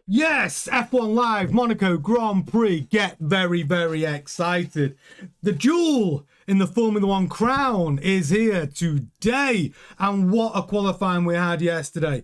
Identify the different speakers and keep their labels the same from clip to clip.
Speaker 1: Yes, F1 Live, Monaco Grand Prix. Get very, very excited. The jewel in the Formula One crown is here today. And what a qualifying we had yesterday.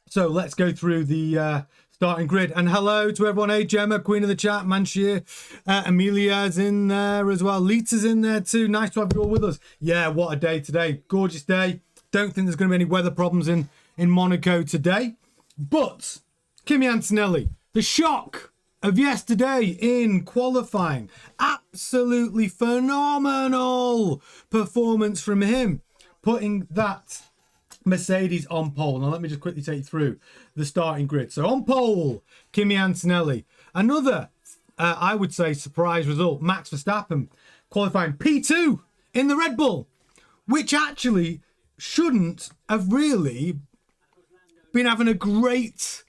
Speaker 1: So let's go through the starting grid. And hello to everyone. Hey, Gemma, Queen of the Chat, Manshir, Amelia's in there as well. Lita's in there too. Nice to have you all with us. Yeah, what a day today. Gorgeous day. Don't think there's going to be any weather problems in Monaco today. But Kimi Antonelli, the shock of yesterday in qualifying. Absolutely phenomenal performance from him, putting that Mercedes on pole. Now, let me just quickly take you through the starting grid. So on pole, Kimi Antonelli. Another, I would say, surprise result. Max Verstappen qualifying P2 in the Red Bull, which actually shouldn't have really been having a great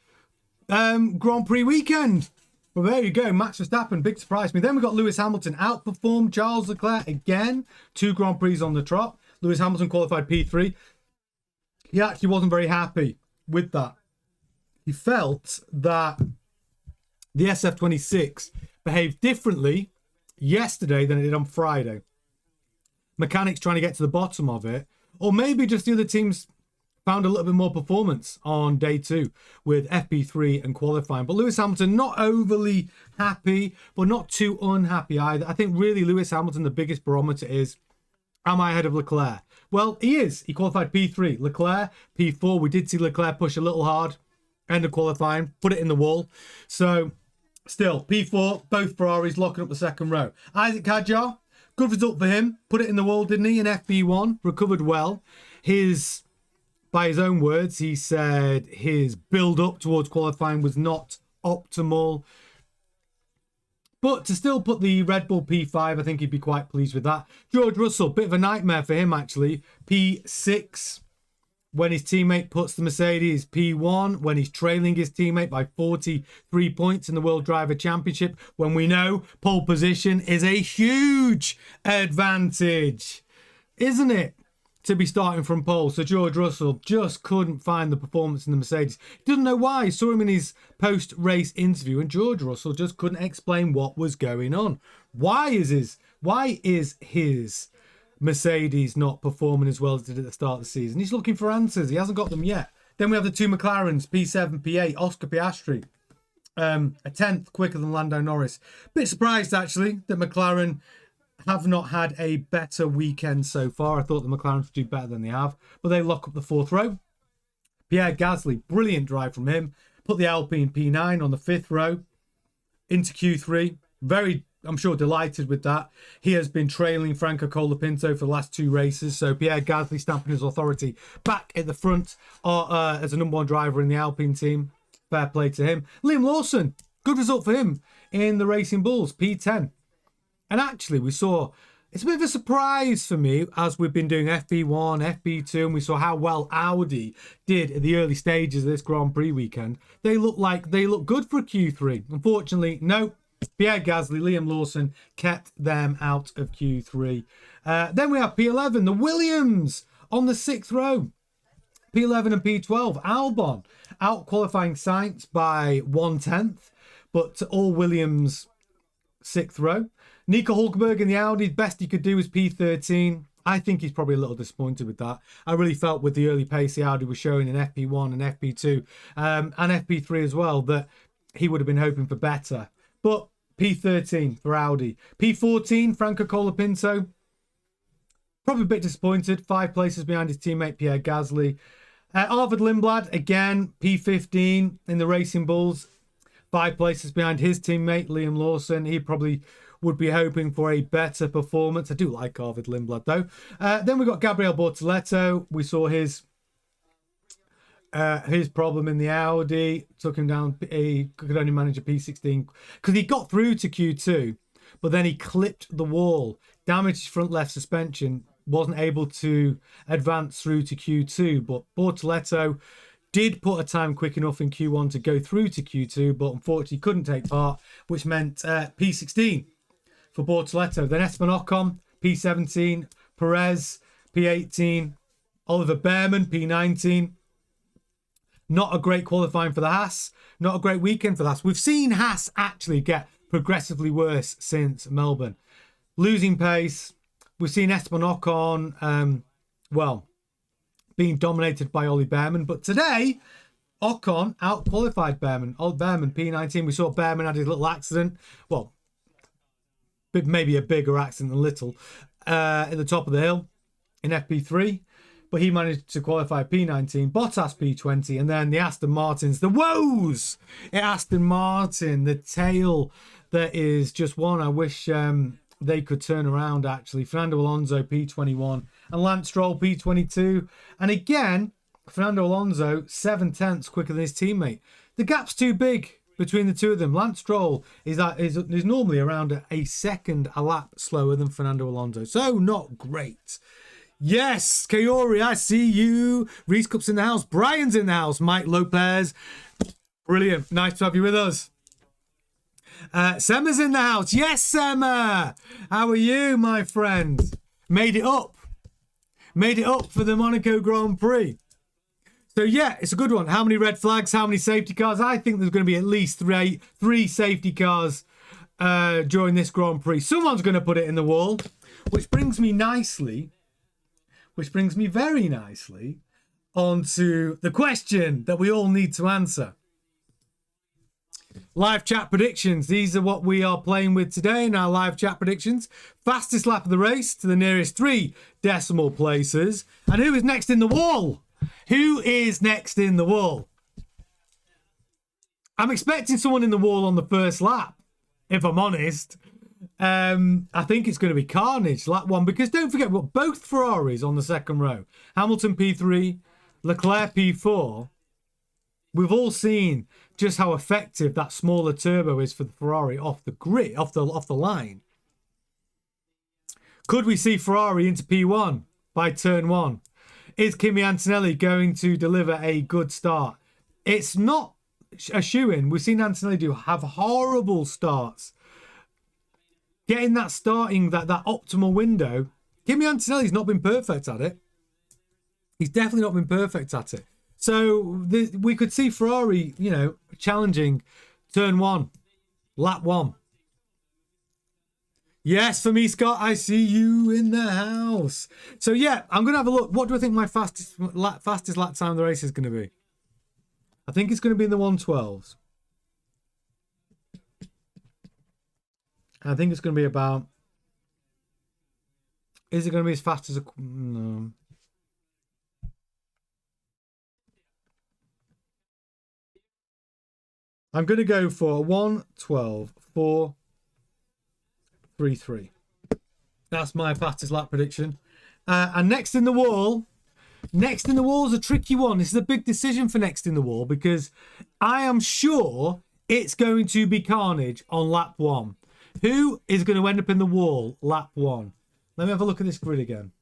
Speaker 1: Grand Prix weekend. Well, there you go. Max Verstappen, big surprise to me. Then we got Lewis Hamilton outperformed Charles Leclerc again. 2 Grand Prix on the trot. Lewis Hamilton qualified P3. He actually wasn't very happy with that. He felt that the SF26 behaved differently yesterday than it did on Friday. Mechanics trying to get to the bottom of it. Or maybe just the other teams found a little bit more performance on day 2 with FP3 and qualifying. But Lewis Hamilton not overly happy, but not too unhappy either. I think really Lewis Hamilton, the biggest barometer is, am I ahead of Leclerc? Well, he is. He qualified P3. Leclerc, P4. We did see Leclerc push a little hard. End of qualifying. Put it in the wall. So, still, P4. Both Ferraris locking up the second row. Isaac Hadjar, good result for him. Put it in the wall, didn't he? In FP1. Recovered well. By his own words, he said his build-up towards qualifying was not optimal. But to still put the Red Bull P5, I think he'd be quite pleased with that. George Russell, bit of a nightmare for him, actually. P6 when his teammate puts the Mercedes. P1 when he's trailing his teammate by 43 points in the World Driver Championship, when we know pole position is a huge advantage, isn't it? To be starting from pole. So George Russell just couldn't find the performance in the Mercedes. Doesn't know why. He saw him in his post-race interview and George Russell just couldn't explain what was going on. Why is his Mercedes not performing as well as it did at the start of the season? He's looking for answers. He hasn't got them yet. Then we have the 2 McLarens, P7, P8, Oscar Piastri. A 10th quicker than Lando Norris. Bit surprised actually that McLaren have not had a better weekend so far. I thought the McLaren would do better than they have, but they lock up the 4th row. Pierre Gasly, brilliant drive from him. Put the Alpine P9 on the 5th row into Q3. Very, I'm sure, delighted with that. He has been trailing Franco Colapinto for the last 2 races, so Pierre Gasly stamping his authority back at the front as a number 1 driver in the Alpine team. Fair play to him. Liam Lawson, good result for him in the Racing Bulls, P10. And actually, we saw, it's a bit of a surprise for me as we've been doing FP1, FP2, and we saw how well Audi did at the early stages of this Grand Prix weekend. They look good for a Q3. Unfortunately, no. Pierre Gasly, Liam Lawson kept them out of Q3. Then we have P11, the Williams on the 6th row. P11 and P12, Albon out qualifying Sainz by 1/10, but all Williams 6th row. Nico Hulkenberg in the Audi, best he could do was P13. I think he's probably a little disappointed with that. I really felt with the early pace the Audi was showing in FP1 and FP2 and FP3 as well that he would have been hoping for better. But P13 for Audi. P14, Franco Colapinto. Probably a bit disappointed. 5 places behind his teammate Pierre Gasly. Arvid Lindblad, again, P15 in the Racing Bulls. 5 places behind his teammate Liam Lawson. He probably would be hoping for a better performance. I do like Arvid Lindblad though. Then we got Gabriel Bortoleto. We saw his problem in the Audi. Took him down. He could only manage a P16 because he got through to Q2, but then he clipped the wall, damaged his front left suspension, wasn't able to advance through to Q2. But Bortoleto did put a time quick enough in Q1 to go through to Q2, but unfortunately couldn't take part, which meant P16 for Bortoleto. Then Esteban Ocon, P17, Perez, P18, Oliver Bearman, P19. Not a great qualifying for the Haas. Not a great weekend for the Haas. We've seen Haas actually get progressively worse since Melbourne. Losing pace. We've seen Esteban Ocon, being dominated by Ollie Bearman. But today, Ocon out-qualified Bearman. Old Bearman, P19. We saw Bearman had his little accident. Well, maybe a bigger accident than little. At the top of the hill in FP3. But he managed to qualify P19, Bottas P20, and then the Aston Martins, the woes at Aston Martin, the tail that is just one. I wish they could turn around, actually. Fernando Alonso P21 and Lance Stroll P22. And again, Fernando Alonso 7/10 quicker than his teammate. The gap's too big between the two of them. Lance Stroll is normally around a second a lap slower than Fernando Alonso. So not great. Yes, Kaori, I see you. Reese Cup's in the house. Brian's in the house. Mike Lopez. Brilliant. Nice to have you with us. Sema's in the house. Yes, Sema. How are you, my friend? Made it up. Made it up for the Monaco Grand Prix. So, yeah, it's a good one. How many red flags? How many safety cars? I think there's going to be at least three safety cars during this Grand Prix. Someone's going to put it in the wall, which brings me very nicely onto the question that we all need to answer. Live chat predictions. These are what we are playing with today in our live chat predictions. Fastest lap of the race to the nearest 3 decimal places. And who is next in the wall? Who is next in the wall? I'm expecting someone in the wall on the first lap, if I'm honest. I think it's going to be carnage, lap 1, because don't forget, we've got both Ferraris on the second row. Hamilton P3, Leclerc P4. We've all seen just how effective that smaller turbo is for the Ferrari off the grid, off the line. Could we see Ferrari into P1 by turn 1? Is Kimi Antonelli going to deliver a good start? It's not a shoo-in. We've seen Antonelli have horrible starts. Getting that starting, that optimal window. Kimi Antonelli's not been perfect at it. He's definitely not been perfect at it. So we could see Ferrari, challenging turn 1, lap 1. Yes, for me, Scott, I see you in the house. So yeah, I'm going to have a look. What do I think my fastest lap time of the race is going to be? I think it's going to be in the 112s. I think it's going to be about... Is it going to be as fast as a... No. I'm going to go for 1:12.433. That's my fastest lap prediction. And next in the wall is a tricky one. This is a big decision for next in the wall because I am sure it's going to be carnage on lap 1. Who is going to end up in the wall lap 1? Let me have a look at this grid again.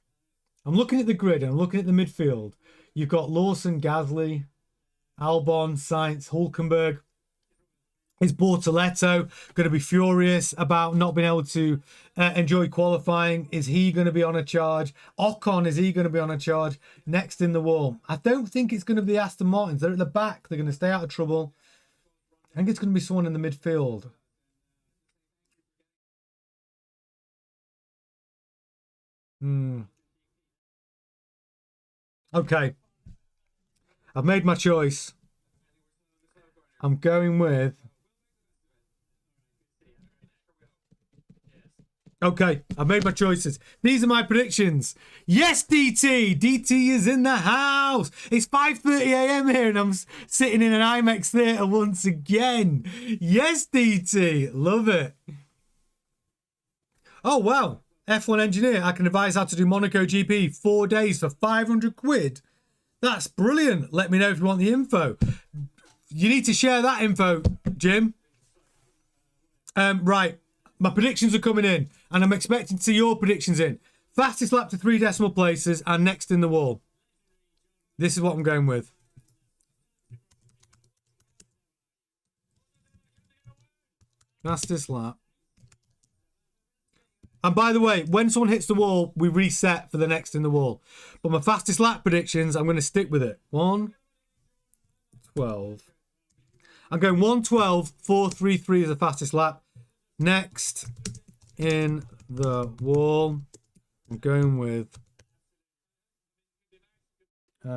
Speaker 1: I'm looking at the grid and I'm looking at the midfield. You've got Lawson, Gasly, Albon, Sainz, Hulkenberg. Is Bortoletto going to be furious about not being able to enjoy qualifying? Is he going to be on a charge? Ocon, is he going to be on a charge? Next in the wall. I don't think it's going to be the Aston Martins. They're at the back. They're going to stay out of trouble. I think it's going to be someone in the midfield. Okay. I've made my choice. I'm going with... Okay, I've made my choices. These are my predictions. Yes, DT! DT is in the house! It's 5:30 a.m. here and I'm sitting in an IMAX theatre once again. Yes, DT! Love it. Oh, wow. F1 engineer, I can advise how to do Monaco GP 4 days for 500 quid. That's brilliant. Let me know if you want the info. You need to share that info, Jim. Right. My predictions are coming in, and I'm expecting to see your predictions in. Fastest lap to 3 decimal places and next in the wall. This is what I'm going with. Fastest lap And by the way, when someone hits the wall, we reset for the next in the wall. But my fastest lap predictions, I'm going to stick with it. 1:12. I'm going 1:12.433 as the fastest lap. Next in the wall, I'm going with yeah,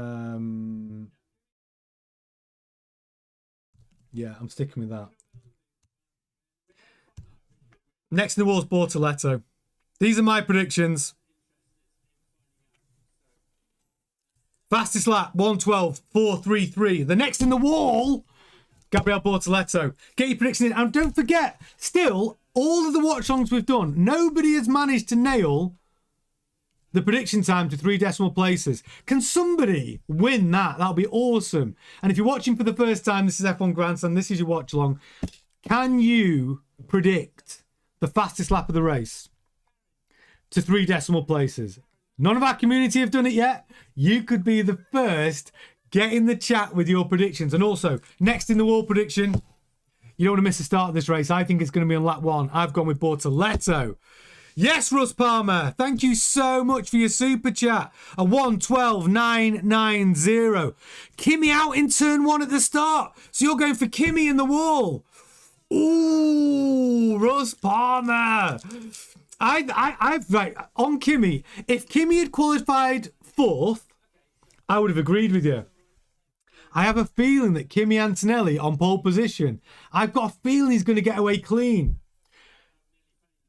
Speaker 1: I'm sticking with that. Next in the wall is Bortoletto. These are my predictions. Fastest lap, 1:12.433. The next in the wall, Gabriel Bortoletto. Get your predictions in. And don't forget, still, all of the watch-alongs we've done, nobody has managed to nail the prediction time to 3 decimal places. Can somebody win that? That'll be awesome. And if you're watching for the first time, this is F1 Grandstand, this is your watch-along. Can you predict the fastest lap of the race to 3 decimal places? None of our community have done it yet. You could be the first. Get in the chat with your predictions. And also, next in the wall prediction, you don't want to miss the start of this race. I think it's going to be on lap 1. I've gone with Bortoletto. Yes, Russ Palmer. Thank you so much for your super chat. A 1:12.990. Kimi out in turn 1 at the start. So you're going for Kimi in the wall. Ooh, Russ Palmer. I've right on Kimi. If Kimi had qualified 4th, I would have agreed with you. I have a feeling that Kimi Antonelli on pole position, I've got a feeling he's going to get away clean.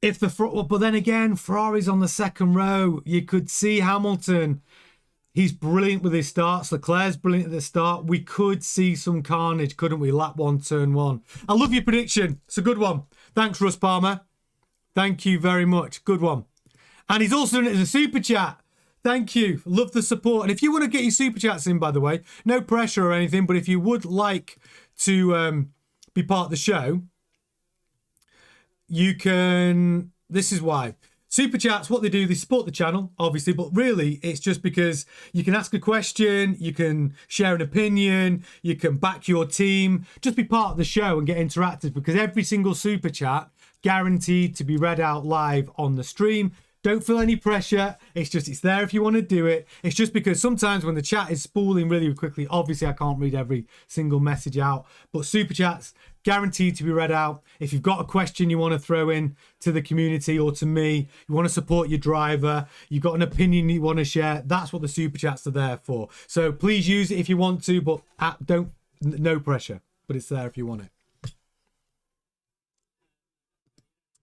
Speaker 1: But then again, Ferrari's on the second row. You could see Hamilton. He's brilliant with his starts. Leclerc's brilliant at the start. We could see some carnage, couldn't we? Lap 1, turn 1. I love your prediction. It's a good one. Thanks, Russ Palmer. Thank you very much. Good one. And he's also done it as a super chat. Thank you. Love the support. And if you want to get your super chats in, by the way, no pressure or anything, but if you would like to be part of the show, you can. This is why. Super chats, what they do, they support the channel, obviously, but really it's just because you can ask a question, you can share an opinion, you can back your team, just be part of the show and get interactive, because every single super chat guaranteed to be read out live on the stream. Don't feel any pressure. It's there if you want to do it. It's just because sometimes when the chat is spooling really quickly, obviously I can't read every single message out, but super chats guaranteed to be read out. If you've got a question you want to throw in to the community or to me, you want to support your driver, you've got an opinion you want to share, that's what the super chats are there for. So please use it if you want to, but no pressure, but it's there if you want it.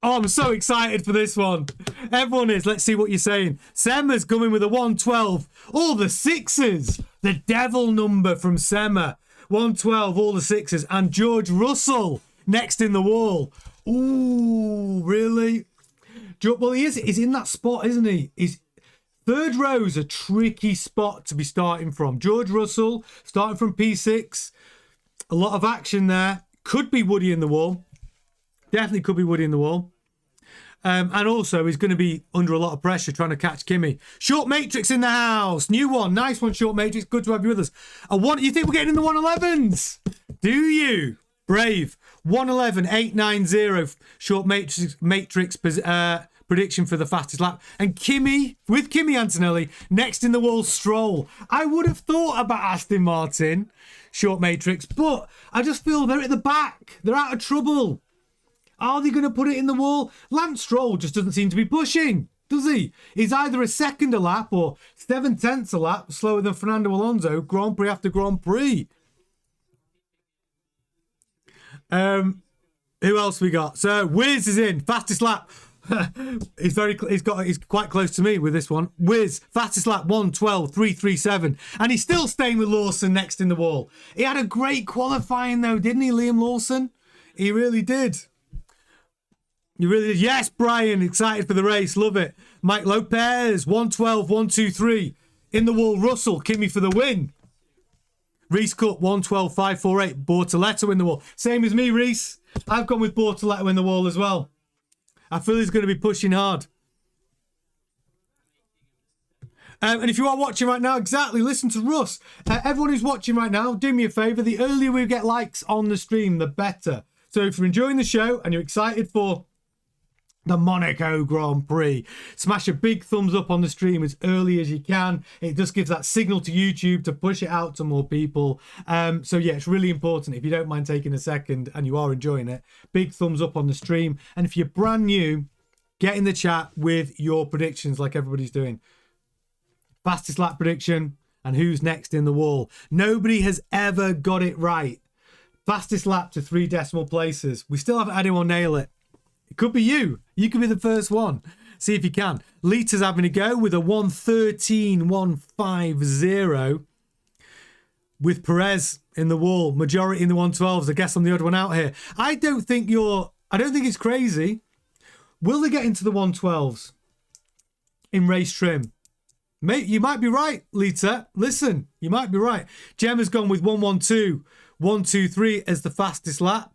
Speaker 1: Oh, I'm so excited for this one. Everyone is. Let's see what you're saying. Semma's coming with a 1:12. All the 6s. The devil number from Semma. 1:12, all the 6s. And George Russell next in the wall. Ooh, really? Well, he's in that spot, isn't he? Third row's a tricky spot to be starting from. George Russell starting from P6. A lot of action there. Could be Woody in the wall. Definitely could be Woody in the wall. And also, he's going to be under a lot of pressure trying to catch Kimi. Short Matrix in the house. New one. Nice one, Short Matrix. Good to have you with us. You think we're getting in the 111s? Do you? Brave. 111.890. Short Matrix prediction for the fastest lap. And Kimi, with Kimi Antonelli, next in the wall, Stroll. I would have thought about Aston Martin, Short Matrix, but I just feel they're at the back. They're out of trouble. Are they going to put it in the wall? Lance Stroll just doesn't seem to be pushing, does he? He's either a second a lap or 7/10 a lap slower than Fernando Alonso, Grand Prix after Grand Prix. Who else we got? So Wiz is in, fastest lap. He's quite close to me with this one. Wiz, fastest lap 1:12.337, and he's still staying with Lawson next in the wall. He had a great qualifying though, didn't he, Liam Lawson? He really did. You really did. Yes, Brian, excited for the race. Love it. Mike Lopez, 1:12.123. In the wall, Russell, Kimi for the win. Reese Cup, 1:12.548. Bortoletto in the wall. Same as me, Reese. I've gone with Bortoletto in the wall as well. I feel he's going to be pushing hard. And if you are watching right now, exactly, listen to Russ. Everyone who's watching right now, do me a favour. The earlier we get likes on the stream, the better. So if you're enjoying the show and you're excited for the Monaco Grand Prix. Smash a big thumbs up on the stream as early as you can. It just gives that signal to YouTube to push it out to more people. So yeah, it's really important. If you don't mind taking a second and you are enjoying it, big thumbs up on the stream. And if you're brand new, get in the chat with your predictions like everybody's doing. Fastest lap prediction and who's next in the wall. Nobody has ever got it right. Fastest lap to 3 decimal places. We still haven't had anyone nail it. It could be you. You could be the first one. See if you can. Lita's having a go with a 1:13.150 with Perez in the wall. Majority in the 112s. I guess I'm the odd one out here. I don't think it's crazy. Will they get into the 112s in race trim? Mate, you might be right, Lita. Listen, you might be right. Gemma's gone with 1:12.123 as the fastest lap.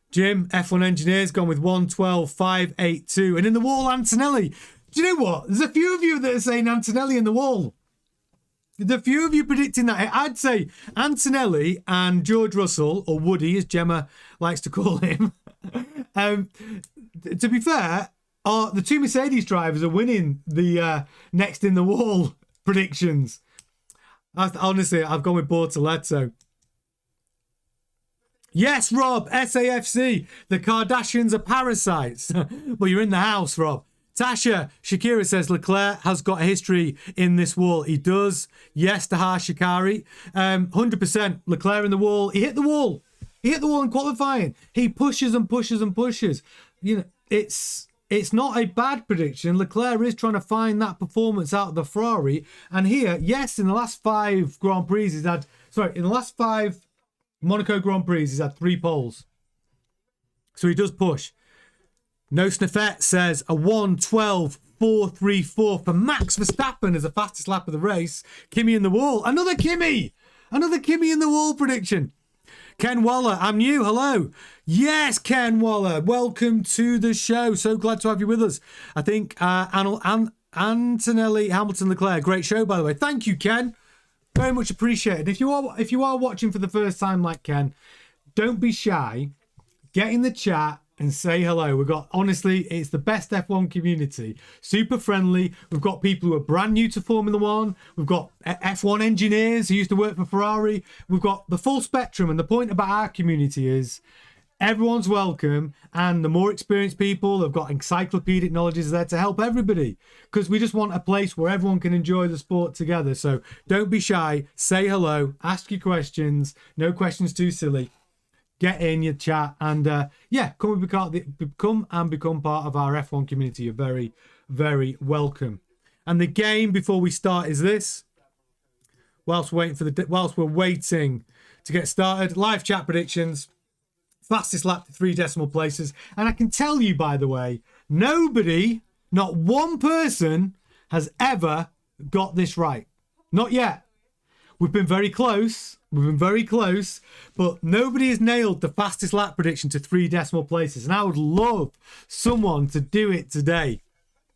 Speaker 1: Jim, F1 Engineer's gone with 1:12.582. And in the wall, Antonelli. Do you know what? There's a few of you that are saying Antonelli in the wall. There's a few of you predicting that. I'd say Antonelli and George Russell, or Woody, as Gemma likes to call him. To be fair, the 2 Mercedes drivers are winning the next in the wall predictions. Honestly, I've gone with Bortoletto. Yes, Rob, SAFC. The Kardashians are parasites. Well, you're in the house, Rob. Tasha, Shakira says Leclerc has got a history in this wall. He does. Yes, Tahar Shikari. 100% Leclerc in the wall. He hit the wall. He hit the wall in qualifying. He pushes and pushes and pushes. You know, it's not a bad prediction. Leclerc is trying to find that performance out of the Ferrari. And here, yes, in the last 5 Grand Prix, in the last 5 Monaco Grand Prix, he's had 3 poles. So he does push. No Sniffet says a 1:12.434 for Max Verstappen as the fastest lap of the race. Kimi in the wall. Another Kimi in the wall prediction. Ken Waller, I'm new. Hello. Yes, Ken Waller. Welcome to the show. So glad to have you with us. I think Antonelli, Hamilton, Leclerc. Great show, by the way. Thank you, Ken. Very much appreciated. If you are watching for the first time like Ken, don't be shy. Get in the chat and say hello. Honestly, it's the best F1 community. Super friendly. We've got people who are brand new to Formula One. We've got F1 engineers who used to work for Ferrari. We've got the full spectrum. And the point about our community is everyone's welcome. And the more experienced people have got encyclopedic knowledge is there to help everybody. Because we just want a place where everyone can enjoy the sport together. So don't be shy. Say hello. Ask your questions. No questions too silly. Get in your chat and come and become part of our F1 community. You're very, very welcome. And the game before we start is this. Whilst we're waiting to get started, live chat predictions, fastest lap to 3 decimal places. And I can tell you, by the way, nobody, not one person, has ever got this right. Not yet. We've been very close, but nobody has nailed the fastest lap prediction to 3 decimal places. And I would love someone to do it today.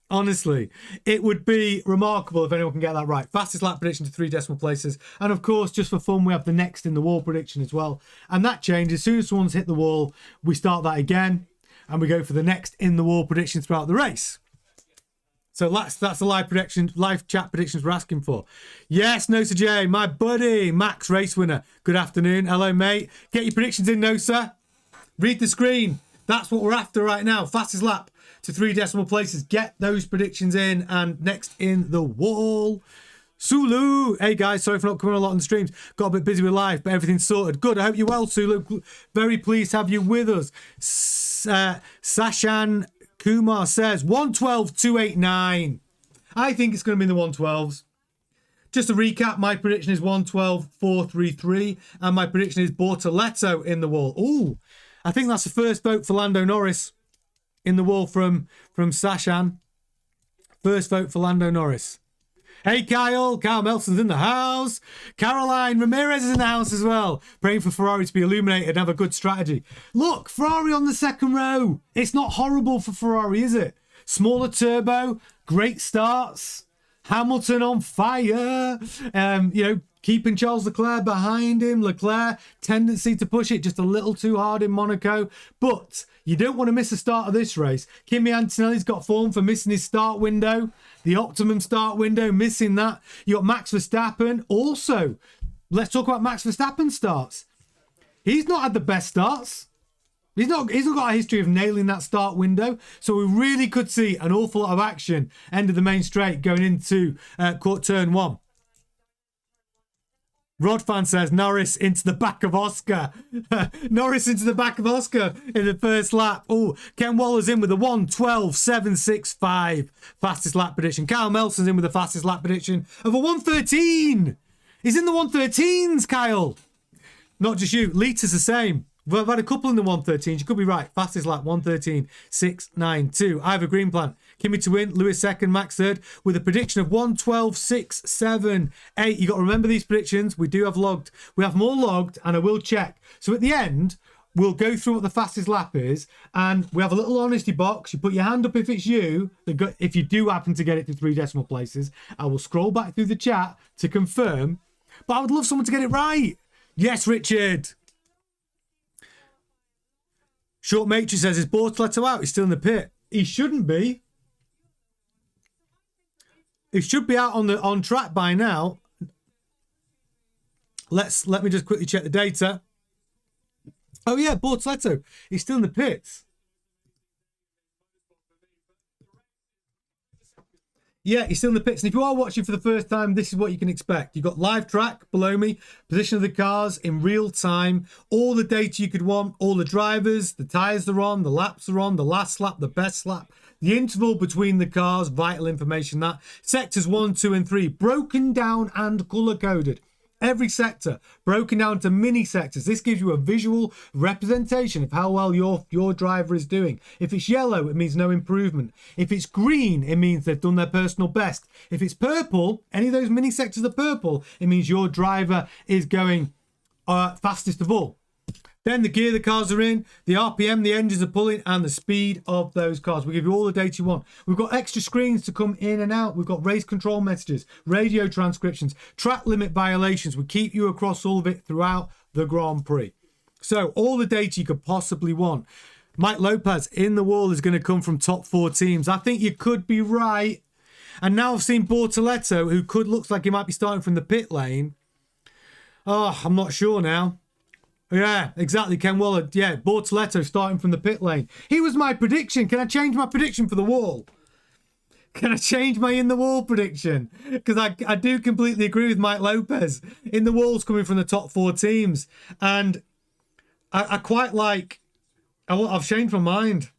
Speaker 1: Honestly, it would be remarkable if anyone can get that right. Fastest lap prediction to 3 decimal places. And of course, just for fun, we have the next in the wall prediction as well. And that changes. As soon as someone's hit the wall, we start that again. And we go for the next in the wall prediction throughout the race. So that's the live chat predictions we're asking for. Yes, Nosa J, my buddy, Max race winner. Good afternoon. Hello, mate. Get your predictions in, Nosa. Read the screen. That's what we're after right now. Fastest lap to 3 decimal places. Get those predictions in. And next in the wall, Sulu. Hey, guys, sorry for not coming a lot on the streams. Got a bit busy with live, but everything's sorted. Good. I hope you're well, Sulu. Very pleased to have you with us. Sashan Kumar says 1:12.289. I think it's going to be in the 112s. Just to recap, my prediction is 1:12.433, and my prediction is Bortoletto in the wall. Ooh, I think that's the first vote for Lando Norris in the wall from Sashan. First vote for Lando Norris. Hey, Kyle Melson's in the house. Caroline Ramirez is in the house as well. Praying for Ferrari to be illuminated and have a good strategy. Look, Ferrari on the second row. It's not horrible for Ferrari, is it? Smaller turbo, great starts. Hamilton on fire. You know, keeping Charles Leclerc behind him. Leclerc, tendency to push it just a little too hard in Monaco. But you don't want to miss the start of this race. Kimi Antonelli's got form for missing his start window. The optimum start window, missing that. You got Max Verstappen. Also, let's talk about Max Verstappen's starts. He's not had the best starts. He's not got a history of nailing that start window. So we really could see an awful lot of action end of the main straight going into turn 1. Rodfan says Norris into the back of Oscar. Norris into the back of Oscar in the first lap. Oh, Ken Waller's in with a 1:12.765 fastest lap prediction. Kyle Melson's in with the fastest lap prediction of a 1:13. He's in the 1:13s, Kyle. Not just you. Lita's the same. We've had a couple in the 1:13s. You could be right. Fastest lap, 1:13.692. Ivor Greenplant. Kimi to win. Lewis second. Max third. With a prediction of 1:12.678. You got to remember these predictions. We do have logged. We have more logged, and I will check. So at the end, we'll go through what the fastest lap is, and we have a little honesty box. You put your hand up if it's you. If you do happen to get it to 3 decimal places, I will scroll back through the chat to confirm. But I would love someone to get it right. Yes, Richard. Short Matrix says, is Bortoletto out? He's still in the pit. He shouldn't be. He should be out on track by now. Let me just quickly check the data. Oh yeah, Bortoletto. He's still in the pits. Yeah, he's still in the pits. And if you are watching for the first time, this is what you can expect. You've got live track below me, position of the cars in real time, all the data you could want, all the drivers, the tyres they're on, the laps are on, the last lap, the best lap, the interval between the cars, vital information that. Sectors 1, 2, and 3, broken down and colour-coded. Every sector broken down to mini sectors. This gives you a visual representation of how well your driver is doing. If it's yellow, it means no improvement. If it's green, it means they've done their personal best. If it's purple, any of those mini sectors are purple, it means your driver is going fastest of all. Then the gear the cars are in, the RPM the engines are pulling, and the speed of those cars. We give you all the data you want. We've got extra screens to come in and out. We've got race control messages, radio transcriptions, track limit violations. We keep you across all of it throughout the Grand Prix. So all the data you could possibly want. Mike Lopez in the wall is going to come from top 4 teams. I think you could be right. And now I've seen Bortoletto, who looks like he might be starting from the pit lane. Oh, I'm not sure now. Yeah, exactly, Ken Waller. Yeah, Bortoletto starting from the pit lane. He was my prediction. Can I change my prediction for the wall? Can I change my in the wall prediction? Because I do completely agree with Mike Lopez. In the wall's coming from the top 4 teams. And I quite like... I've changed my mind.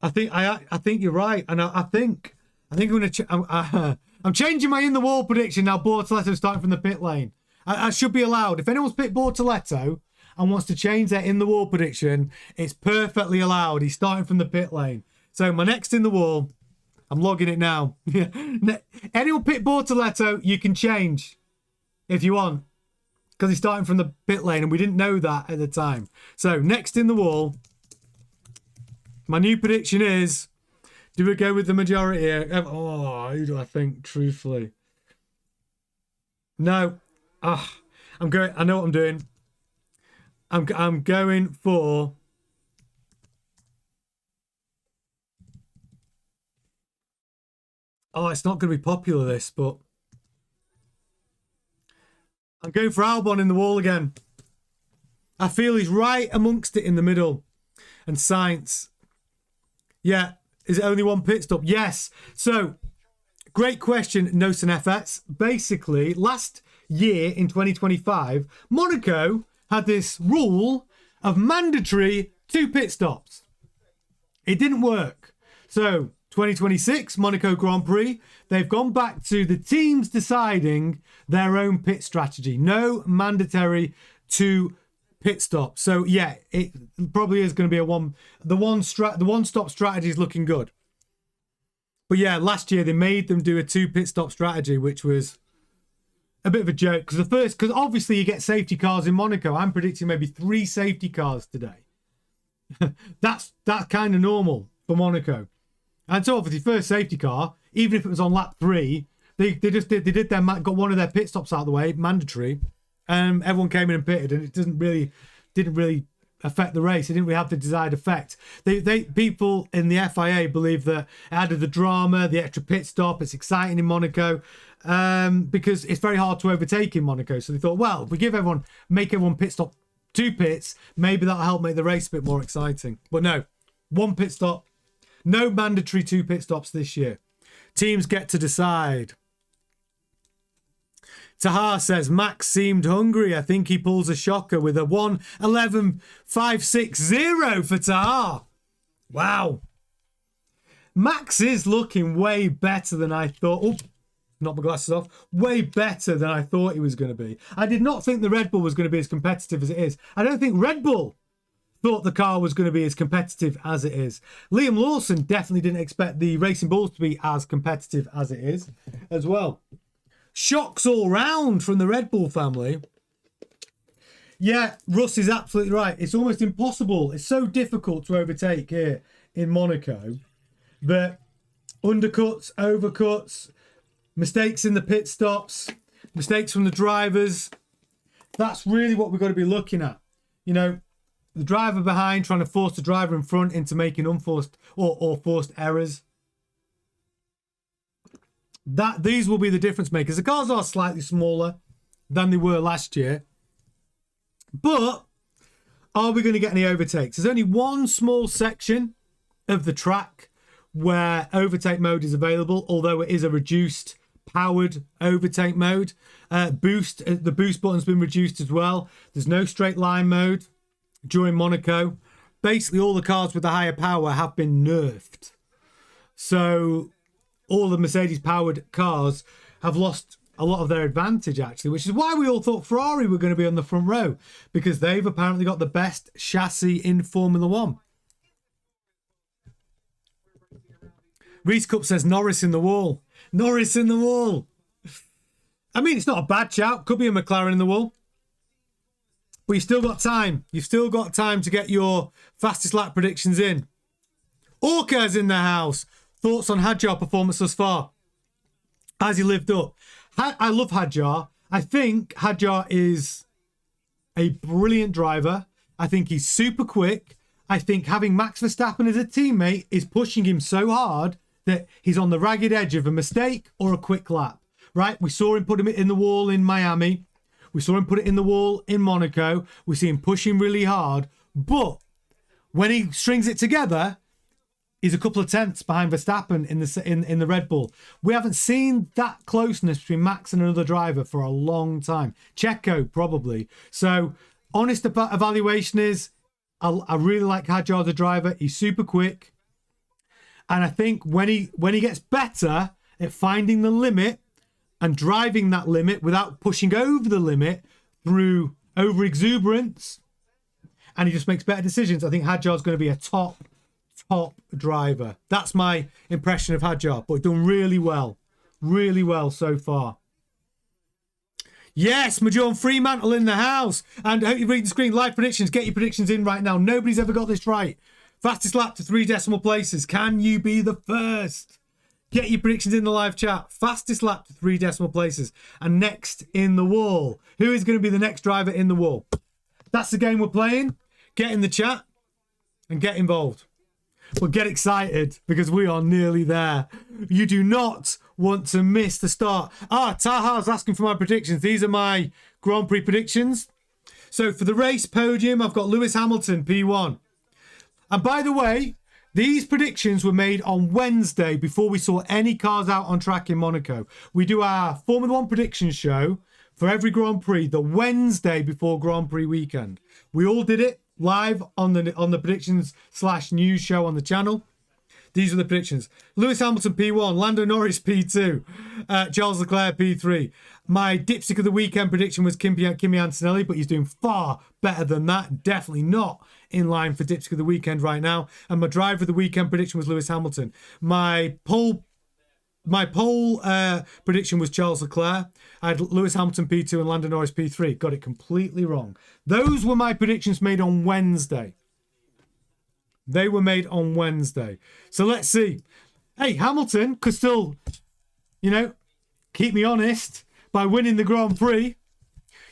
Speaker 1: I think you're right. And I think I'm going to... I'm changing my in the wall prediction now. Bortoletto starting from the pit lane. I should be allowed. If anyone's picked Bortoletto and wants to change their in the wall prediction, it's perfectly allowed. He's starting from the pit lane. So my next in the wall, I'm logging it now. Anyone pick Bortoletto, you can change if you want, because he's starting from the pit lane, and we didn't know that at the time. So next in the wall, my new prediction is, do we go with the majority here? Oh, who do I think, truthfully? No. I'm going. I know what I'm doing. I'm going for. Oh, it's not going to be popular, this, but I'm going for Albon in the wall again. I feel he's right amongst it in the middle. And Sainz. Yeah, is it only one pit stop? Yes. So, great question, Nosen FX. Basically, last year in 2025, Monaco had this rule of mandatory 2 pit stops. It didn't work. So 2026 Monaco Grand Prix, they've gone back to the teams deciding their own pit strategy. No mandatory 2 pit stops. So yeah, it probably is going to be the one stop strategy is looking good. But yeah, last year they made them do a 2 pit stop strategy, which was a bit of a joke, because obviously you get safety cars in Monaco. I'm predicting maybe 3 safety cars today. That's kind of normal for Monaco. And so obviously first safety car, even if it was on lap 3, they did their got one of their pit stops out of the way, mandatory. Everyone came in and pitted, and it didn't really affect the race. It didn't really have the desired effect. People in the FIA believe that it added the drama, the extra pit stop. It's exciting in Monaco because it's very hard to overtake in Monaco. So they thought, well, if we make everyone pit stop 2 pits, maybe that'll help make the race a bit more exciting. But no, 1 pit stop, no mandatory 2 pit stops this year. Teams get to decide. Tahar says, Max seemed hungry. I think he pulls a shocker with a 1:11.560 for Tahar. Wow. Max is looking way better than I thought. Oh, knock my glasses off. Way better than I thought he was going to be. I did not think the Red Bull was going to be as competitive as it is. I don't think Red Bull thought the car was going to be as competitive as it is. Liam Lawson definitely didn't expect the Racing Bulls to be as competitive as it is as well. Shocks all round from the Red Bull family. Yeah, Russ is absolutely right. It's almost impossible. It's so difficult to overtake here in Monaco. But undercuts, overcuts, mistakes in the pit stops, mistakes from the drivers. That's really what we've got to be looking at. You know, the driver behind trying to force the driver in front into making unforced or forced errors. These will be the difference makers. The cars are slightly smaller than they were last year. But are we going to get any overtakes? There's only one small section of the track where overtake mode is available, although it is a reduced powered overtake mode. The boost button's been reduced as well. There's no straight line mode during Monaco. Basically, all the cars with the higher power have been nerfed. So all the Mercedes-powered cars have lost a lot of their advantage, actually, which is why we all thought Ferrari were going to be on the front row, because they've apparently got the best chassis in Formula 1. Reese Cup says Norris in the wall. Norris in the wall. I mean, it's not a bad shout. Could be a McLaren in the wall. But you've still got time. You've still got time to get your fastest lap predictions in. Orca's in the house. Thoughts on Hadjar performance thus far? Has he lived up? I love Hadjar. I think Hadjar is a brilliant driver. I think he's super quick. I think having Max Verstappen as a teammate is pushing him so hard that he's on the ragged edge of a mistake or a quick lap, right? We saw him put him in the wall in Miami. We saw him put it in the wall in Monaco. We see him pushing really hard. But when he strings it together, he's a couple of tenths behind Verstappen in the Red Bull. We haven't seen that closeness between Max and another driver for a long time. Checo, probably. So, honest evaluation is, I really like Hadjar the driver. He's super quick. And I think when he gets better at finding the limit and driving that limit without pushing over the limit through over-exuberance, and he just makes better decisions, I think Hadjar's going to be a top driver. That's my impression of Hadjar, but done really well so far. Yes, Majoran Fremantle in the house. And I hope you read the screen. Live predictions. Get your predictions in right now. Nobody's ever got this right. Fastest lap to 3 decimal places. Can you be the first? Get your predictions in the live chat. Fastest lap to 3 decimal places. And next in the wall. Who is going to be the next driver in the wall? That's the game we're playing. Get in the chat and get involved. But get excited because we are nearly there. You do not want to miss the start. Taha's asking for my predictions. These are my Grand Prix predictions. So for the race podium, I've got Lewis Hamilton, P1. And by the way, these predictions were made on Wednesday before we saw any cars out on track in Monaco. We do our Formula 1 prediction show for every Grand Prix the Wednesday before Grand Prix weekend. We all did it live on the predictions/news show on the channel. These are the predictions. Lewis Hamilton P1, Lando Norris P2, Charles Leclerc P3. My dipstick of the weekend prediction was Kimi Antonelli, but he's doing far better than that. Definitely not in line for dipstick of the weekend right now. And my driver of the weekend prediction was Lewis Hamilton. My pole prediction was Charles Leclerc. I had Lewis Hamilton P2 and Lando Norris P3. Got it completely wrong. Those were my predictions made on Wednesday. They were made on Wednesday. So let's see. Hey, Hamilton could still, you know, keep me honest by winning the Grand Prix.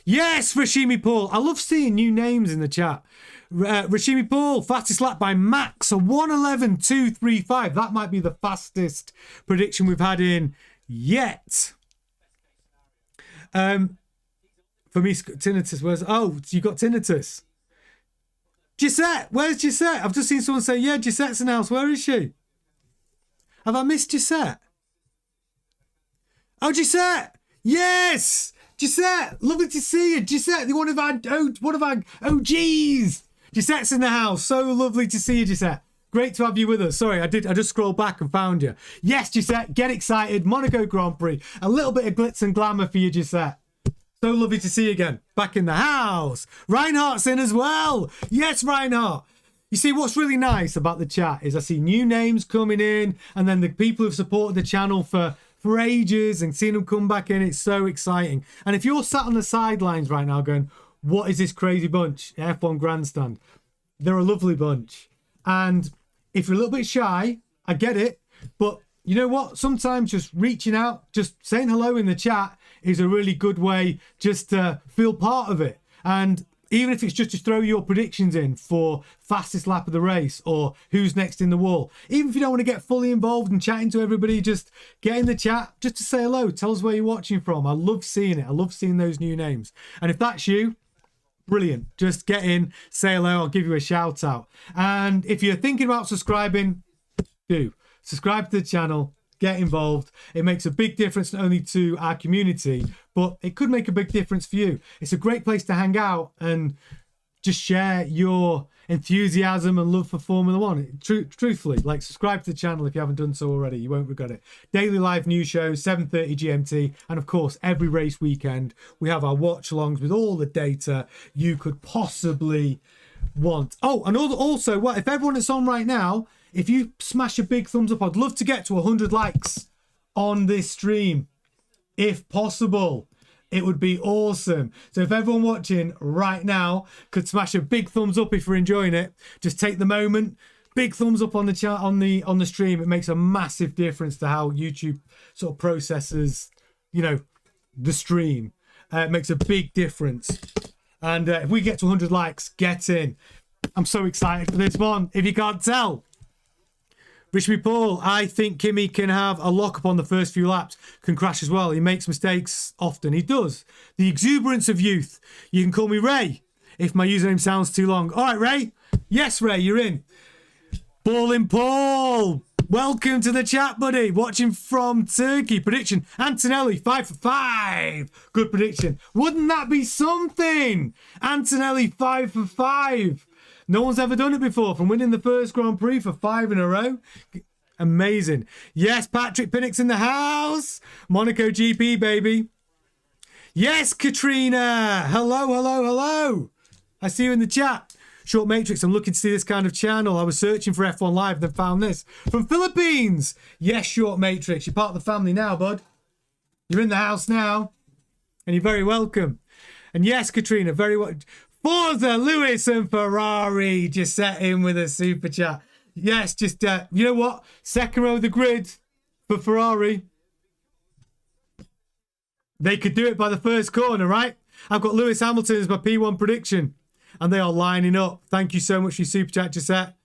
Speaker 1: Yes, Rashimi Paul. I love seeing new names in the chat. Rashimi Paul, fastest lap by Max, a 1:11.235. That might be the fastest prediction we've had in yet. For me, tinnitus. You got tinnitus. Gisette, where's Gisette? I've just seen someone say, yeah, Gisette's announced. Where is she? Have I missed Gisette? Oh, Gisette! Yes! Gisette, lovely to see you. Gisette, one of our OGs. Gisette's in the house. So lovely to see you, Gisette. Great to have you with us. Sorry, I just scrolled back and found you. Yes, Gisette, get excited. Monaco Grand Prix. A little bit of glitz and glamour for you, Gisette. So lovely to see you again. Back in the house. Reinhardt's in as well. Yes, Reinhardt. You see, what's really nice about the chat is I see new names coming in, and then the people who've supported the channel for ages and seeing them come back in. It's so exciting. And if you're sat on the sidelines right now going, what is this crazy bunch? F1 Grandstand. They're a lovely bunch. And if you're a little bit shy, I get it. But you know what? Sometimes just reaching out, just saying hello in the chat is a really good way just to feel part of it. And even if it's just to throw your predictions in for fastest lap of the race or who's next in the wall. Even if you don't want to get fully involved and chatting to everybody, just get in the chat just to say hello. Tell us where you're watching from. I love seeing it. I love seeing those new names. And if that's you, brilliant. Just get in, say hello. I'll give you a shout out. And if you're thinking about subscribing, do. Subscribe to the channel. Get involved. It makes a big difference not only to our community, but it could make a big difference for you. It's a great place to hang out and just share your enthusiasm and love for Formula One. Truthfully, like, subscribe to the channel if you haven't done so already. You won't regret it. Daily live news shows, 7:30 GMT, and of course, every race weekend we have our watch-alongs with all the data you could possibly want. Oh, and also, what if everyone that's on right now, if you smash a big thumbs up, I'd love to get to 100 likes on this stream. If possible, it would be awesome. So if everyone watching right now could smash a big thumbs up if you're enjoying it, just take the moment, big thumbs up on the chat, on the stream. It makes a massive difference to how YouTube sort of processes, you know, the stream. It makes a big difference. And if we get to 100 likes, get in. I'm so excited for this one, if you can't tell. Rishmi Paul, I think Kimi can have a lock-up on the first few laps. Can crash as well. He makes mistakes often. He does. The exuberance of youth. You can call me Ray if my username sounds too long. All right, Ray. Yes, Ray, you're in. Bull and Paul. Welcome to the chat, buddy. Watching from Turkey. Prediction. Antonelli, 5 for 5. Good prediction. Wouldn't that be something? Antonelli, 5 for 5. No one's ever done it before, from winning the first Grand Prix for 5 in a row. Amazing. Yes, Patrick Pinnock's in the house. Monaco GP, baby. Yes, Katrina. Hello, hello, hello. I see you in the chat. Short Matrix, I'm looking to see this kind of channel. I was searching for F1 Live, then found this. From Philippines. Yes, Short Matrix. You're part of the family now, bud. You're in the house now. And you're very welcome. And yes, Katrina, very well. Forza, Lewis and Ferrari just set in with a super chat. Yes, just, you know what? Second row of the grid for Ferrari. They could do it by the first corner, right? I've got Lewis Hamilton as my P1 prediction. And they are lining up. Thank you so much for your super chat, Gisette.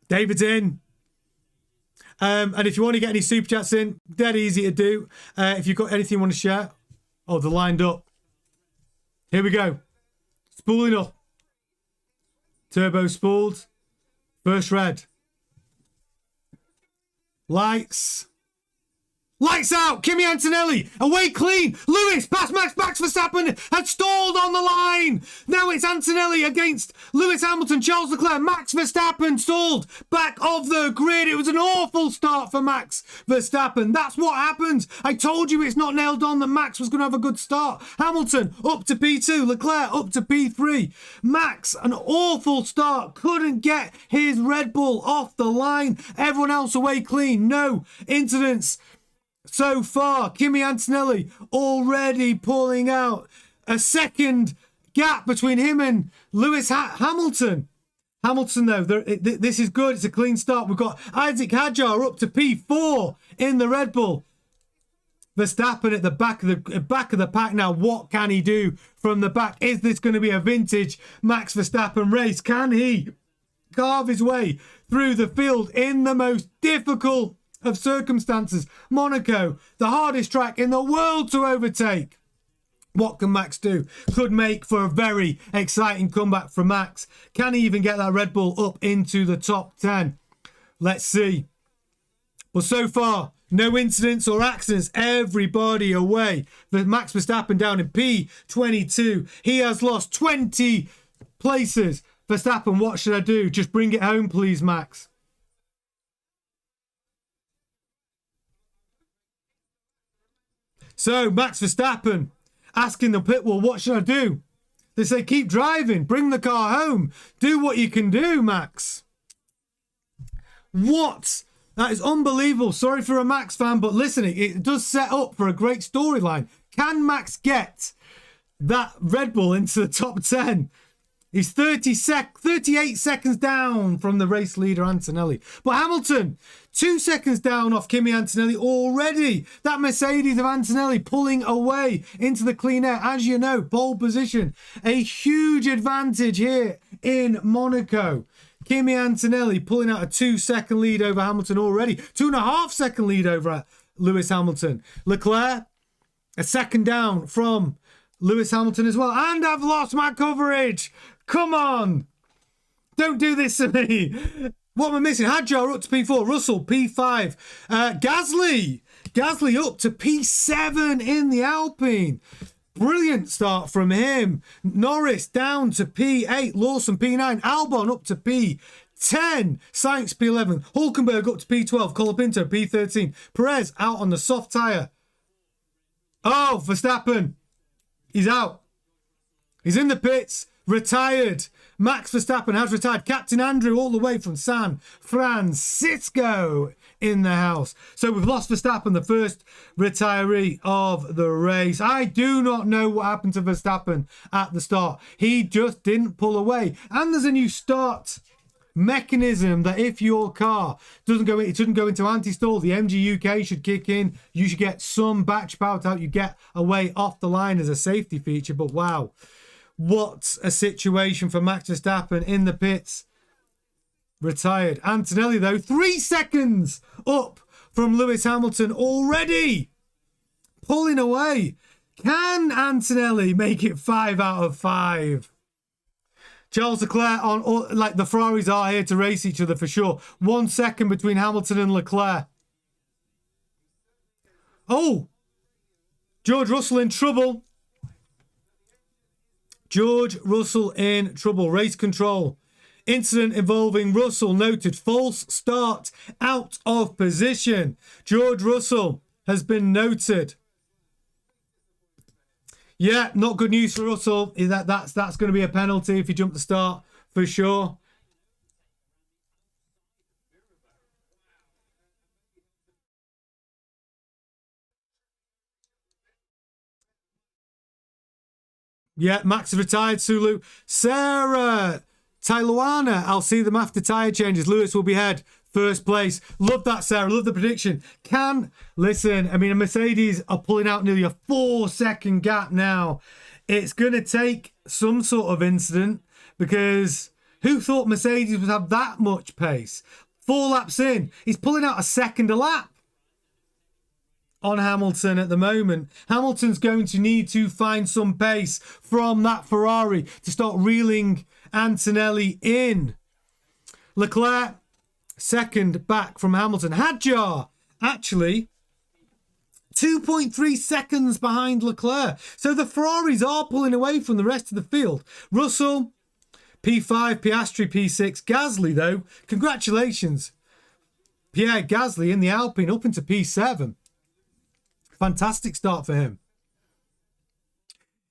Speaker 1: David's in. And if you want to get any super chats in, dead easy to do. If you've got anything you want to share. Oh, they're lined up. Here we go. Spooling up. Turbo spooled. First red. Lights. Lights out! Kimi Antonelli, away clean! Lewis, past Max Verstappen, had stalled on the line! Now it's Antonelli against Lewis Hamilton, Charles Leclerc, Max Verstappen stalled, back of the grid. It was an awful start for Max Verstappen. That's what happened. I told you it's not nailed on that Max was going to have a good start. Hamilton up to P2, Leclerc up to P3. Max, an awful start, couldn't get his Red Bull off the line. Everyone else away clean, no incidents. So far, Kimi Antonelli already pulling out a second gap between him and Lewis Hamilton. Hamilton, though, this is good. It's a clean start. We've got Isaac Hadjar up to P4 in the Red Bull. Verstappen at the back of the pack now. What can he do from the back? Is this going to be a vintage Max Verstappen race? Can he carve his way through the field in the most difficult of circumstances? Monaco, the hardest track in the world to overtake. What can Max do? Could make for a very exciting comeback from Max. Can he even get that Red Bull up into the top 10? Let's see. But so far, no incidents or accidents. Everybody away. Max Verstappen down in P22. He has lost 20 places. Verstappen, what should I do? Just bring it home, please, Max. So, Max Verstappen asking the pit wall, what should I do? They say, keep driving. Bring the car home. Do what you can do, Max. What? That is unbelievable. Sorry for a Max fan, but listen, it does set up for a great storyline. Can Max get that Red Bull into the top 10? He's 38 seconds down from the race leader, Antonelli. But Hamilton, 2 seconds down off Kimi Antonelli already. That Mercedes of Antonelli pulling away into the clean air. As you know, pole position. A huge advantage here in Monaco. Kimi Antonelli pulling out a 2-second lead over Hamilton already. 2.5-second lead over Lewis Hamilton. Leclerc, a second down from Lewis Hamilton as well. And I've lost my coverage. Come on. Don't do this to me. What am I missing? Hadjar up to P4. Russell, P5. Gasly up to P7 in the Alpine. Brilliant start from him. Norris down to P8. Lawson P9. Albon up to P10. Sainz P11. Hulkenberg up to P12. Colapinto P13. Perez out on the soft tyre. Oh, Verstappen. He's out. He's in the pits. Retired. Max Verstappen has retired. Captain Andrew all the way from San Francisco in the house. So we've lost Verstappen, the first retiree of the race. I do not know what happened to Verstappen at the start. He just didn't pull away. And there's a new start mechanism that if your car doesn't go into anti-stall, the MG UK should kick in. You should get some batch power out. You get away off the line as a safety feature. But wow. What a situation for Max Verstappen in the pits. Retired. Antonelli, though, 3 seconds up from Lewis Hamilton already. Pulling away. Can Antonelli make it 5 out of 5? Charles Leclerc on, like the Ferraris are here to race each other for sure. 1 second between Hamilton and Leclerc. Oh! George Russell in trouble. George Russell in trouble. Race control. Incident involving Russell noted. False start out of position. George Russell has been noted. Yeah, not good news for Russell. That's going to be a penalty if you jump the start for sure. Yeah, Max retired. Sulu. Sarah Tailuana. I'll see them after tyre changes. Lewis will be ahead. First place. Love that, Sarah. Love the prediction. Listen, I mean, a Mercedes are pulling out nearly a 4-second gap now. It's going to take some sort of incident because who thought Mercedes would have that much pace? 4 laps in. He's pulling out a second a lap on Hamilton at the moment. Hamilton's going to need to find some pace from that Ferrari to start reeling Antonelli in. Leclerc, second back from Hamilton. Hadjar, actually, 2.3 seconds behind Leclerc. So the Ferraris are pulling away from the rest of the field. Russell, P5, Piastri, P6. Gasly, though, congratulations. Pierre Gasly in the Alpine up into P7. Fantastic start for him.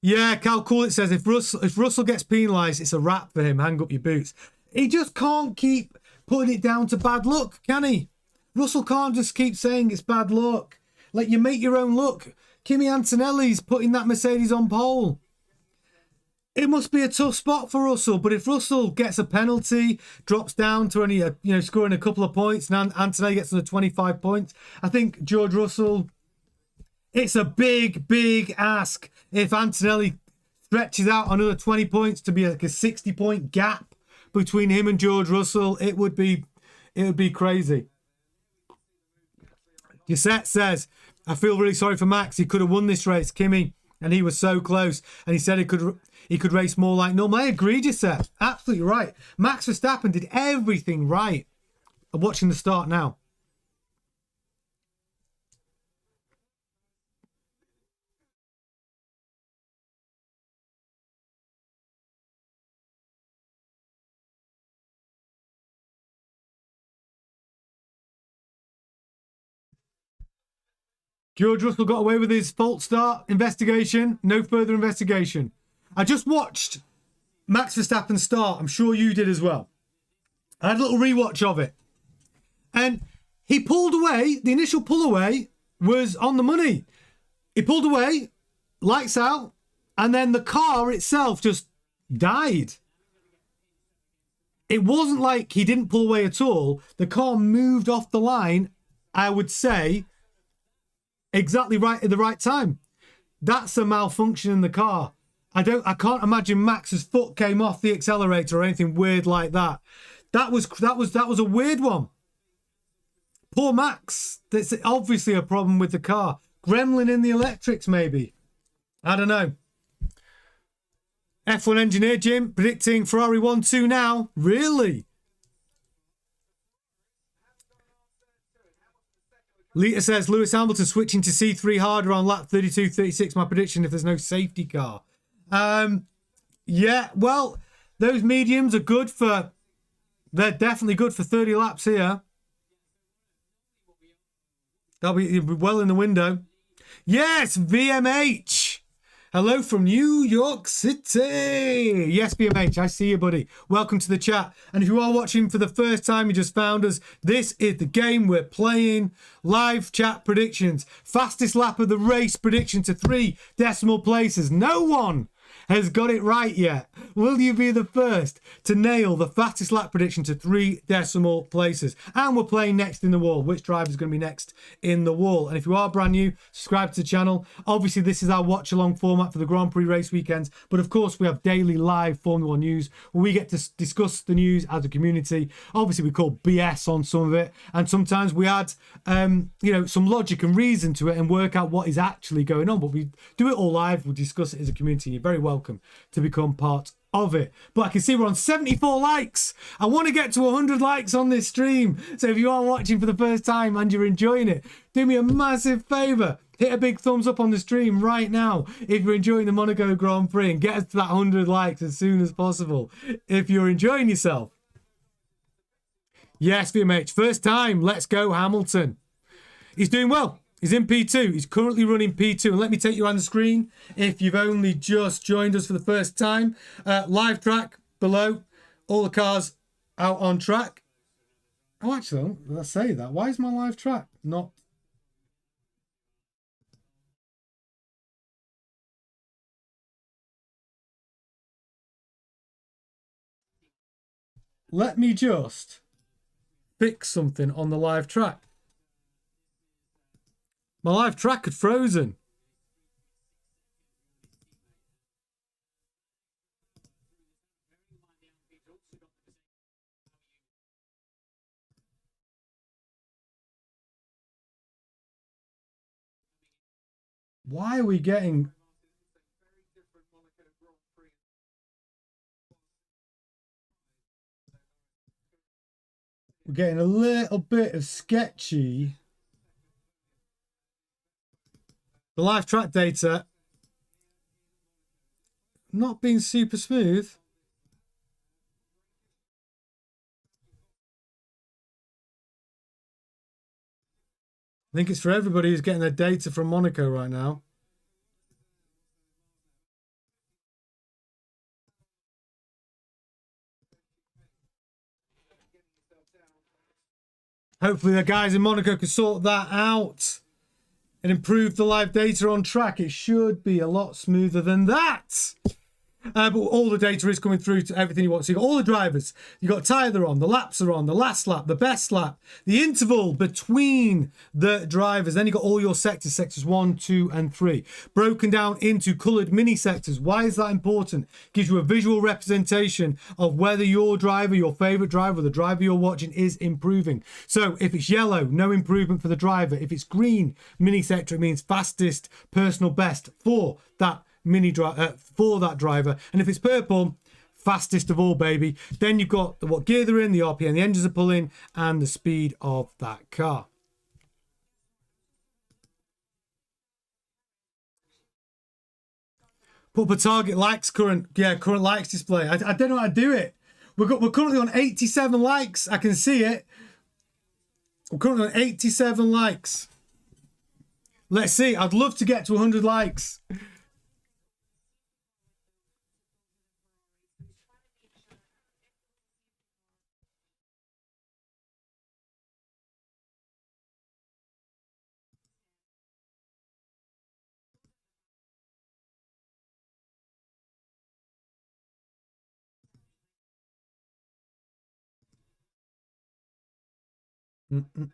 Speaker 1: Yeah, Cal Coolett says if Russell gets penalised, it's a wrap for him. Hang up your boots. He just can't keep putting it down to bad luck, can he? Russell can't just keep saying it's bad luck. Like, you make your own luck. Kimi Antonelli's putting that Mercedes on pole. It must be a tough spot for Russell, but if Russell gets a penalty, drops down to only scoring a couple of points, and Antonelli gets under 25 points, I think George Russell, it's a big, big ask if Antonelli stretches out another 20 points to be like a 60-point gap between him and George Russell. It would be crazy. Gisette says, I feel really sorry for Max. He could have won this race, Kimi, and he was so close. And he said he could race more like normal. I agree, Gisette. Absolutely right. Max Verstappen did everything right. I'm watching the start now. George Russell got away with his false start investigation. No further investigation. I just watched Max Verstappen start. I'm sure you did as well. I had a little rewatch of it. And he pulled away. The initial pull away was on the money. He pulled away, lights out, and then the car itself just died. It wasn't like he didn't pull away at all. The car moved off the line, I would say, exactly right at the right time. That's a malfunction in the car. I can't imagine Max's foot came off the accelerator or anything weird like that. That was a weird one. Poor Max. That's obviously a problem with the car. Gremlin in the electrics, maybe. I don't know. F1 engineer Jim predicting Ferrari 1-2 now. Really? Lita says, Lewis Hamilton switching to C3 harder on lap 32-36. My prediction if there's no safety car. Yeah, well, those mediums are good for... They're definitely good for 30 laps here. That'll be well in the window. Yes, VMH. Hello from New York City. Yes, BMH, I see you, buddy. Welcome to the chat. And if you are watching for the first time, you just found us, this is the game we're playing. Live chat predictions. Fastest lap of the race prediction to 3 decimal places. No one has got it right yet. Will you be the first to nail the fastest lap prediction to 3 decimal places? And we're playing next in the wall. Which driver is going to be next in the wall? And if you are brand new, subscribe to the channel. Obviously, this is our watch-along format for the Grand Prix race weekends. But of course, we have daily live Formula 1 news where we get to discuss the news as a community. Obviously, we call BS on some of it. And sometimes we add, some logic and reason to it and work out what is actually going on. But we do it all live. We'll discuss it as a community. You're very welcome to become part of it. But I can see we're on 74 likes. I want to get to 100 likes on this stream. So if you are watching for the first time and you're enjoying it, do me a massive favor. Hit a big thumbs up on the stream right now if you're enjoying the Monaco Grand Prix and get us to that 100 likes as soon as possible if you're enjoying yourself. Yes, VMH, first time. Let's go, Hamilton. He's doing well. He's in P2. He's currently running P2. And let me take you on the screen if you've only just joined us for the first time. Live track below. All the cars out on track. Oh, actually, let's say that. Why is my live track not... Let me just fix something on the live track. My live track had frozen. Why are we getting... We're getting a little bit of sketchy. The live track data not being super smooth. I think it's for everybody who's getting their data from Monaco right now. Hopefully the guys in Monaco can sort that out and improve the live data on track. It should be a lot smoother than that. But all the data is coming through to everything you want. So you've got all the drivers. You've got tyre they're on, the laps are on, the last lap, the best lap, the interval between the drivers. Then you've got all your sectors, sectors 1, 2, and 3, broken down into coloured mini sectors. Why is that important? Gives you a visual representation of whether your driver, your favourite driver, the driver you're watching is improving. So if it's yellow, no improvement for the driver. If it's green, mini sector, it means fastest personal best for that for that driver. And if it's purple, fastest of all, baby. Then you've got what gear they're in, the RPM the engines are pulling, and the speed of that car. Put up a target likes current likes display. I don't know how to do it. We're currently on 87 likes. I can see it. We're currently on 87 likes. Let's see. I'd love to get to 100 likes.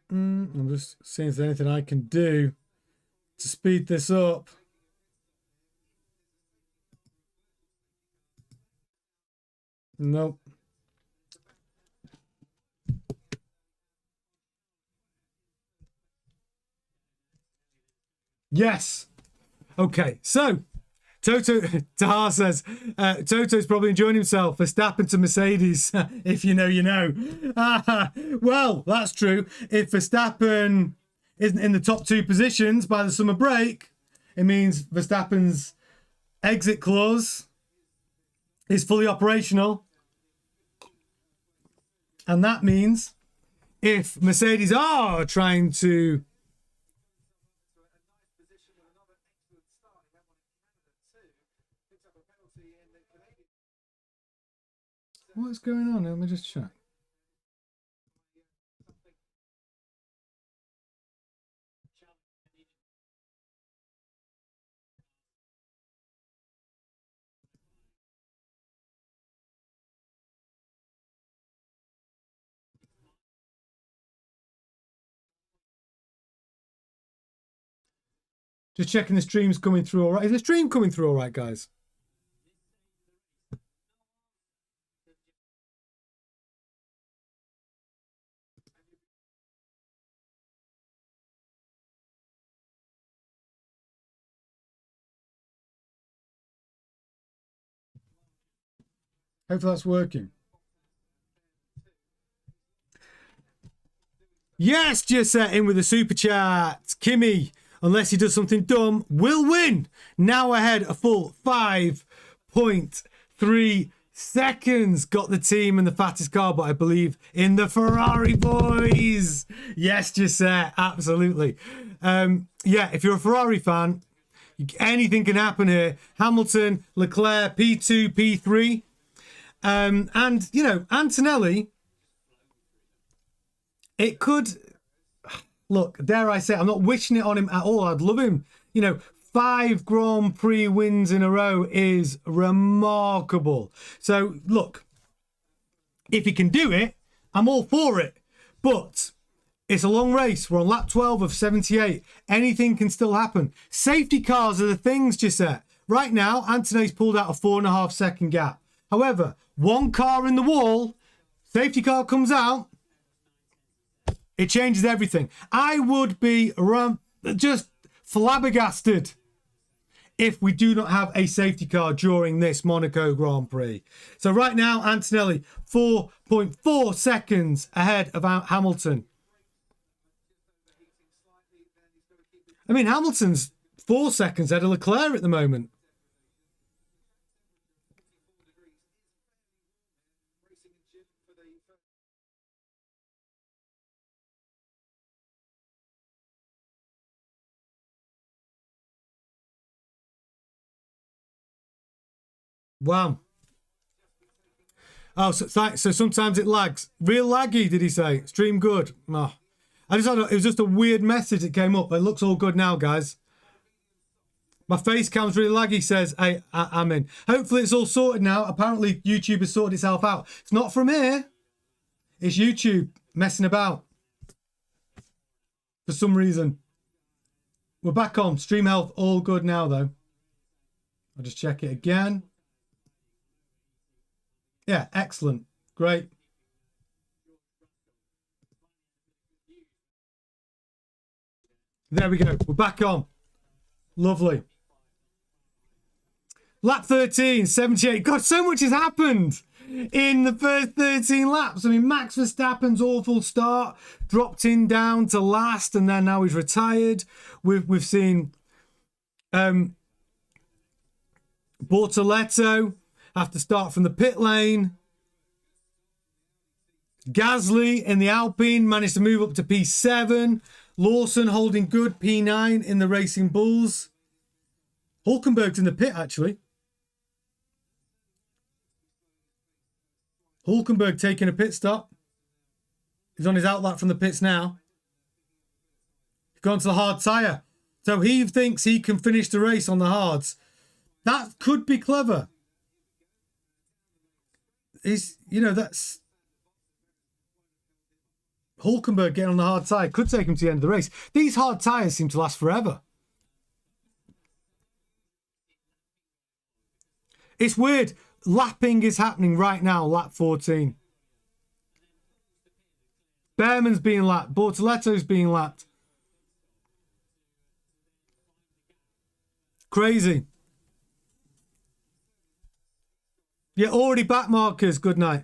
Speaker 1: I'm just seeing if there's anything I can do to speed this up. Nope. Yes. Okay, so Toto Tahar says Toto's probably enjoying himself. Verstappen to Mercedes. If you know, you know. Well, that's true. If Verstappen isn't in the top 2 positions by the summer break, it means Verstappen's exit clause is fully operational. And that means if Mercedes are trying to... What's going on? Let me just check. Just checking the stream's coming through all right. Is the stream coming through all right, guys? Hopefully that's working. Yes, just set in with a super chat. Kimi, unless he does something dumb, will win. Now ahead a full 5.3 seconds. Got the team and the fattest car, but I believe in the Ferrari boys. Yes, just set. Absolutely. Yeah, if you're a Ferrari fan, anything can happen here. Hamilton, Leclerc, P2, P3. And, you know, Antonelli, it could... Look, dare I say, I'm not wishing it on him at all. I'd love him. You know, 5 Grand Prix wins in a row is remarkable. So, look, if he can do it, I'm all for it. But it's a long race. We're on lap 12 of 78. Anything can still happen. Safety cars are the things, Gisette. Right now, Antonelli's pulled out a 4.5 second gap. However, one car in the wall, safety car comes out, it changes everything. I would be just flabbergasted if we do not have a safety car during this Monaco Grand Prix. So right now, Antonelli, 4.4 seconds ahead of Hamilton. I mean, Hamilton's 4 seconds ahead of Leclerc at the moment. Wow. Oh, so sometimes it lags. Real laggy, did he say? Stream good. Oh. It was just a weird message that came up. It looks all good now, guys. My face cam's really laggy, says I'm in. Hopefully it's all sorted now. Apparently YouTube has sorted itself out. It's not from here. It's YouTube messing about. For some reason. We're back on. Stream health, all good now, though. I'll just check it again. Yeah, excellent. Great. There we go. We're back on. Lovely. Lap 13, 78. God, so much has happened in the first 13 laps. I mean, Max Verstappen's awful start dropped him down to last, and then now he's retired. We've seen Bortoletto have to start from the pit lane. Gasly in the Alpine managed to move up to P7. Lawson holding good, P9 in the Racing Bulls. Hulkenberg's in the pit, actually. Hulkenberg taking a pit stop. He's on his outlap from the pits now. He's gone to the hard tyre. So he thinks he can finish the race on the hards. That could be clever. That's... Hulkenberg getting on the hard tyre could take him to the end of the race. These hard tyres seem to last forever. It's weird. Lapping is happening right now, lap 14. Behrman's being lapped. Bortoletto's being lapped. Crazy. Yeah, already back markers. Good night.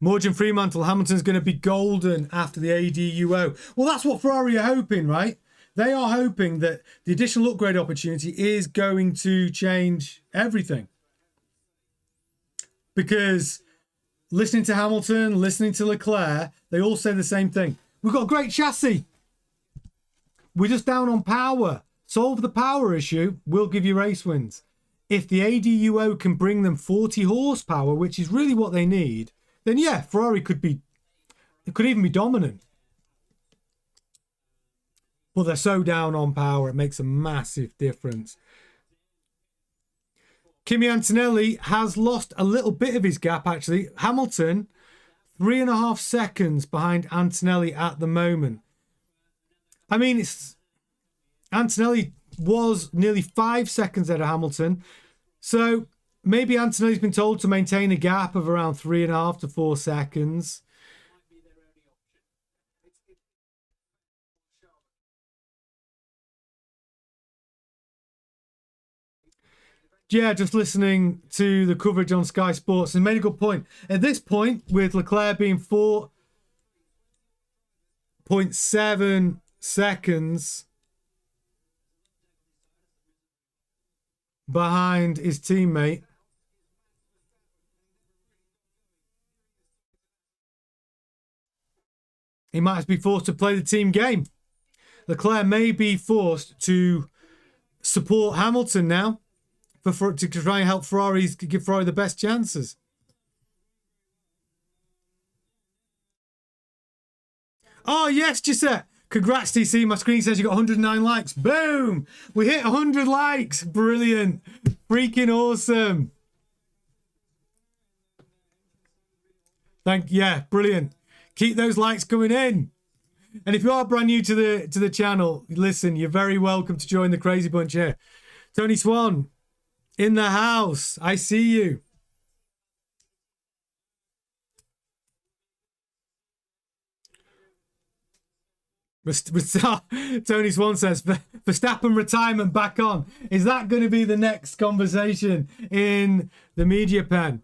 Speaker 1: Morgan Fremantle, Hamilton's going to be golden after the ADUO. Well, that's what Ferrari are hoping, right? They are hoping that the additional upgrade opportunity is going to change everything. Because listening to Hamilton, listening to Leclerc, they all say the same thing. We've got a great chassis. We're just down on power. Solve the power issue, we'll give you race wins. If the ADUO can bring them 40 horsepower, which is really what they need, then yeah, Ferrari could even be dominant. But they're so down on power, it makes a massive difference. Kimi Antonelli has lost a little bit of his gap, actually. Hamilton, 3.5 seconds behind Antonelli at the moment. I mean, Antonelli was nearly 5 seconds ahead of Hamilton. So maybe Antonelli's been told to maintain a gap of around 3.5 to 4 seconds. Yeah, just listening to the coverage on Sky Sports and made a good point. At this point, with Leclerc being 4.7 seconds behind his teammate, he might be forced to play the team game. Leclerc may be forced to support Hamilton now to try and help Ferrari, give Ferrari the best chances. Oh, yes, Giuseppe. Congrats, TC. My screen says you got 109 likes. Boom! We hit 100 likes. Brilliant. Freaking awesome. Yeah, brilliant. Keep those likes coming in. And if you are brand new to the channel, listen, you're very welcome to join the Crazy Bunch here. Tony Swan, in the house. I see you. Tony Swan says, Verstappen retirement back on. Is that going to be the next conversation in the media pen?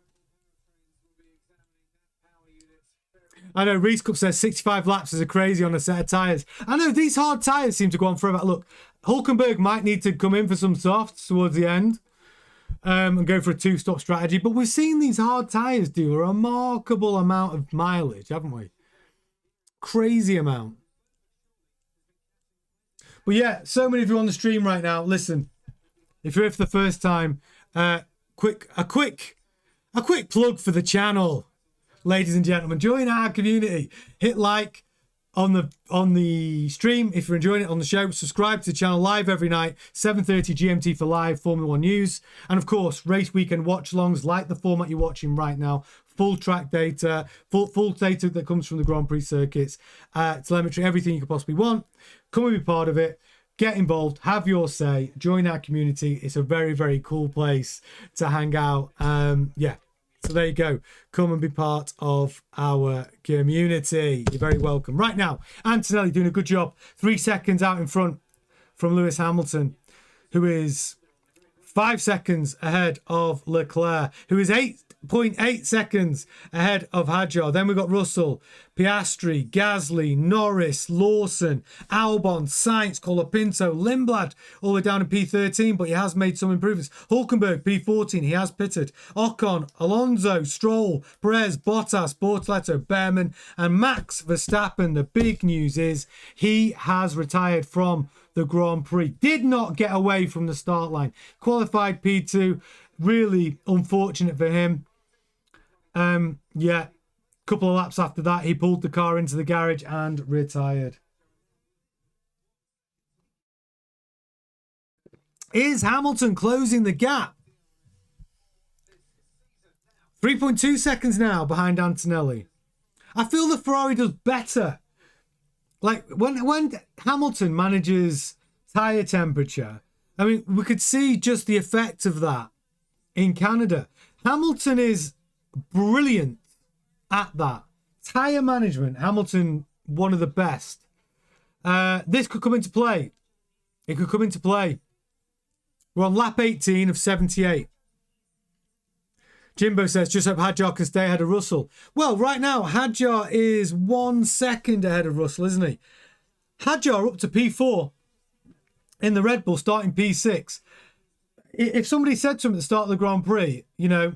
Speaker 1: I know Reese Cup says 65 laps is a crazy on a set of tyres. I know these hard tyres seem to go on forever. Look, Hulkenberg might need to come in for some softs towards the end and go for a 2-stop strategy. But we've seen these hard tyres do a remarkable amount of mileage, haven't we? Crazy amount. But yeah, so many of you on the stream right now. Listen, if you're here for the first time, a quick plug for the channel, ladies and gentlemen. Join our community. Hit like, on the stream. If you're enjoying it on the show, subscribe to the channel live every night, 7:30 GMT for live Formula One news. And of course, race weekend watch-alongs like the format you're watching right now. Full track data, full data that comes from the Grand Prix circuits, telemetry, everything you could possibly want. Come and be part of it. Get involved, have your say, join our community. It's a very, very cool place to hang out. Yeah, so there you go. Come and be part of our community. You're very welcome. Right now, Antonelli doing a good job. 3 seconds out in front from Lewis Hamilton, who is 5 seconds ahead of Leclerc, who is 8.8 seconds ahead of Hadjar. Then we've got Russell, Piastri, Gasly, Norris, Lawson, Albon, Sainz, Colapinto, Lindblad, all the way down to P13, but he has made some improvements. Hulkenberg, P14, he has pitted. Ocon, Alonso, Stroll, Perez, Bottas, Bortoleto, Behrman, and Max Verstappen. The big news is he has retired from the Grand Prix. Did not get away from the start line. Qualified P2. Really unfortunate for him. Yeah, couple of laps after that, he pulled the car into the garage and retired. Is Hamilton closing the gap? 3.2 seconds now behind Antonelli. I feel the Ferrari does better. Like when Hamilton manages tyre temperature, I mean, we could see just the effect of that in Canada. Hamilton is brilliant at that. Tyre management, Hamilton, one of the best. This could come into play. It could come into play. We're on lap 18 of 78. Jimbo says, just hope Hadjar can stay ahead of Russell. Well, right now, Hadjar is 1 second ahead of Russell, isn't he? Hadjar up to P4 in the Red Bull, starting P6. If somebody said to him at the start of the Grand Prix, you know,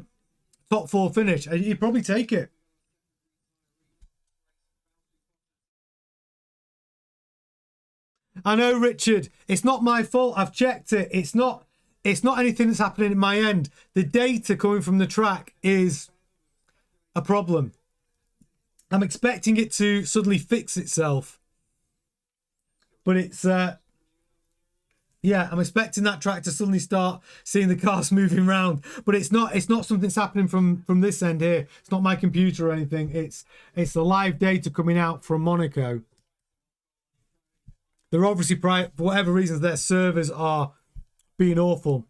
Speaker 1: top 4 finish, he'd probably take it. I know, Richard. It's not my fault. I've checked it. It's not anything that's happening at my end. The data coming from the track is a problem. I'm expecting it to suddenly fix itself. But it's, yeah, I'm expecting that track to suddenly start seeing the cars moving around. But it's not something that's happening from this end here. It's not my computer or anything. It's the live data coming out from Monaco. They're obviously, for whatever reasons, their servers are being awful.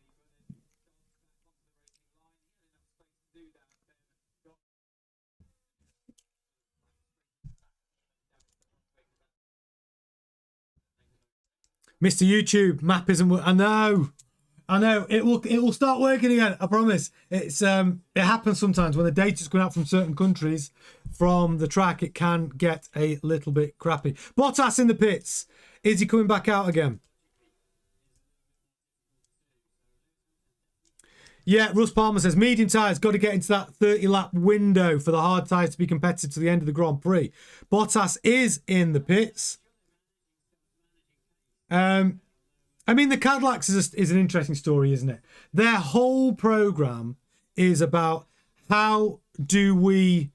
Speaker 1: Mr. YouTube, map isn't. I know. It will start working again. I promise. It happens sometimes when the data's going out from certain countries from the track. It can get a little bit crappy. Bottas in the pits. Is he coming back out again? Yeah, Russ Palmer says, medium tyres, got to get into that 30-lap window for the hard tyres to be competitive to the end of the Grand Prix. Bottas is in the pits. I mean, the Cadillacs is an interesting story, isn't it? Their whole program is about how do we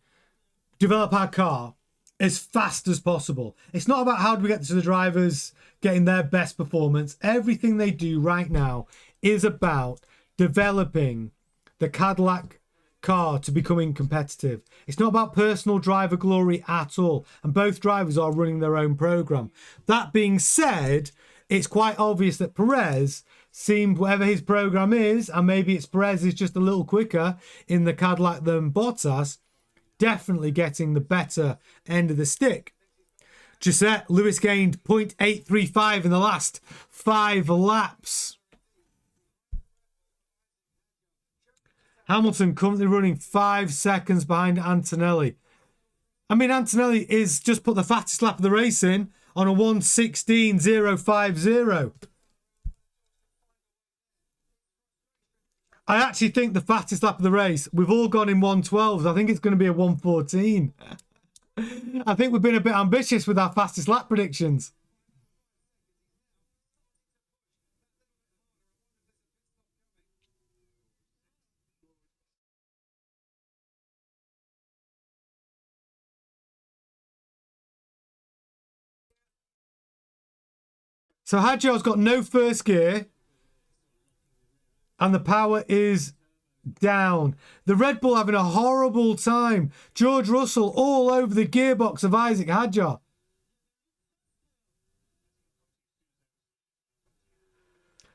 Speaker 1: develop our car as fast as possible. It's not about how do we get to the drivers getting their best performance. Everything they do right now is about developing the Cadillac car to becoming competitive. It's not about personal driver glory at all. And both drivers are running their own program. That being said, it's quite obvious that Perez seemed, whatever his program is, and maybe it's Perez is just a little quicker in the Cadillac than Bottas, definitely getting the better end of the stick. Gisette, Lewis gained 0.835 in the last 5 laps. Hamilton currently running 5 seconds behind Antonelli. I mean, Antonelli is just put the fastest lap of the race in on a 1:16.050. I actually think the fastest lap of the race, we've all gone in 1:12s. I think it's going to be a 1:14. I think we've been a bit ambitious with our fastest lap predictions. So Hadjar's got no first gear. And the power is down. The Red Bull having a horrible time. George Russell all over the gearbox of Isaac Hadjar.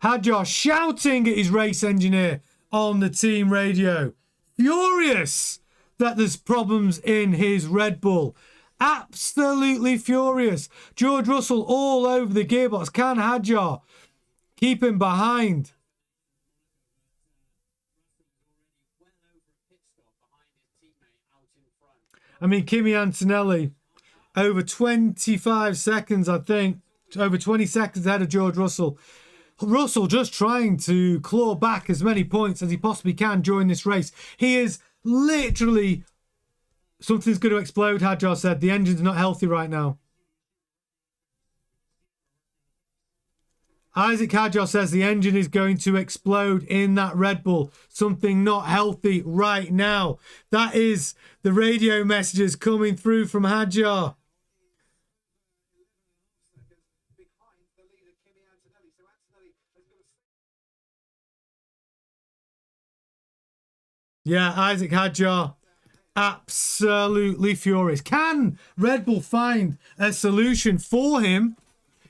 Speaker 1: Hadjar shouting at his race engineer on the team radio. Furious that there's problems in his Red Bull. Absolutely furious. George Russell all over the gearbox. Can Hadjar keep him behind? I mean, Kimi Antonelli, over 25 seconds, I think. Over 20 seconds ahead of George Russell. Russell just trying to claw back as many points as he possibly can during this race. He is literally... Something's going to explode, Hadjar said. The engine's not healthy right now. Isaac Hadjar says the engine is going to explode in that Red Bull. Something not healthy right now. That is the radio messages coming through from Hadjar. Yeah, Isaac Hadjar, absolutely furious. Can Red Bull find a solution for him?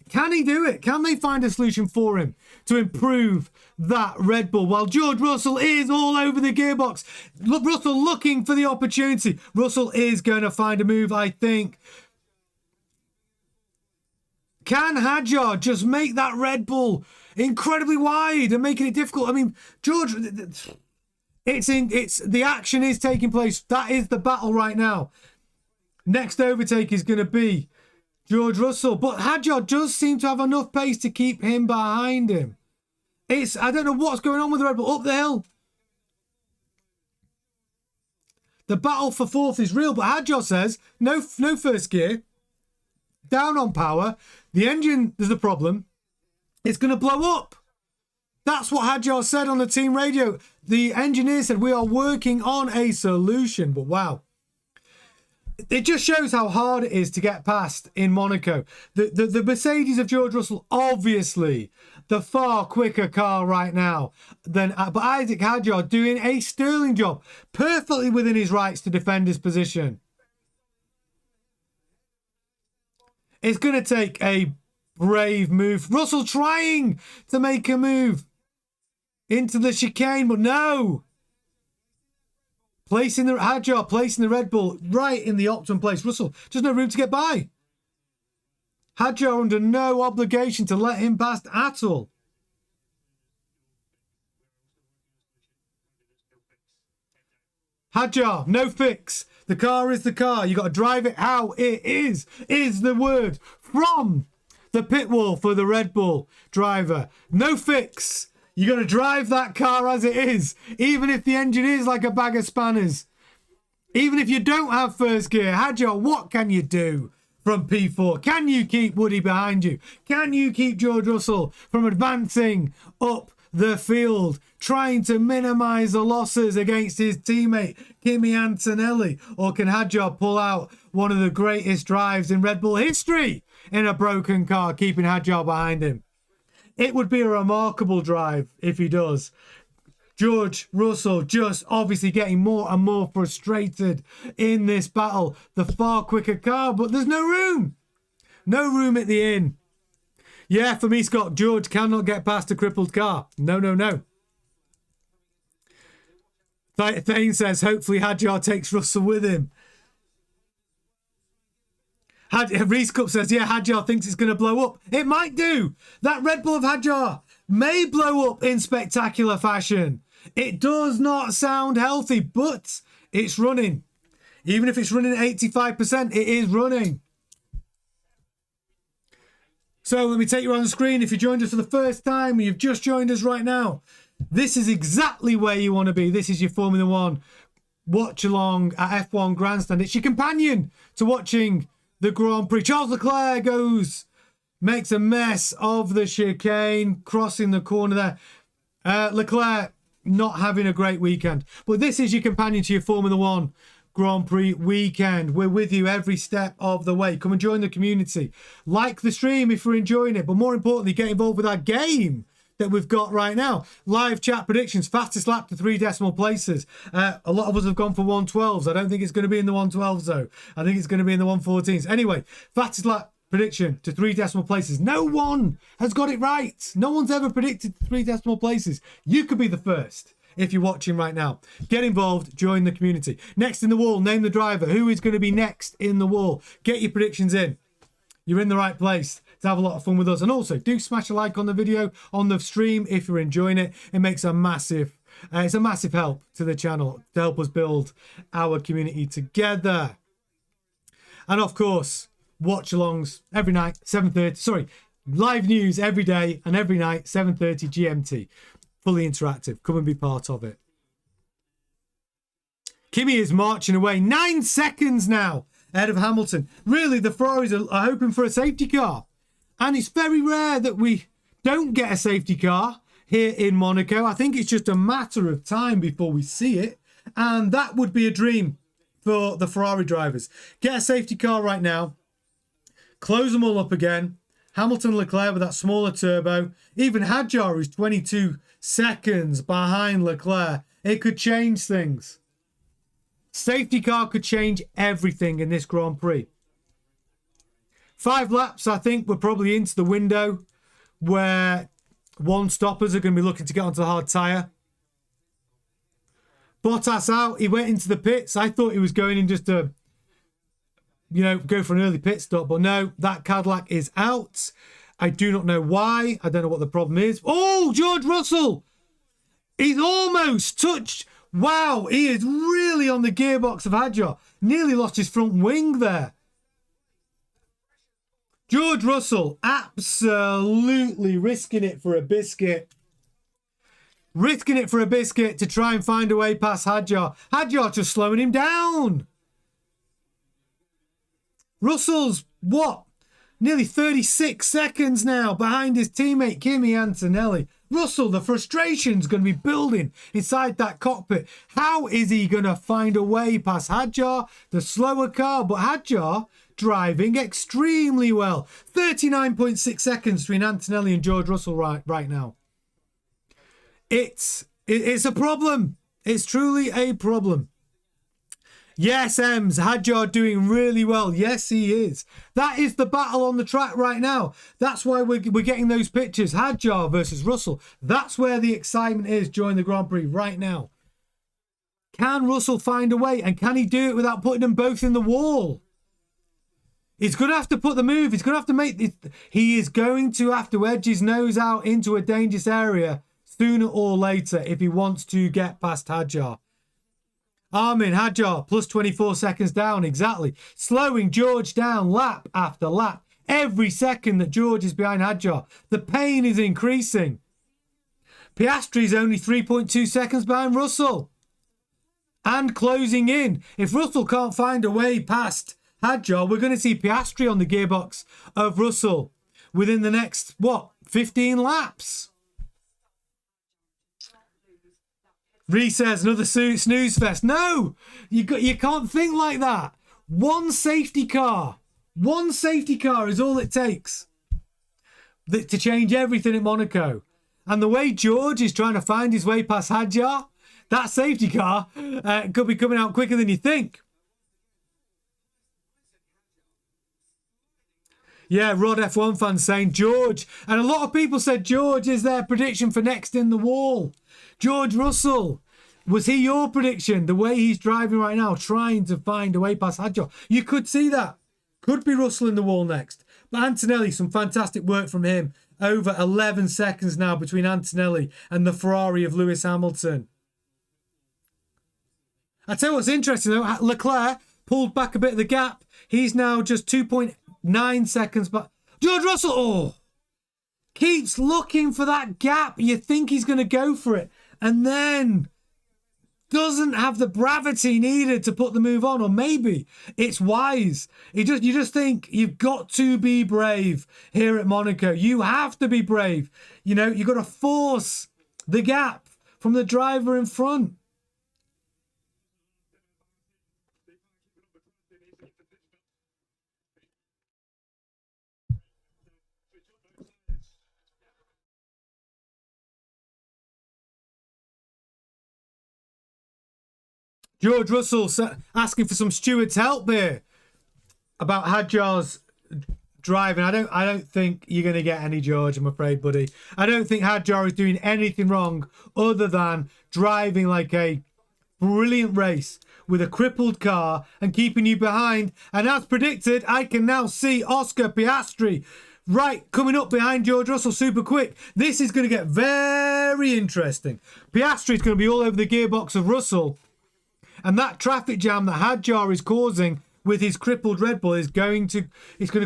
Speaker 1: Can he do it? Can they find a solution for him to improve that Red Bull? While George Russell is all over the gearbox. Look, Russell looking for the opportunity. Russell is going to find a move, I think. Can Hadjar just make that Red Bull incredibly wide and making it difficult? I mean, George... It's the action is taking place. That is the battle right now. Next overtake is going to be George Russell, but Hadjar does seem to have enough pace to keep him behind him. I don't know what's going on with the Red Bull up the hill. The battle for fourth is real, but Hadjar says no first gear, down on power. The engine, there's a problem. It's going to blow up. That's what Hadjar said on the team radio. The engineer said, we are working on a solution. But wow. It just shows how hard it is to get past in Monaco. The Mercedes of George Russell, obviously, the far quicker car right now. But Isaac Hadjar doing a sterling job. Perfectly within his rights to defend his position. It's going to take a brave move. Russell trying to make a move into the chicane, but no. Hadjar placing the Red Bull right in the optimum place. Russell, just no room to get by. Hadjar under no obligation to let him past at all. Hadjar, no fix. The car is the car. You got to drive it how it is the word from the pit wall for the Red Bull driver. No fix. You got to drive that car as it is, even if the engine is like a bag of spanners. Even if you don't have first gear. Hadjar, what can you do from P4? Can you keep Woody behind you? Can you keep George Russell from advancing up the field, trying to minimise the losses against his teammate, Kimi Antonelli? Or can Hadjar pull out one of the greatest drives in Red Bull history in a broken car, keeping Hadjar behind him? It would be a remarkable drive if he does. George Russell just obviously getting more and more frustrated in this battle. The far quicker car, but there's no room. No room at the inn. Yeah, for me, Scott, George cannot get past a crippled car. No, no, no. Thane says, hopefully Hadjar takes Russell with him. Reese Cup says, yeah, Hadjar thinks it's going to blow up. It might do. That Red Bull of Hadjar may blow up in spectacular fashion. It does not sound healthy, but it's running. Even if it's running at 85%, it is running. So let me take you on the screen. If you joined us for the first time, or you've just joined us right now, this is exactly where you want to be. This is your Formula One watch along at F1 Grandstand. It's your companion to watching the Grand Prix. Charles Leclerc makes a mess of the chicane, crossing the corner there. Leclerc not having a great weekend. But this is your companion to your Formula One Grand Prix weekend. We're with you every step of the way. Come and join the community. Like the stream if you're enjoying it, but more importantly, get involved with our game that we've got right now. Live chat predictions, fastest lap to 3 decimal places. A lot of us have gone for 112s. I don't think it's going to be in the 112s though. I think it's going to be in the 114s. Anyway, fastest lap prediction to 3 decimal places. No one has got it right. No one's ever predicted 3 decimal places. You could be the first if you're watching right now. Get involved, join the community. Next in the wall, name the driver. Who is going to be next in the wall? Get your predictions in. You're in the right place to have a lot of fun with us. And also, do smash a like on the video, on the stream if you're enjoying it. It makes a massive, it's a massive help to the channel to help us build our community together. And of course, watch-alongs every night, 7:30. Sorry, live news every day and every night, 7:30 GMT. Fully interactive. Come and be part of it. Kimi is marching away. 9 seconds now ahead of Hamilton. Really, the Ferraris are hoping for a safety car. And it's very rare that we don't get a safety car here in Monaco. I think it's just a matter of time before we see it. And that would be a dream for the Ferrari drivers. Get a safety car right now. Close them all up again. Hamilton and Leclerc with that smaller turbo. Even Hadjar is 22 seconds behind Leclerc. It could change things. Safety car could change everything in this Grand Prix. 5 laps, I think we're probably into the window where one-stoppers are going to be looking to get onto the hard tyre. Bottas out. He went into the pits. I thought he was going in just to, you know, go for an early pit stop. But no, that Cadillac is out. I do not know why. I don't know what the problem is. Oh, George Russell. He's almost touched. Wow, he is really on the gearbox of Hadjar. Nearly lost his front wing there. George Russell absolutely risking it for a biscuit. Risking it for a biscuit to try and find a way past Hadjar. Hadjar just slowing him down. Russell's, what? Nearly 36 seconds now behind his teammate Kimi Antonelli. Russell, the frustration's going to be building inside that cockpit. How is he going to find a way past Hadjar, the slower car? But Hadjar driving extremely well. 39.6 seconds between Antonelli and George Russell right now. It's a problem. It's truly a problem. Yes, Ems, Hadjar doing really well. Yes, he is. That is the battle on the track right now. That's why we're getting those pictures. Hadjar versus Russell. That's where the excitement is during the Grand Prix right now. Can Russell find a way? And can he do it without putting them both in the wall? He's going to have to put the move. He's going to have to make this. He is going to have to edge his nose out into a dangerous area sooner or later if he wants to get past Hadjar. Armin Hadjar plus 24 seconds down, exactly. Slowing George down lap after lap. Every second that George is behind Hadjar, the pain is increasing. Piastri is only 3.2 seconds behind Russell. And closing in. If Russell can't find a way past Hadjar, we're going to see Piastri on the gearbox of Russell within the next, 15 laps. Ree says another snooze fest. No, you can't think like that. One safety car is all it takes to change everything at Monaco. And the way George is trying to find his way past Hadjar, that safety car could be coming out quicker than you think. Yeah, Rod F1 fans saying George. And a lot of people said George is their prediction for next in the wall. George Russell. Was he your prediction? The way he's driving right now, trying to find a way past Hadjar. You could see that. Could be Russell in the wall next. But Antonelli, some fantastic work from him. Over 11 seconds now between Antonelli and the Ferrari of Lewis Hamilton. I tell you what's interesting though. Leclerc pulled back a bit of the gap. He's now just 2.9 seconds back. George Russell, keeps looking for that gap. You think he's going to go for it. And then doesn't have the bravity needed to put the move on. Or maybe it's wise. You just think you've got to be brave here at Monaco. You have to be brave. You know, you've got to force the gap from the driver in front. George Russell asking for some steward's help here about Hadjar's driving. I don't think you're going to get any, George, I'm afraid, buddy. I don't think Hadjar is doing anything wrong other than driving like a brilliant race with a crippled car and keeping you behind. And as predicted, I can now see Oscar Piastri coming up behind George Russell super quick. This is going to get very interesting. Piastri is going to be all over the gearbox of Russell. And that traffic jam that Hadjar is causing with his crippled Red Bull is going to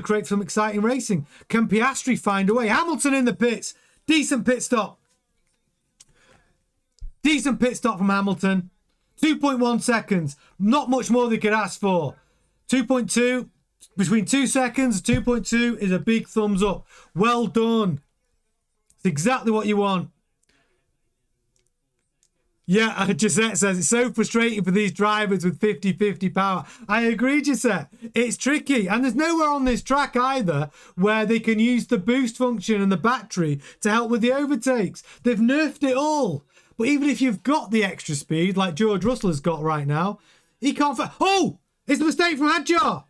Speaker 1: create some exciting racing. Can Piastri find a way? Hamilton in the pits. Decent pit stop. Decent pit stop from Hamilton. 2.1 seconds. Not much more they could ask for. 2.2. Between 2 seconds and 2.2 is a big thumbs up. Well done. It's exactly what you want. Yeah, Gisette says, it's so frustrating for these drivers with 50-50 power. I agree, Gisette. It's tricky. And there's nowhere on this track either where they can use the boost function and the battery to help with the overtakes. They've nerfed it all. But even if you've got the extra speed, like George Russell has got right now, he can't... Oh! It's a mistake from Hadjar.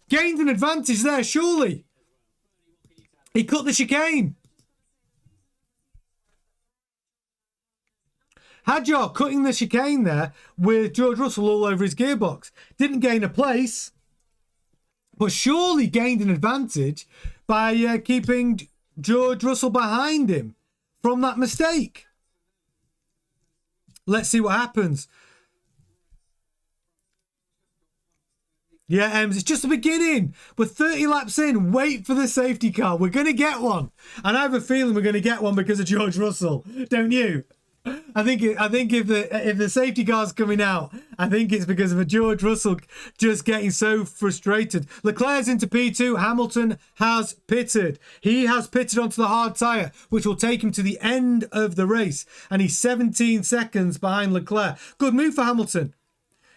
Speaker 1: Gained an advantage there, surely. He cut the chicane. Hadjar cutting the chicane there with George Russell all over his gearbox. Didn't gain a place, but surely gained an advantage by keeping George Russell behind him from that mistake. Let's see what happens. Yeah, Ems, it's just the beginning. We're 30 laps in. Wait for the safety car. We're going to get one. And I have a feeling we're going to get one because of George Russell. Don't you? I think if the safety car's coming out, I think it's because of a George Russell just getting so frustrated. Leclerc's into P2. Hamilton has pitted. He has pitted onto the hard tyre, which will take him to the end of the race. And he's 17 seconds behind Leclerc. Good move for Hamilton.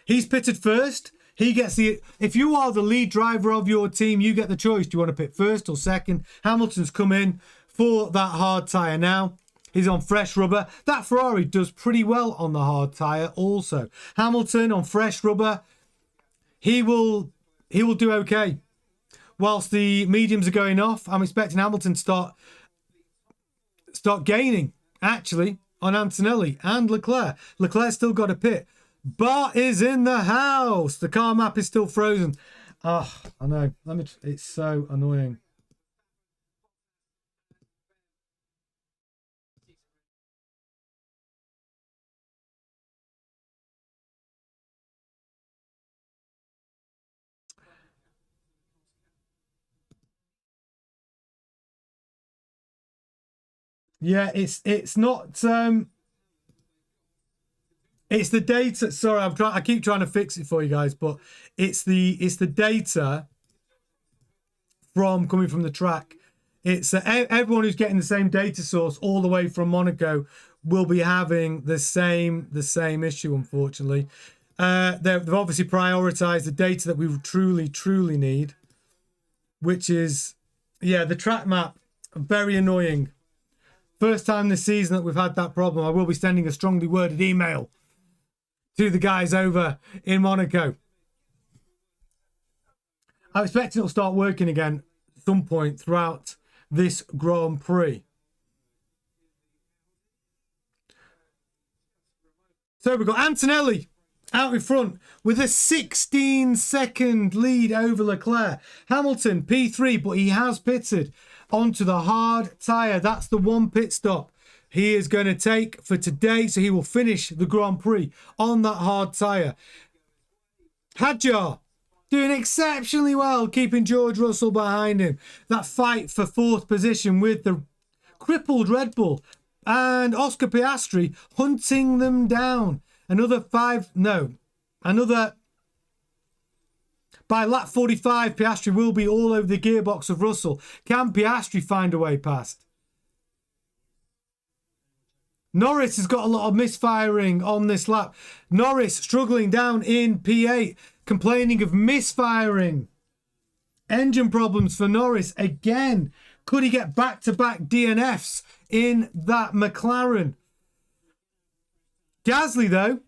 Speaker 1: He's pitted first. He gets the... If you are the lead driver of your team, you get the choice. Do you want to pit first or second? Hamilton's come in for that hard tyre now. He's on fresh rubber. That Ferrari does pretty well on the hard tyre also. Hamilton on fresh rubber. He will do okay. Whilst the mediums are going off, I'm expecting Hamilton to start gaining, actually, on Antonelli and Leclerc. Leclerc's still got a pit. Bart is in the house. The car map is still frozen. Oh, I know. It's so annoying. Yeah, it's not it's the data. Sorry, I keep trying to fix it for you guys, but it's the data coming from the track. It's everyone who's getting the same data source all the way from Monaco will be having the same issue, unfortunately. They've obviously prioritized the data that we truly need, which is, yeah, the track map. Very annoying. First time this season that we've had that problem. I will be sending a strongly worded email to the guys over in Monaco. I'm expecting it'll start working again at some point throughout this Grand Prix. So we've got Antonelli out in front with a 16-second lead over Leclerc. Hamilton, P3, but he has pitted onto the hard tyre. That's the one pit stop he is going to take for today. So he will finish the Grand Prix on that hard tyre. Hadjar doing exceptionally well, keeping George Russell behind him. That fight for fourth position with the crippled Red Bull and Oscar Piastri hunting them down. By lap 45, Piastri will be all over the gearbox of Russell. Can Piastri find a way past? Norris has got a lot of misfiring on this lap. Norris struggling down in P8, complaining of misfiring. Engine problems for Norris again. Could he get back-to-back DNFs in that McLaren? Gasly, though,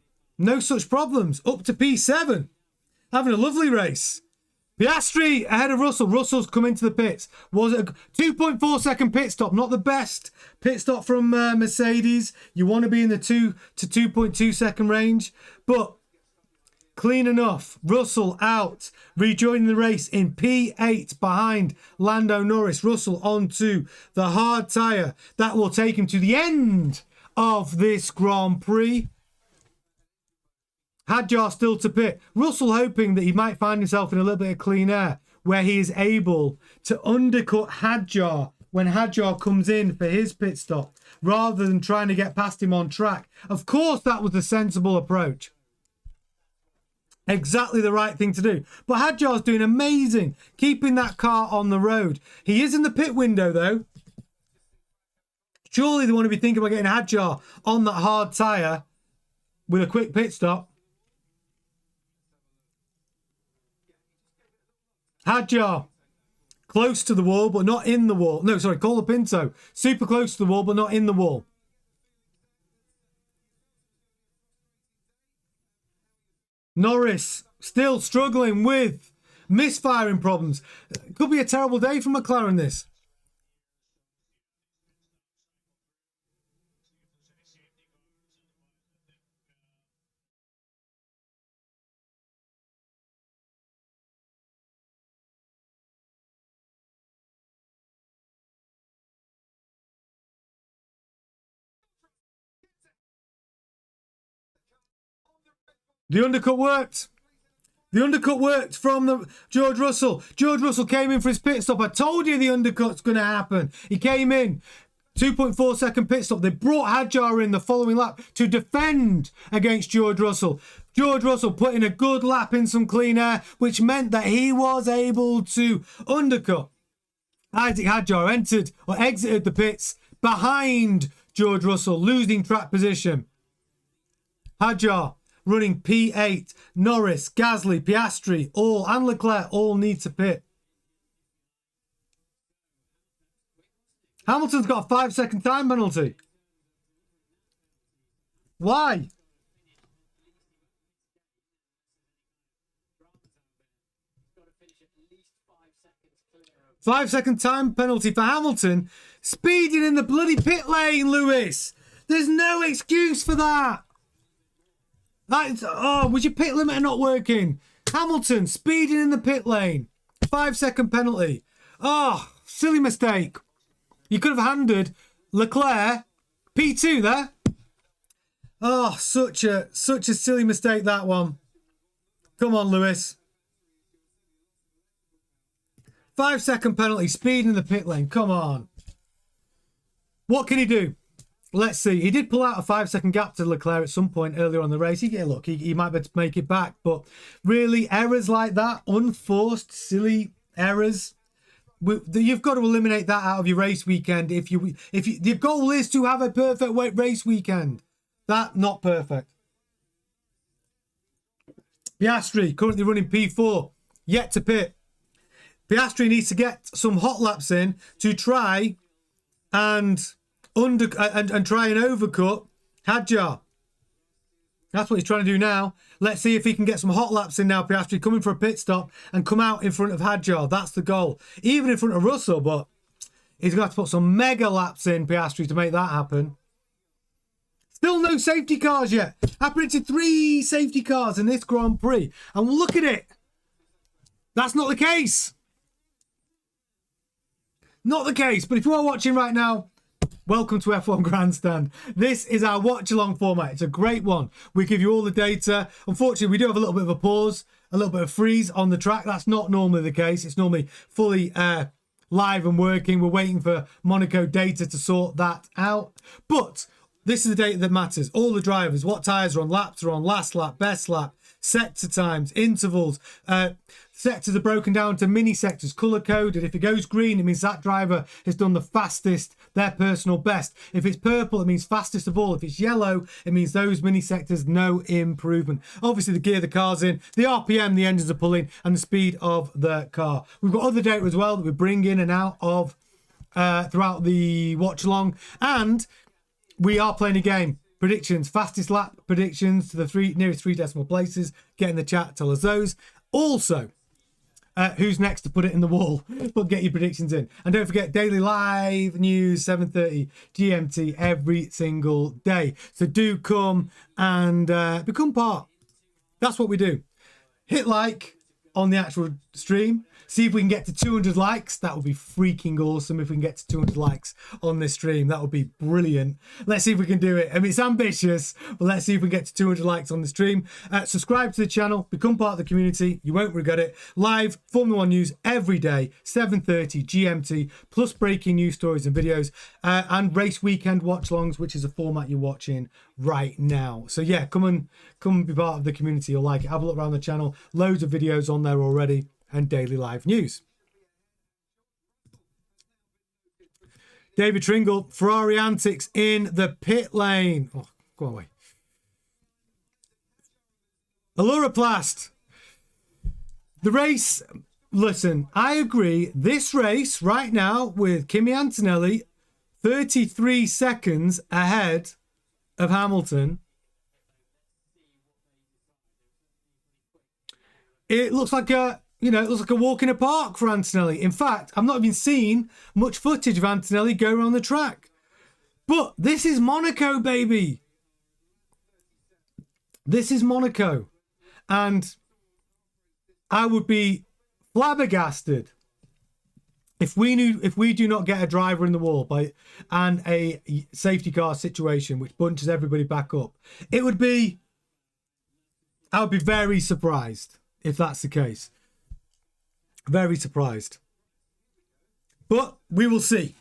Speaker 1: No such problems. Up to P7. Having a lovely race. Piastri ahead of Russell. Russell's come into the pits. Was it a 2.4 second pit stop? Not the best pit stop from Mercedes. You want to be in the 2 to 2.2 second range. But clean enough. Russell out. Rejoining the race in P8 behind Lando Norris. Russell onto the hard tyre. That will take him to the end of this Grand Prix. Hadjar still to pit. Russell hoping that he might find himself in a little bit of clean air where he is able to undercut Hadjar when Hadjar comes in for his pit stop rather than trying to get past him on track. Of course, that was the sensible approach. Exactly the right thing to do. But Hadjar's doing amazing, keeping that car on the road. He is in the pit window, though. Surely they want to be thinking about getting Hadjar on that hard tyre with a quick pit stop. Hadjar, close to the wall, but not in the wall. No, sorry, Colapinto, super close to the wall, but not in the wall. Norris, still struggling with misfiring problems. Could be a terrible day for McLaren, this. The undercut worked. The undercut worked from George Russell. George Russell came in for his pit stop. I told you the undercut's going to happen. He came in. 2.4 second pit stop. They brought Hadjar in the following lap to defend against George Russell. George Russell put in a good lap in some clean air, which meant that he was able to undercut. Isaac Hadjar entered or exited the pits behind George Russell, losing track position. Hadjar running P8, Norris, Gasly, Piastri, and Leclerc all need to pit. Hamilton's got a 5-second time penalty. Why? Five-second time penalty for Hamilton. Speeding in the bloody pit lane, Lewis. There's no excuse for that. Was your pit limiter not working? Hamilton speeding in the pit lane. 5-second penalty. Oh, silly mistake. You could have handed Leclerc P2 there. Oh, such a silly mistake, that one. Come on, Lewis. 5-second penalty, speeding in the pit lane. Come on. What can he do? Let's see. He did pull out a 5-second gap to Leclerc at some point earlier on in the race. He might be able to make it back. But really, errors like that, unforced, silly errors, you've got to eliminate that out of your race weekend. If your goal is to have a perfect race weekend, that not perfect. Piastri currently running P4, yet to pit. Piastri needs to get some hot laps in to try and try and overcut Hadjar. That's what he's trying to do now. Let's see if he can get some hot laps in now. Piastri coming for a pit stop and come out in front of Hadjar. That's the goal. Even in front of Russell, but he's going to have to put some mega laps in, Piastri, to make that happen. Still no safety cars yet. Operated 3 safety cars in this Grand Prix. And look at it. That's not the case. Not the case. But if you are watching right now, welcome to F1 Grandstand. This is our watch-along format. It's a great one. We give you all the data. Unfortunately, we do have a little bit of a pause, a little bit of freeze on the track. That's not normally the case. It's normally fully live and working. We're waiting for Monaco data to sort that out. But this is the data that matters. All the drivers, what tyres are on, laps are on, last lap, best lap, sector times, intervals. Sectors are broken down to mini sectors, colour coded. If it goes green, it means that driver has done the fastest, their personal best. If it's purple, it means fastest of all. If it's yellow, it means those mini sectors, no improvement. Obviously, the gear the car's in, the RPM the engines are pulling, and the speed of the car. We've got other data as well that we bring in and out of throughout the watch along. And we are playing a game. predictions, fastest lap predictions to the nearest 3 decimal places. Get in the chat, tell us those. Also, who's next to put it in the wall? But get your predictions in. And don't forget, daily live news, 7:30 GMT every single day. So do come and become part. That's what we do. Hit like on the actual stream. See if we can get to 200 likes. That would be freaking awesome if we can get to 200 likes on this stream. That would be brilliant. Let's see if we can do it. I mean, it's ambitious, but let's see if we can get to 200 likes on the stream. Subscribe to the channel. Become part of the community. You won't regret it. Live Formula 1 news every day, 7:30 GMT, plus breaking news stories and videos, and race weekend watch-alongs, which is a format you're watching right now. So yeah, come and be part of the community. You'll like it. Have a look around the channel. Loads of videos on there already. And daily live news. David Tringle, Ferrari antics in the pit lane. Oh, go away. Aluraplast. The race, listen, I agree. This race right now with Kimi Antonelli, 33 seconds ahead of Hamilton. It looks like a it looks like a walk in a park for Antonelli. In fact, I've not even seen much footage of Antonelli go around the track. But this is Monaco, baby. This is Monaco. And I would be flabbergasted if we do not get a driver in the wall and a safety car situation which bunches everybody back up. I would be very surprised if that's the case. Very surprised. But we will see.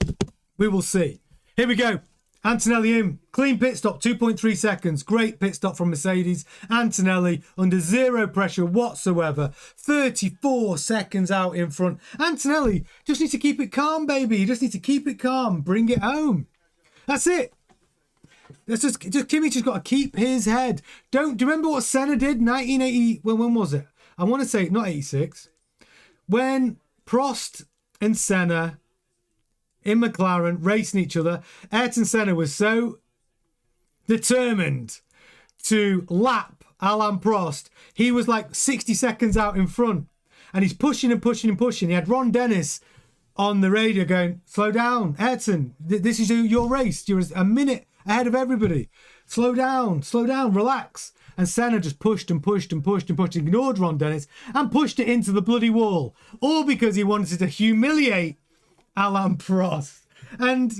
Speaker 1: We will see. Here we go. Antonelli in. Clean pit stop, 2.3 seconds. Great pit stop from Mercedes. Antonelli under zero pressure whatsoever. 34 seconds out in front. Antonelli just needs to keep it calm, baby. You just need to keep it calm. Bring it home. That's it. That's just Kimi just got to keep his head. Do you remember what Senna did? 1980. Well, when was it? I want to say not 86. When Prost and Senna in McLaren racing each other, Ayrton Senna was so determined to lap Alain Prost. He was like 60 seconds out in front. And he's pushing and pushing and pushing. He had Ron Dennis on the radio going, slow down, Ayrton. This is your race. You're a minute ahead of everybody. Slow down, relax. And Senna just pushed and pushed and pushed and pushed, ignored Ron Dennis, and pushed it into the bloody wall. All because he wanted to humiliate Alain Prost. And,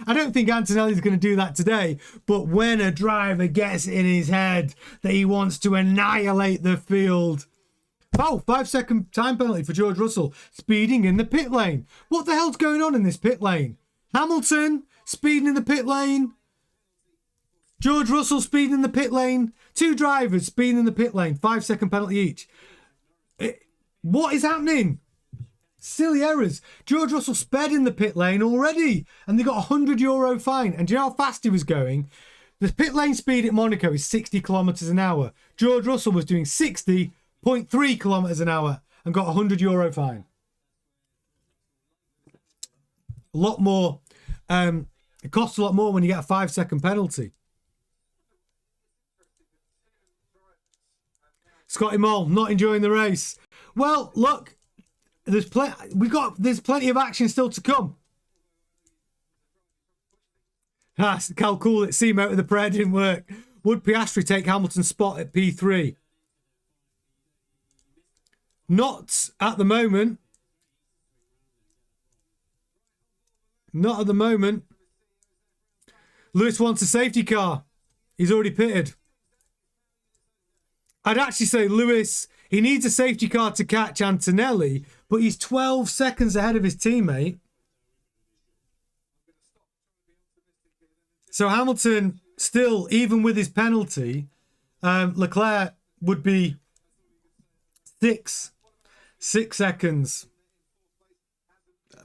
Speaker 1: I don't think Antonelli's going to do that today. But when a driver gets in his head that he wants to annihilate the field... Oh, 5-second time penalty for George Russell, speeding in the pit lane. What the hell's going on in this pit lane? Hamilton, speeding in the pit lane. George Russell speeding in the pit lane. 2 drivers speeding in the pit lane. 5-second penalty each. What is happening? Silly errors. George Russell sped in the pit lane already. And they got a €100 fine. And do you know how fast he was going? The pit lane speed at Monaco is 60 kilometres an hour. George Russell was doing 60.3 kilometres an hour and got a €100 fine. A lot more. It costs a lot more when you get a 5-second penalty. Scotty Moll not enjoying the race. Well, look, there's plenty of action still to come. Cal Cool at C-Motor, the prayer didn't work. Would Piastri take Hamilton's spot at P3? Not at the moment. Not at the moment. Lewis wants a safety car. He's already pitted. I'd actually say Lewis, he needs a safety car to catch Antonelli, but he's 12 seconds ahead of his teammate. So Hamilton still, even with his penalty, Leclerc would be 6 seconds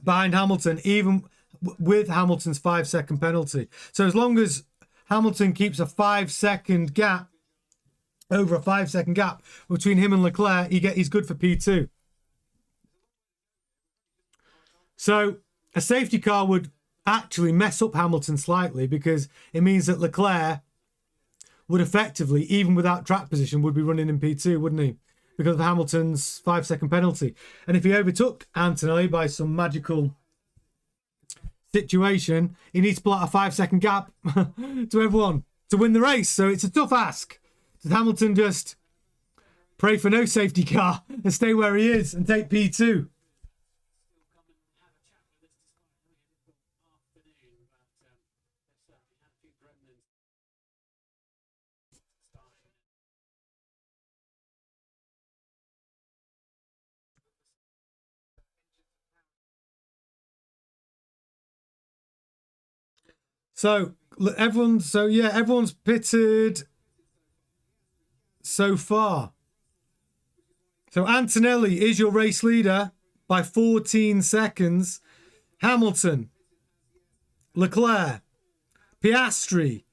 Speaker 1: behind Hamilton, even with Hamilton's 5-second penalty. So as long as Hamilton keeps a 5-second gap, over a 5-second gap between him and Leclerc, he's good for P2. So a safety car would actually mess up Hamilton slightly because it means that Leclerc would effectively, even without track position, would be running in P2, wouldn't he? Because of Hamilton's 5-second penalty. And if he overtook Antonelli by some magical situation, he needs to pull out a 5-second gap to everyone to win the race. So it's a tough ask. Did Hamilton just pray for no safety car and stay where he is and take P2? So everyone's pitted so far. So Antonelli is your race leader by 14 seconds. Hamilton, Leclerc, Piastri,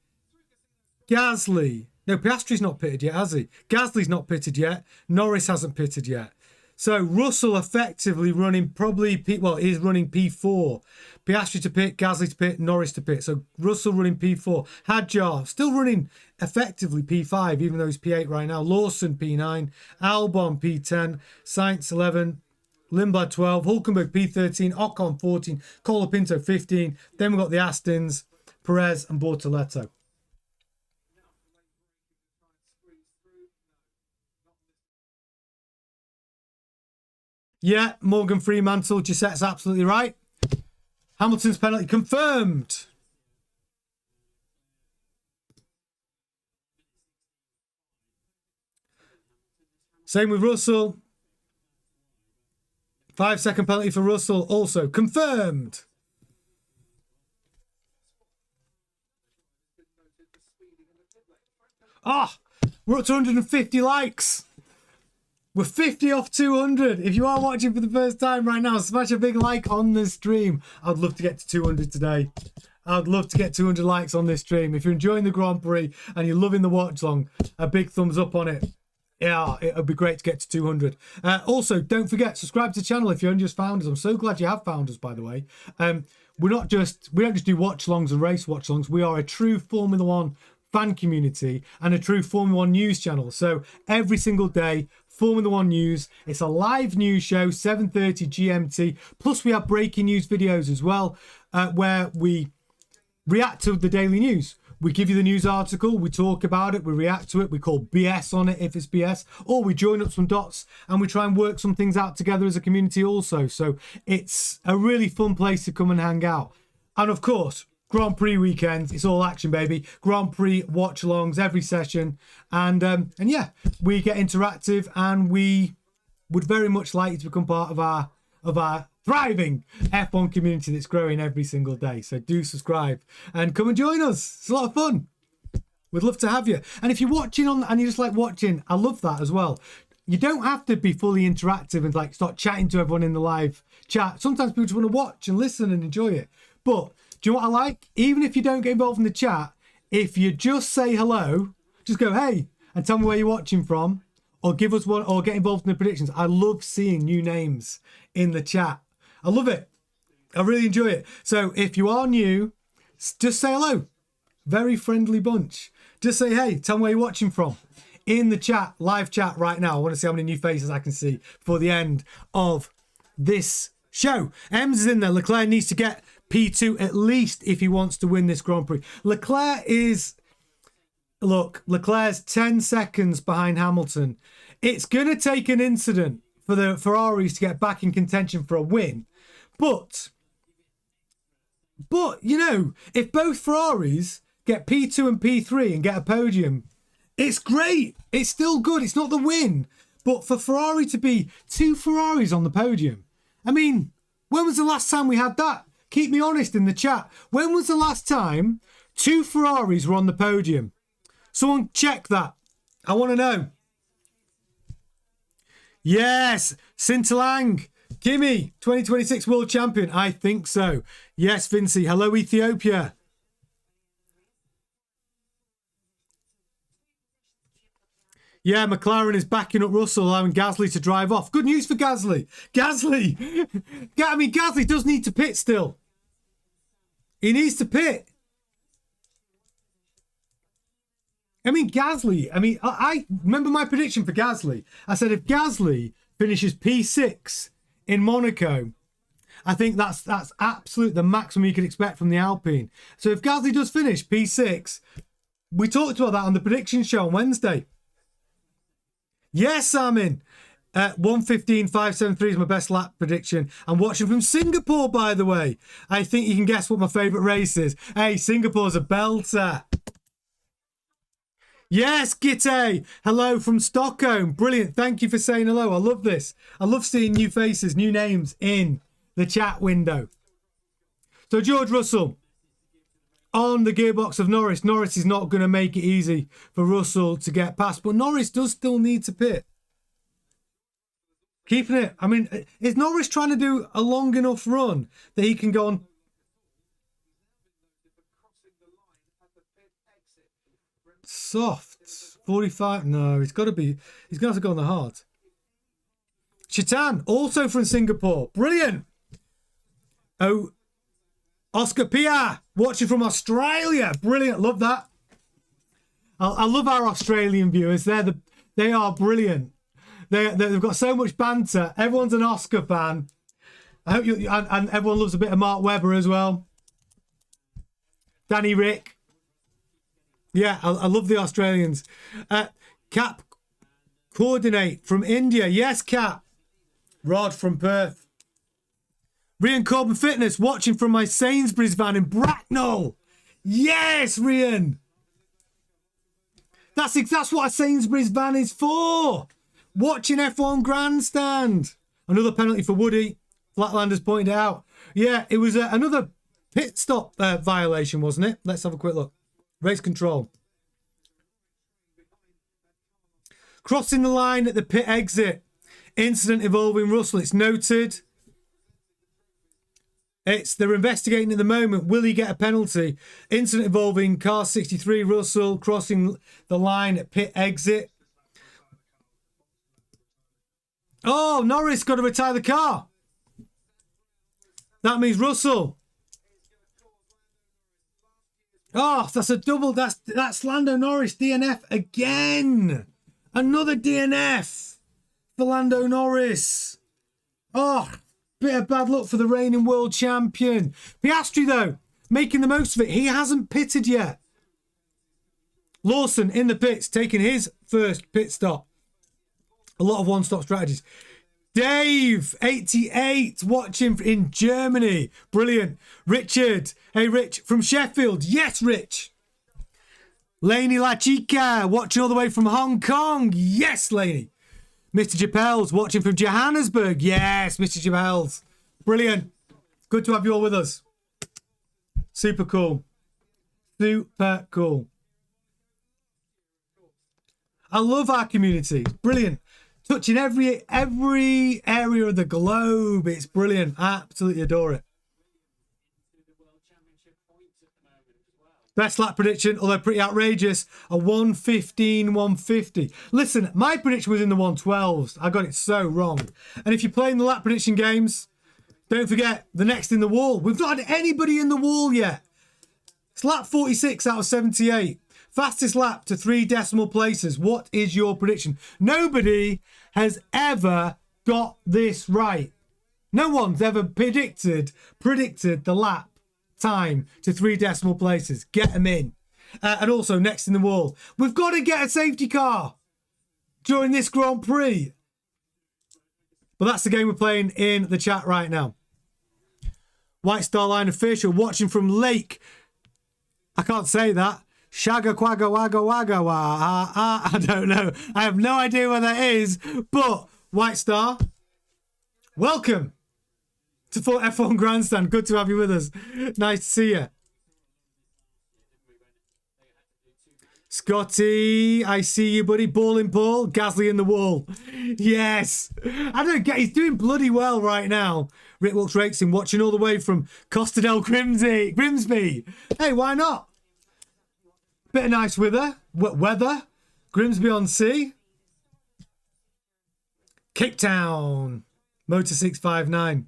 Speaker 1: Gasly. No, Piastri's not pitted yet, has he? Gasly's not pitted yet. Norris hasn't pitted yet. So Russell effectively running he's running P4. Piastri to pit, Gasly to pit, Norris to pit. So Russell running P4. Hadjar still running effectively P5, even though he's P8 right now. Lawson P9, Albon P10, Sainz 11, Lindblad 12, Hulkenberg P13, Ocon 14, Colapinto 15. Then we've got the Astons, Perez and Bortoletto. Yeah, Morgan Fremantle, Giuseppe's absolutely right. Hamilton's penalty confirmed. Same with Russell. 5-second penalty for Russell, also confirmed. We're up to 150 likes. We're 50 off 200. If you are watching for the first time right now, smash a big like on the stream. I'd love to get to 200 today. I'd love to get 200 likes on this stream. If you're enjoying the Grand Prix and you're loving the watch along, a big thumbs up on it. Yeah, it would be great to get to 200. Also, don't forget, subscribe to the channel if you only just found us. I'm so glad you have found us, by the way. We don't just do watch alongs and race watch alongs. We are a true Formula One fan community and a true Formula One news channel. So every single day, Formula One news. It's a live news show, 7:30 GMT. Plus, we have breaking news videos as well, where we react to the daily news. We give you the news article, we talk about it, we react to it, we call BS on it if it's BS, or we join up some dots and we try and work some things out together as a community also. So it's a really fun place to come and hang out. And of course, Grand Prix weekends, it's all action, baby. Grand Prix watch-alongs every session. And yeah, we get interactive and we would very much like you to become part of our thriving F1 community that's growing every single day. So do subscribe and come and join us. It's a lot of fun. We'd love to have you. And if you're watching and you just like watching, I love that as well. You don't have to be fully interactive and like start chatting to everyone in the live chat. Sometimes people just want to watch and listen and enjoy it. But do you know what I like? Even if you don't get involved in the chat, if you just say hello, just go, hey, and tell me where you're watching from, or give us one, or get involved in the predictions. I love seeing new names in the chat. I love it. I really enjoy it. So if you are new, just say hello. Very friendly bunch. Just say, hey, tell me where you're watching from. In the chat, live chat right now. I want to see how many new faces I can see before the end of this show. Ems is in there. Leclerc needs to get P2 at least if he wants to win this Grand Prix. Leclerc's 10 seconds behind Hamilton. It's going to take an incident for the Ferraris to get back in contention for a win. But, you know, if both Ferraris get P2 and P3 and get a podium, it's great. It's still good. It's not the win. But for Ferrari to be 2 Ferraris on the podium, I mean, when was the last time we had that? Keep me honest in the chat. When was the last time 2 Ferraris were on the podium? Someone check that. I want to know. Yes, Sintalang. Kimi, 2026 World Champion. I think so. Yes, Vinci. Hello, Ethiopia. Yeah, McLaren is backing up Russell, allowing Gasly to drive off. Good news for Gasly. Gasly does need to pit still. He needs to pit. I mean, Gasly, I remember my prediction for Gasly. I said if Gasly finishes P6 in Monaco, I think that's absolute the maximum you could expect from the Alpine. So if Gasly does finish P6, we talked about that on the prediction show on Wednesday. Yes, I'm in. 1:15.573 is my best lap prediction. I'm watching from Singapore, by the way. I think you can guess what my favourite race is. Hey, Singapore's a belter. Yes, Gitte. Hello from Stockholm. Brilliant. Thank you for saying hello. I love this. I love seeing new faces, new names in the chat window. So George Russell on the gearbox of Norris. Norris is not going to make it easy for Russell to get past, but Norris does still need to pit. Keeping it. I mean, is Norris trying to do a long enough run that he can go on? Soft. 45. No, he's got to be. He's going to have to go on the hard. Chitan, also from Singapore. Brilliant. Oh, Oscar Pia, watching from Australia. Brilliant. Love that. I love our Australian viewers. They are brilliant. They've got so much banter. Everyone's an Oscar fan. I hope you and everyone loves a bit of Mark Webber as well. Danny Rick. Yeah, I love the Australians. Cap Coordinate from India. Yes, Cap. Rod from Perth. Rian Corbin Fitness watching from my Sainsbury's van in Bracknell. Yes, Rian. That's what a Sainsbury's van is for. Watching F1 Grandstand. Another penalty for Woody. Flatlanders pointed out. Yeah, it was another pit stop violation, wasn't it? Let's have a quick look. Race control. Crossing the line at the pit exit. Incident involving Russell. It's noted. They're investigating at the moment. Will he get a penalty? Incident involving car 63 Russell crossing the line at pit exit. Oh, Norris got to retire the car. That means Russell. Oh, that's a double. That's Lando Norris DNF again. Another DNF for Lando Norris. Oh, bit of bad luck for the reigning world champion. Piastri, though, making the most of it. He hasn't pitted yet. Lawson in the pits, taking his first pit stop. A lot of one-stop strategies. Dave, 88, watching in Germany. Brilliant. Richard. Hey, Rich, from Sheffield. Yes, Rich. Laney La Chica, watching all the way from Hong Kong. Yes, Laney. Mr. Japels, watching from Johannesburg. Yes, Mr. Japels. Brilliant. Good to have you all with us. Super cool. Super cool. I love our community. Brilliant. Touching every area of the globe. It's brilliant. I absolutely adore it. Best lap prediction, although pretty outrageous, a 1:15.150. Listen, my prediction was in the 1:12s. I got it so wrong. And if you're playing the lap prediction games, don't forget the next in the wall. We've not had anybody in the wall yet. It's lap 46 out of 78. Fastest lap to 3 decimal places. What is your prediction? Nobody has ever got this right. No one's ever predicted the lap time to 3 decimal places. Get them in. And also next in the wall. We've got to get a safety car during this Grand Prix. But that's the game we're playing in the chat right now. White Star Line official watching from Lake. I can't say that. Shaga quagga wagga wagga wah. I don't know. I have no idea what that is. But White Star, welcome to F1 Grandstand. Good to have you with us. Nice to see you. Scotty, I see you, buddy. Balling Paul, Gasly in the wall. Yes. I don't get. He's doing bloody well right now. Rick Wilkes Racing, watching all the way from Costa del Grimsby. Hey, why not? Bit of nice weather. Grimsby on Sea. Cape Town. Motor 659.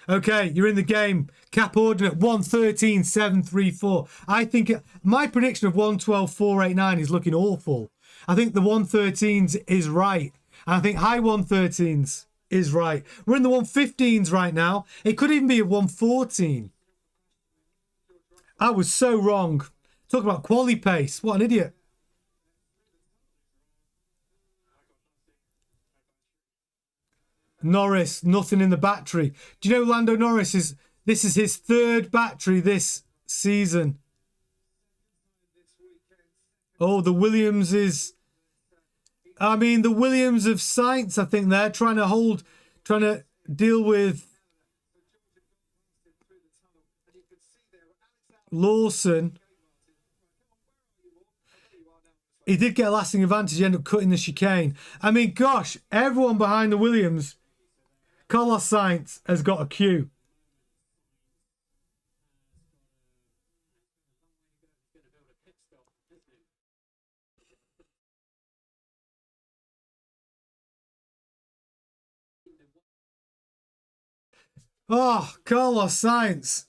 Speaker 1: Okay, you're in the game. Cap ordinate 113.734. I think my prediction of 112.489 is looking awful. I think the 113s is right. And I think high 113s is right. We're in the 115s right now. It could even be a 114. I was so wrong. Talk about quali pace. What an idiot. Norris, nothing in the battery. Do you know Lando Norris this is his third battery this season? Oh, the Williams is... I mean, the Williams of Sainz, I think they're trying to deal with Lawson. He did get a lasting advantage. He ended up cutting the chicane. I mean, gosh, everyone behind the Williams, Carlos Sainz has got a queue. Oh, Carlos Sainz.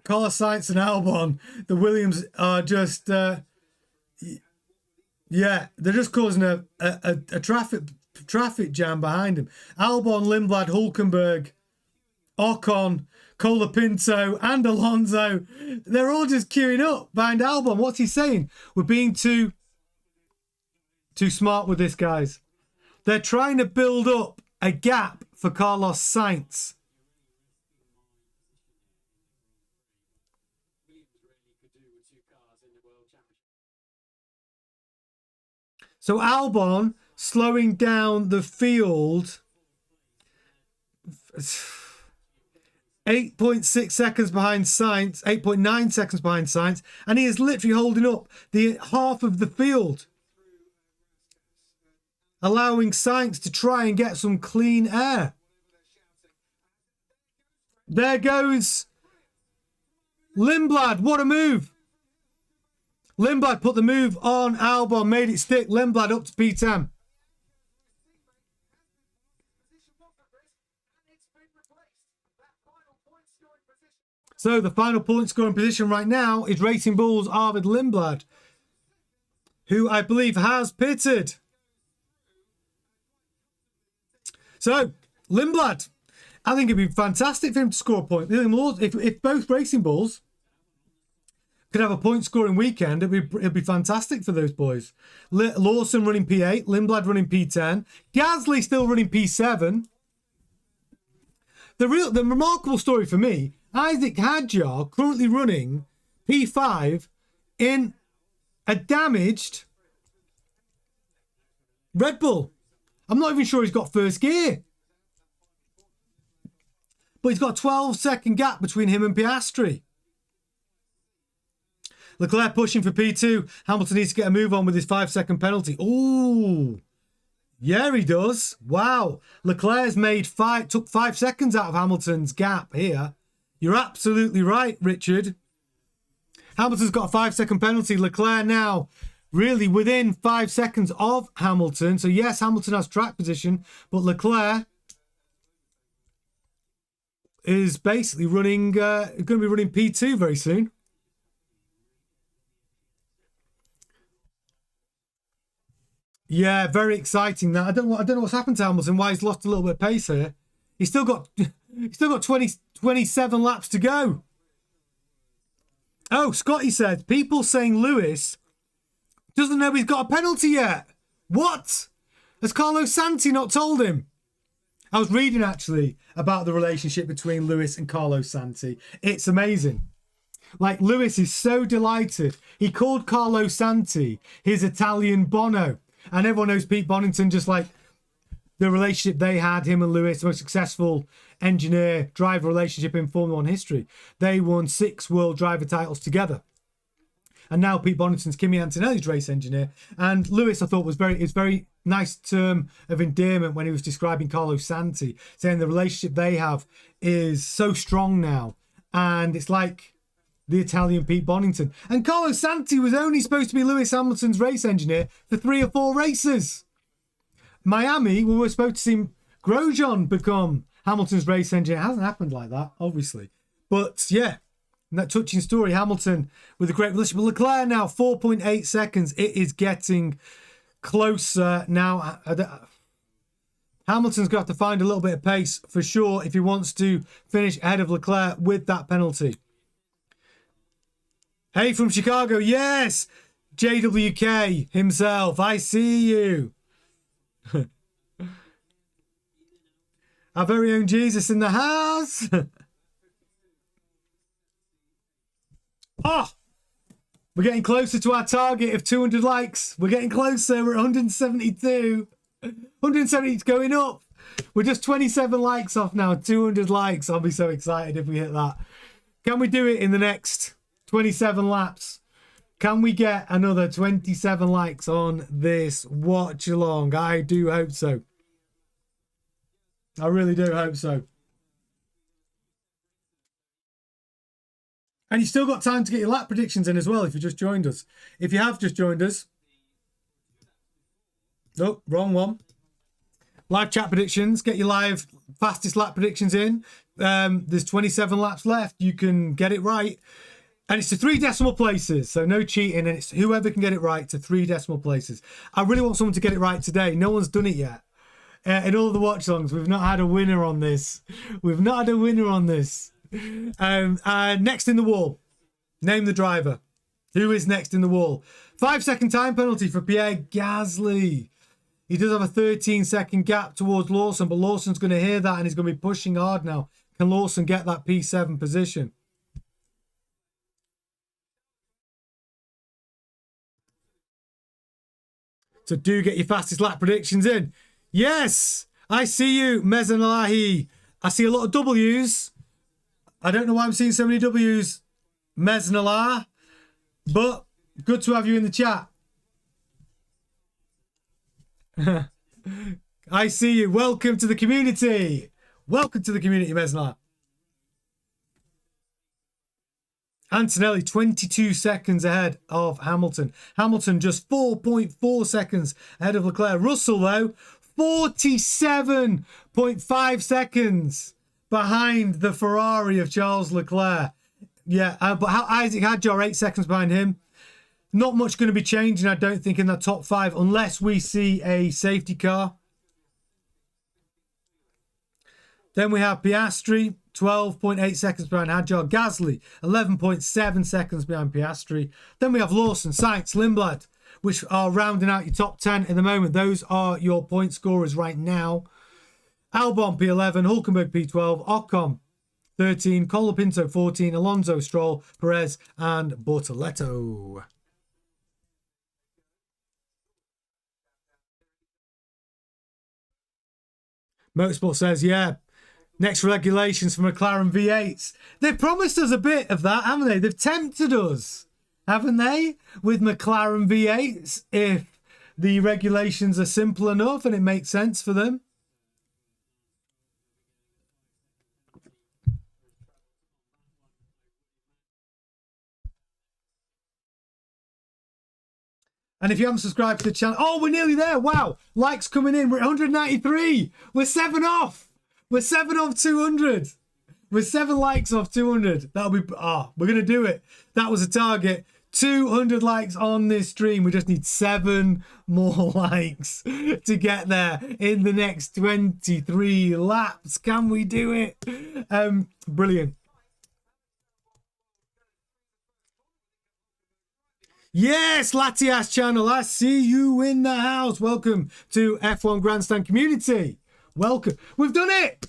Speaker 1: Carlos Sainz and Albon, the Williams are just, yeah, they're just causing a traffic jam behind him. Albon, Lindblad, Hulkenberg, Ocon, Colapinto, and Alonso, they're all just queuing up behind Albon. What's he saying? We're being too smart with this, guys. They're trying to build up a gap for Carlos Sainz. So Albon slowing down the field 8.6 seconds behind Sainz, 8.9 seconds behind Sainz, and he is literally holding up the half of the field, allowing Sainz to try and get some clean air. There goes Lindblad. What a move. Lindblad put the move on Albon, made it stick. Lindblad up to P10. So the final point scoring position right now is Racing Bull's Arvid Lindblad, who I believe has pitted. So Lindblad, I think it'd be fantastic for him to score a point. If both Racing Bulls could have a point scoring weekend, it'd be fantastic for those boys. Lawson running P8, Lindblad running P10, Gasly still running P7. The remarkable story for me, Isaac Hadjar currently running P5 in a damaged Red Bull. I'm not even sure he's got first gear. But he's got a 12-second gap between him and Piastri. Leclerc pushing for P2. Hamilton needs to get a move on with his 5-second penalty. Ooh. Yeah, he does. Wow. Leclerc's took 5 seconds out of Hamilton's gap here. You're absolutely right, Richard. Hamilton's got a 5-second penalty. Leclerc now really within 5 seconds of Hamilton. So yes, Hamilton has track position, but Leclerc is basically going to be running P2 very soon. Yeah, very exciting. That I don't know what's happened to Hamilton. Why he's lost a little bit of pace here. He's still got 27 laps to go. Oh, Scotty said people saying Lewis doesn't know he's got a penalty yet. What? Has Carlos Santi not told him? I was reading actually about the relationship between Lewis and Carlos Santi. It's amazing. Like, Lewis is so delighted. He called Carlos Santi his Italian Bono. And everyone knows Pete Bonington, just like the relationship they had, him and Lewis, the most successful engineer-driver relationship in Formula 1 history. They won 6 world driver titles together. And now Pete Bonington's Kimi Antonelli's race engineer. And Lewis, I thought, was very nice term of endearment when he was describing Carlos Santi, saying the relationship they have is so strong now. And it's like the Italian Pete Bonington. And Carlos Santi was only supposed to be Lewis Hamilton's race engineer for 3 or 4 races. Miami, we were supposed to see Grosjean become Hamilton's race engineer. It hasn't happened like that, obviously. But yeah, that touching story, Hamilton with a great relationship with Leclerc now, 4.8 seconds. It is getting closer now. Hamilton's going to have to find a little bit of pace for sure if he wants to finish ahead of Leclerc with that penalty. Hey, from Chicago, yes! JWK himself, I see you. Our very own Jesus in the house. Oh, we're getting closer to our target of 200 likes. We're getting closer. We're at 172. 170 is going up. We're just 27 likes off now. 200 likes. I'll be so excited if we hit that. Can we do it in the next 27 laps? Can we get another 27 likes on this watch along? I do hope so. I really do hope so. And you still got time to get your lap predictions in as well if you just joined us. If you have just joined us. Nope, wrong one. Live chat predictions. Get your live fastest lap predictions in. There's 27 laps left. You can get it right. And it's to 3 decimal places. So no cheating. And it's whoever can get it right to 3 decimal places. I really want someone to get it right today. No one's done it yet. In all the watch longs, we've not had a winner on this. We've not had a winner on this. Next in the wall. Name the driver. Who is next in the wall? 5-second time penalty for Pierre Gasly. He does have a 13-second gap towards Lawson, but Lawson's going to hear that and he's going to be pushing hard now. Can Lawson get that P7 position? So do get your fastest lap predictions in. Yes, I see you, Meznalahi. I see a lot of W's. I don't know why I'm seeing so many W's, Meznalah, but good to have you in the chat. I see you. Welcome to the community. Welcome to the community, Meznalah. Antonelli, 22 seconds ahead of Hamilton. Hamilton just 4.4 seconds ahead of Leclerc. Russell, though, 47.5 seconds behind the Ferrari of Charles Leclerc. Yeah, but Isaac Hadjar, 8 seconds behind him. Not much going to be changing, I don't think, in that top 5, unless we see a safety car. Then we have Piastri, 12.8 seconds behind Hadjar. Gasly, 11.7 seconds behind Piastri. Then we have Lawson, Sainz, Lindblad, which are rounding out your top 10 in the moment. Those are your point scorers right now. Albon, P11, Hulkenberg, P12, Ocon, 13, Colapinto, 14, Alonso, Stroll, Perez, and Bortoletto. Motorsport says, yeah, next regulations for McLaren V8s. They've promised us a bit of that, haven't they? They've tempted us, haven't they? With McLaren V8s, if the regulations are simple enough and it makes sense for them. And if you haven't subscribed to the channel, oh, we're nearly there. Wow. Likes coming in. We're at 193. We're 7 off. We're 7 off 200. We're 7 likes off 200. That'll be, we're going to do it. That was a target. 200 likes on this stream. We just need 7 more likes to get there in the next 23 laps. Can we do it? Brilliant. Yes, Latias channel, I see you in the house. Welcome to F1 Grandstand community. Welcome. We've done it.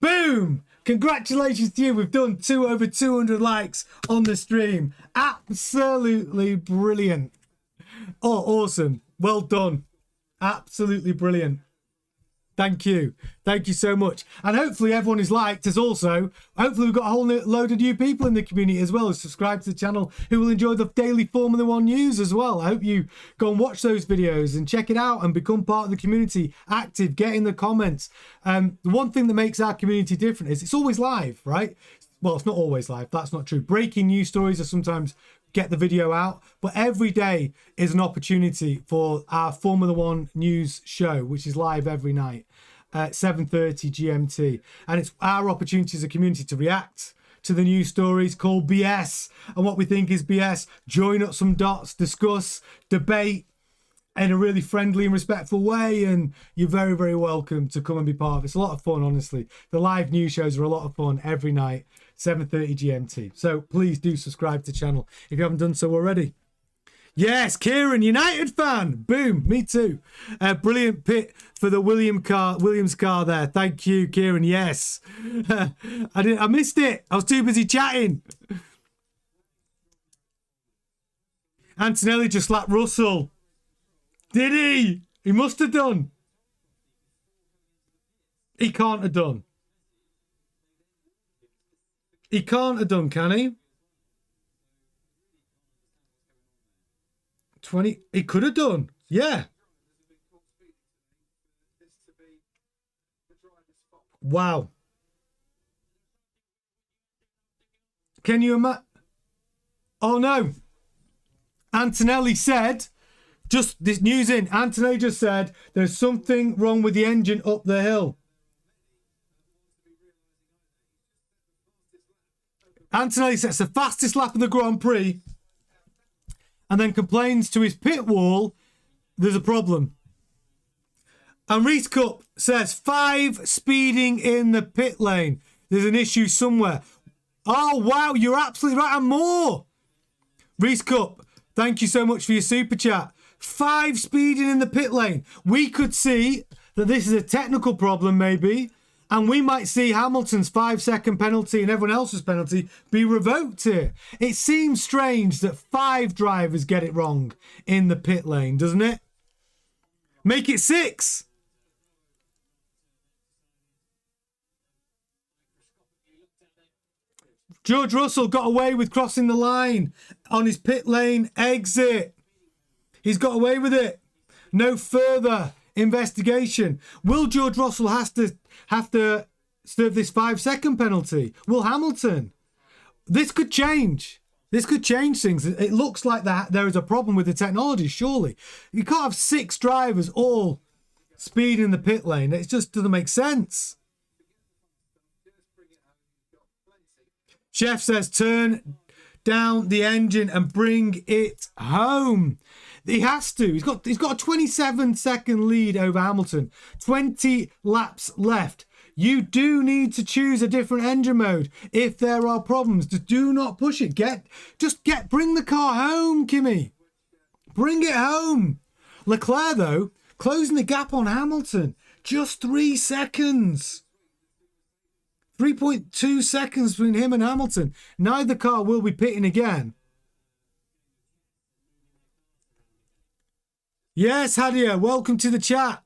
Speaker 1: Boom. Congratulations to you. We've done over 200 likes on the stream. Absolutely brilliant. Oh, awesome. Well done. Absolutely brilliant. Thank you. Thank you so much. And hopefully everyone is liked as also. Hopefully we've got a whole load of new people in the community as well who subscribe to the channel who will enjoy the daily Formula One news as well. I hope you go and watch those videos and check it out and become part of the community, active, get in the comments. The one thing that makes our community different is it's always live, right? well, it's not always live. That's not true. Breaking news stories are sometimes get the video out, but every day is an opportunity for our Formula One news show, which is live every night at 7:30 GMT. And it's our opportunity as a community to react to the news stories, call BS and what we think is BS, join up some dots, discuss, debate in a really friendly and respectful way, and you're very, very welcome to come and be part of it. It's a lot of fun, honestly. The live news shows are a lot of fun every night, 7:30 GMT. So please do subscribe to the channel if you haven't done so already. Yes, Kieran, United fan. Boom, me too. Brilliant pit for the Williams car there. Thank you, Kieran. Yes. I missed it. I was too busy chatting. Antonelli just slapped Russell. Did he? He must have done. He can't have done. He can't have done, can he? 20. He could have done. Yeah. Wow. Can you imagine? Oh no. Antonelli said, just this news in, Antonelli just said there's something wrong with the engine up the hill. Antonelli sets the fastest lap of the Grand Prix and then complains to his pit wall there's a problem. And Reese Cup says 5 speeding in the pit lane. There's an issue somewhere. Oh, wow, you're absolutely right, and more. Reese Cup, thank you so much for your super chat. 5 speeding in the pit lane. We could see that this is a technical problem maybe, and we might see Hamilton's 5-second penalty and everyone else's penalty be revoked here. It seems strange that 5 drivers get it wrong in the pit lane, doesn't it? Make it 6. George Russell got away with crossing the line on his pit lane exit. He's got away with it. No further investigation. Will George Russell have to serve this 5-second penalty? Will Hamilton? This could change. This could change things. It looks like that there is a problem with the technology, surely. You can't have 6 drivers all speeding in the pit lane. It just doesn't make sense. Chef says, turn down the engine and bring it home. He has to. He's got a 27-second lead over Hamilton. 20 laps left. You do need to choose a different engine mode if there are problems. Just do not push it. Bring the car home, Kimi. Bring it home. Leclerc, though, closing the gap on Hamilton. Just 3 seconds. 3.2 seconds between him and Hamilton. Neither car will be pitting again. Yes, Hadia, welcome to the chat.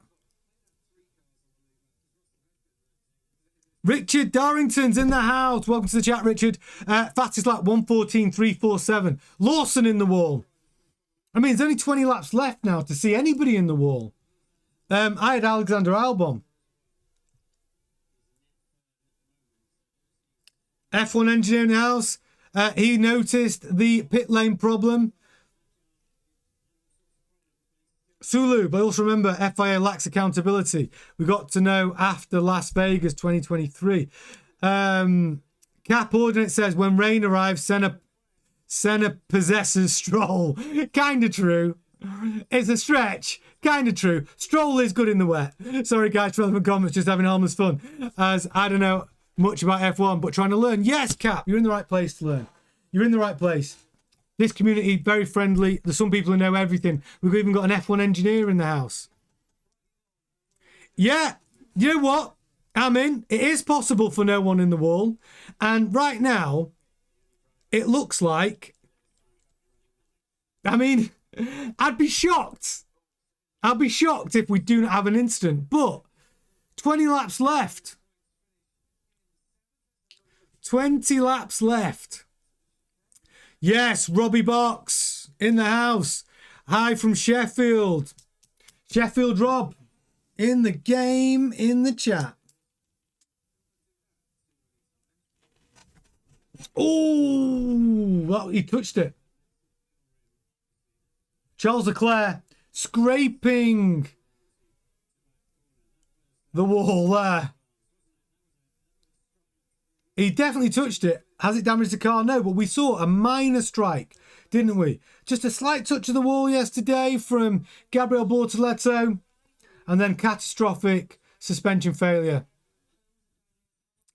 Speaker 1: Richard Darrington's in the house. Welcome to the chat, Richard. Fastest lap, 1:14.347. Lawson in the wall. I mean, there's only 20 laps left now to see anybody in the wall. I had Alexander Albon. F1 engineer in the house. He noticed the pit lane problem. Sulu, but also remember, FIA lacks accountability. We got to know after Las Vegas 2023. Cap Ordinate says, when rain arrives, Senna possesses Stroll. Kind of true. It's a stretch. Kind of true. Stroll is good in the wet. Sorry, guys, for relevant comments. Just having harmless fun. As I don't know much about F1, but trying to learn. Yes, Cap, you're in the right place to learn. You're in the right place. This community, very friendly. There's some people who know everything. We've even got an F1 engineer in the house. Yeah, you know what? I'm in. It is possible for no one in the wall. And right now, it looks like... I mean, I'd be shocked. I'd be shocked if we do not have an incident. But 20 laps left. 20 laps left. Yes, Robbie Box in the house. Hi from Sheffield. Sheffield Rob in the game, in the chat. Oh, well, he touched it. Charles Leclerc scraping the wall there. He definitely touched it. Has it damaged the car? No, but we saw a minor strike, didn't we? Just a slight touch of the wall yesterday from Gabriel Bortoleto, and then catastrophic suspension failure.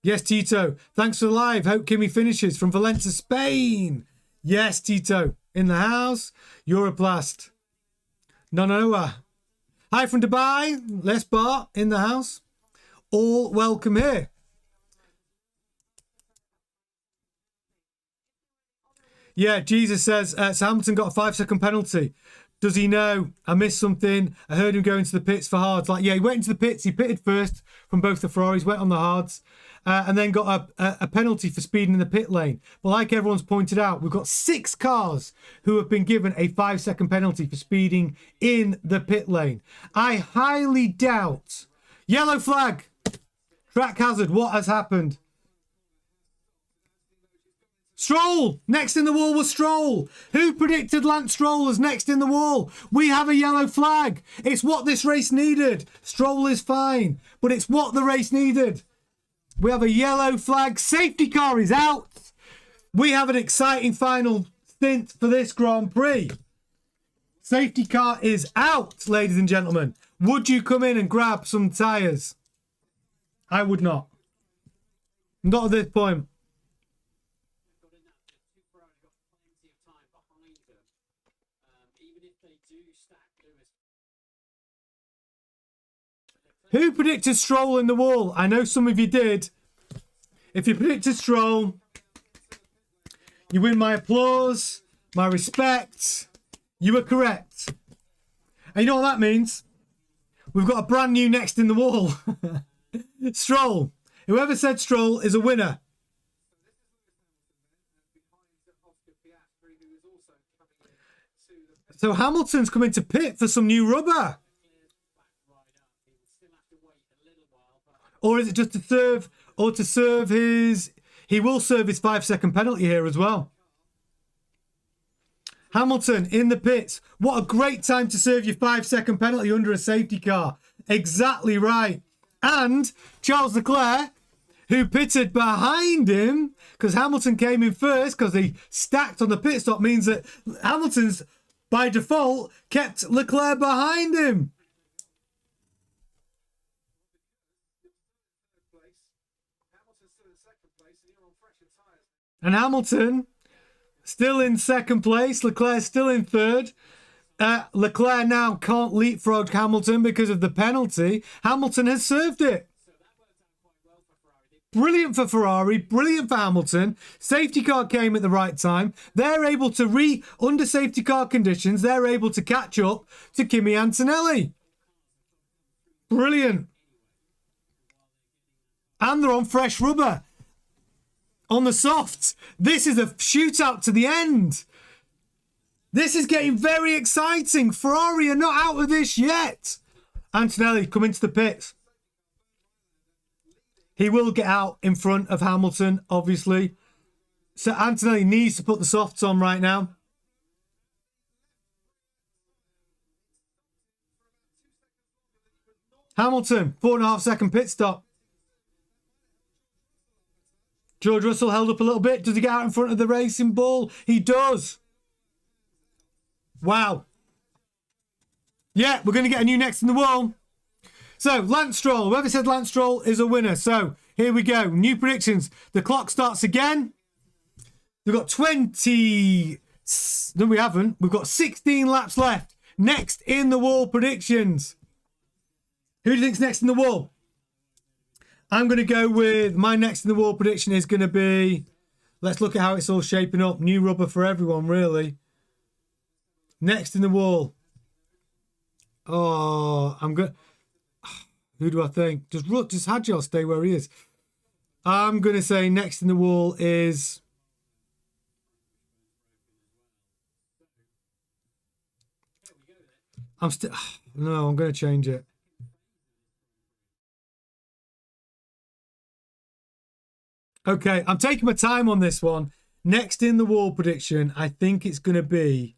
Speaker 1: Yes, Tito. Thanks for the live. Hope Kimi finishes from Valencia, Spain. Yes, Tito. In the house. Europlast. Nonoa. Hi from Dubai. Les Bar in the house. All welcome here. Yeah, Jesus says, so Hamilton got a 5-second penalty. Does he know? I missed something. I heard him go into the pits for hards. Like, yeah, he went into the pits. He pitted first from both the Ferraris, went on the hards, and then got a penalty for speeding in the pit lane. But like everyone's pointed out, we've got 6 cars who have been given a 5-second penalty for speeding in the pit lane. I highly doubt. Yellow flag. Track hazard. What has happened? Stroll! Next in the wall was Stroll. Who predicted Lance Stroll as next in the wall? We have a yellow flag. It's what this race needed. Stroll is fine, but it's what the race needed. We have a yellow flag. Safety car is out. We have an exciting final stint for this Grand Prix. Safety car is out, ladies and gentlemen. Would you come in and grab some tyres? I would not. Not at this point. Who predicted Stroll in the wall? I know some of you did. If you predicted Stroll, you win my applause, my respect. You were correct. And you know what that means? We've got a brand new next in the wall. Stroll. Whoever said Stroll is a winner. So Hamilton's coming to pit for some new rubber. Or is it just to serve, or to serve his... He will serve his 5-second penalty here as well. Hamilton in the pits. What a great time to serve your 5-second penalty under a safety car. Exactly right. And Charles Leclerc, who pitted behind him, because Hamilton came in first, because he stacked on the pit stop, means that Hamilton's, by default, kept Leclerc behind him. And Hamilton still in second place. Leclerc still in third. Leclerc now can't leapfrog Hamilton because of the penalty. Hamilton has served it. Brilliant for Ferrari. Brilliant for Hamilton. Safety car came at the right time. They're able to under safety car conditions, they're able to catch up to Kimi Antonelli. Brilliant. And they're on fresh rubber. On the softs. This is a shootout to the end. This is getting very exciting. Ferrari are not out of this yet. Antonelli, come into the pits. He will get out in front of Hamilton, obviously. So Antonelli needs to put the softs on right now. Hamilton, 4.5-second pit stop. George Russell held up a little bit. Does he get out in front of the racing bull? He does. Wow. Yeah, we're going to get a new next in the wall. So, Lance Stroll. Whoever said Lance Stroll is a winner. So, here we go. New predictions. The clock starts again. We've got 20... No, we haven't. We've got 16 laps left. Next in the wall predictions. Who do you think's next in the wall? I'm going to go with my next in the wall prediction is going to be, let's look at how it's all shaping up. New rubber for everyone, really. Next in the wall. Oh, I'm going. Who do I think? Does Hadjar stay where he is? I'm going to say next in the wall is. No, I'm going to change it. Okay, I'm taking my time on this one. Next in the wall prediction, I think it's going to be...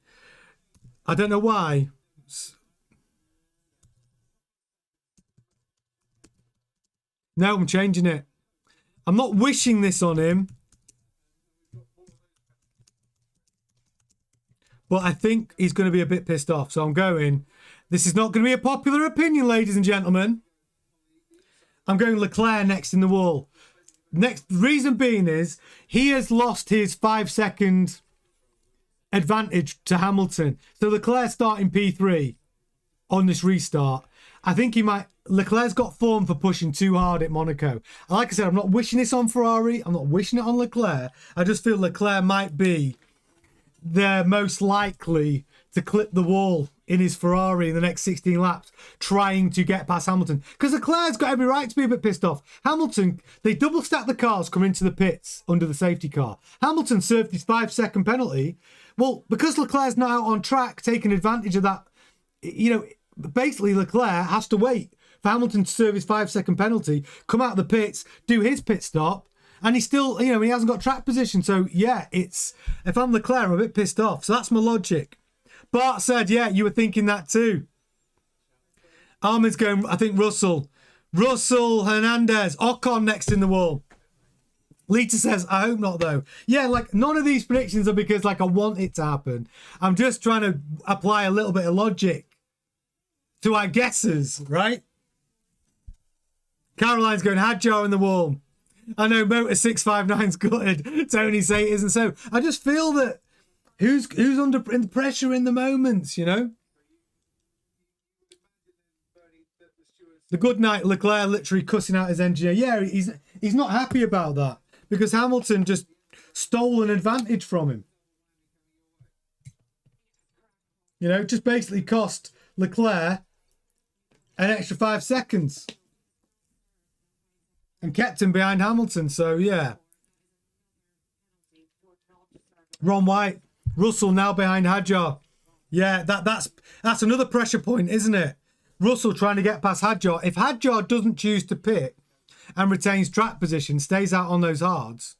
Speaker 1: I don't know why. No, I'm changing it. I'm not wishing this on him. But I think he's going to be a bit pissed off. So I'm going... This is not going to be a popular opinion, ladies and gentlemen. I'm going Leclerc next in the wall. Next reason being is he has lost his 5-second advantage to Hamilton. So Leclerc starting P3 on this restart. I think he might... Leclerc's got form for pushing too hard at Monaco. Like I said, I'm not wishing this on Ferrari. I'm not wishing it on Leclerc. I just feel Leclerc might be the most likely to clip the wall in his Ferrari in the next 16 laps, trying to get past Hamilton. Because Leclerc's got every right to be a bit pissed off. Hamilton, they double stack the cars coming into the pits under the safety car. Hamilton served his 5-second penalty. Well, because Leclerc's not out on track, taking advantage of that, you know, basically Leclerc has to wait for Hamilton to serve his 5-second penalty, come out of the pits, do his pit stop, and he's still, you know, he hasn't got track position. So, yeah, it's... If I'm Leclerc, I'm a bit pissed off. So that's my logic. Bart said, yeah, you were thinking that too. Armin's going, I think Russell. Russell, Hernandez, Ocon next in the wall. Lita says, I hope not, though. Yeah, like, none of these predictions are because, like, I want it to happen. I'm just trying to apply a little bit of logic to our guesses, right? Caroline's going, Hadjar in the wall. I know Motor659's gutted. Tony say it isn't so. I just feel that who's under pressure in the moments, you know? The good night, Leclerc literally cussing out his engineer. Yeah, he's not happy about that because Hamilton just stole an advantage from him. You know, just basically cost Leclerc an extra 5 seconds. And kept him behind Hamilton, so yeah. Ron White, Russell now behind Hadjar. Yeah, that's another pressure point, isn't it? Russell trying to get past Hadjar. If Hadjar doesn't choose to pit and retains track position, stays out on those hards,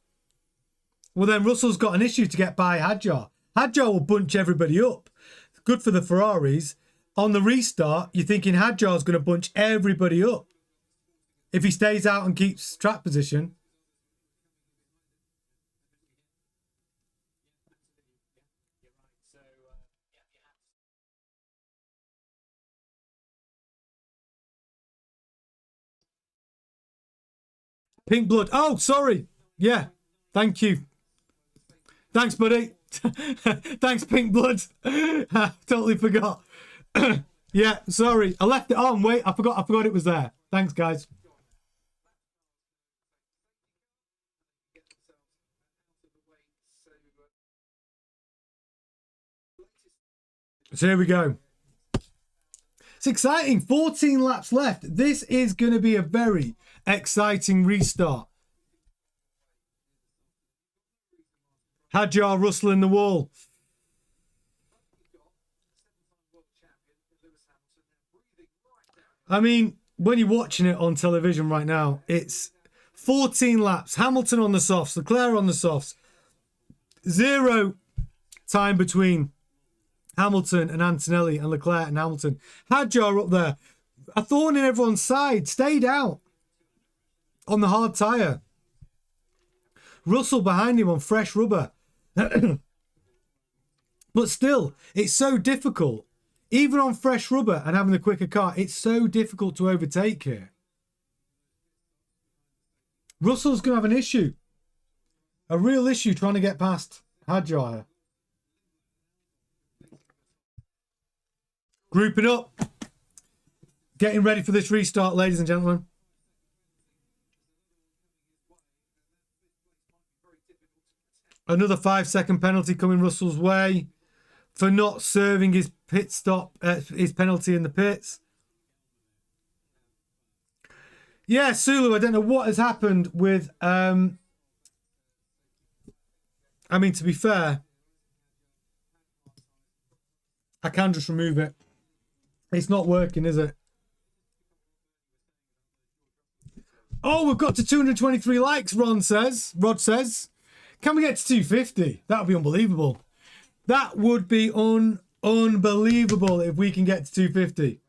Speaker 1: well then Russell's got an issue to get by Hadjar. Hadjar will bunch everybody up. Good for the Ferraris. On the restart, you're thinking Hadjar's going to bunch everybody up. If he stays out and keeps track position. Pink blood. Oh, sorry. Yeah. Thank you. Thanks, buddy. Thanks, Pink blood. Totally forgot. Yeah, sorry. I left it on. Wait, I forgot it was there. Thanks, guys. So here we go. It's exciting. 14 laps left. This is going to be a very exciting restart. Hadjar, Russell in the wall. I mean, when you're watching it on television right now, it's 14 laps. Hamilton on the softs, Leclerc on the softs. 0 time between Hamilton and Antonelli and Leclerc and Hamilton. Hadjar up there. A thorn in everyone's side. Stayed out on the hard tyre. Russell behind him on fresh rubber. But still, it's so difficult. Even on fresh rubber and having the quicker car, it's so difficult to overtake here. Russell's going to have an issue. A real issue trying to get past Hadjar. Grouping up. Getting ready for this restart, ladies and gentlemen. Another 5-second penalty coming Russell's way for not serving his pit stop, his penalty in the pits. Yeah, Sulu, I don't know what has happened with... I mean, to be fair, I can just remove it. It's not working, is it? Oh, we've got to 223 likes, Rod says. Can we get to 250? That would be unbelievable. That would be unbelievable if we can get to 250.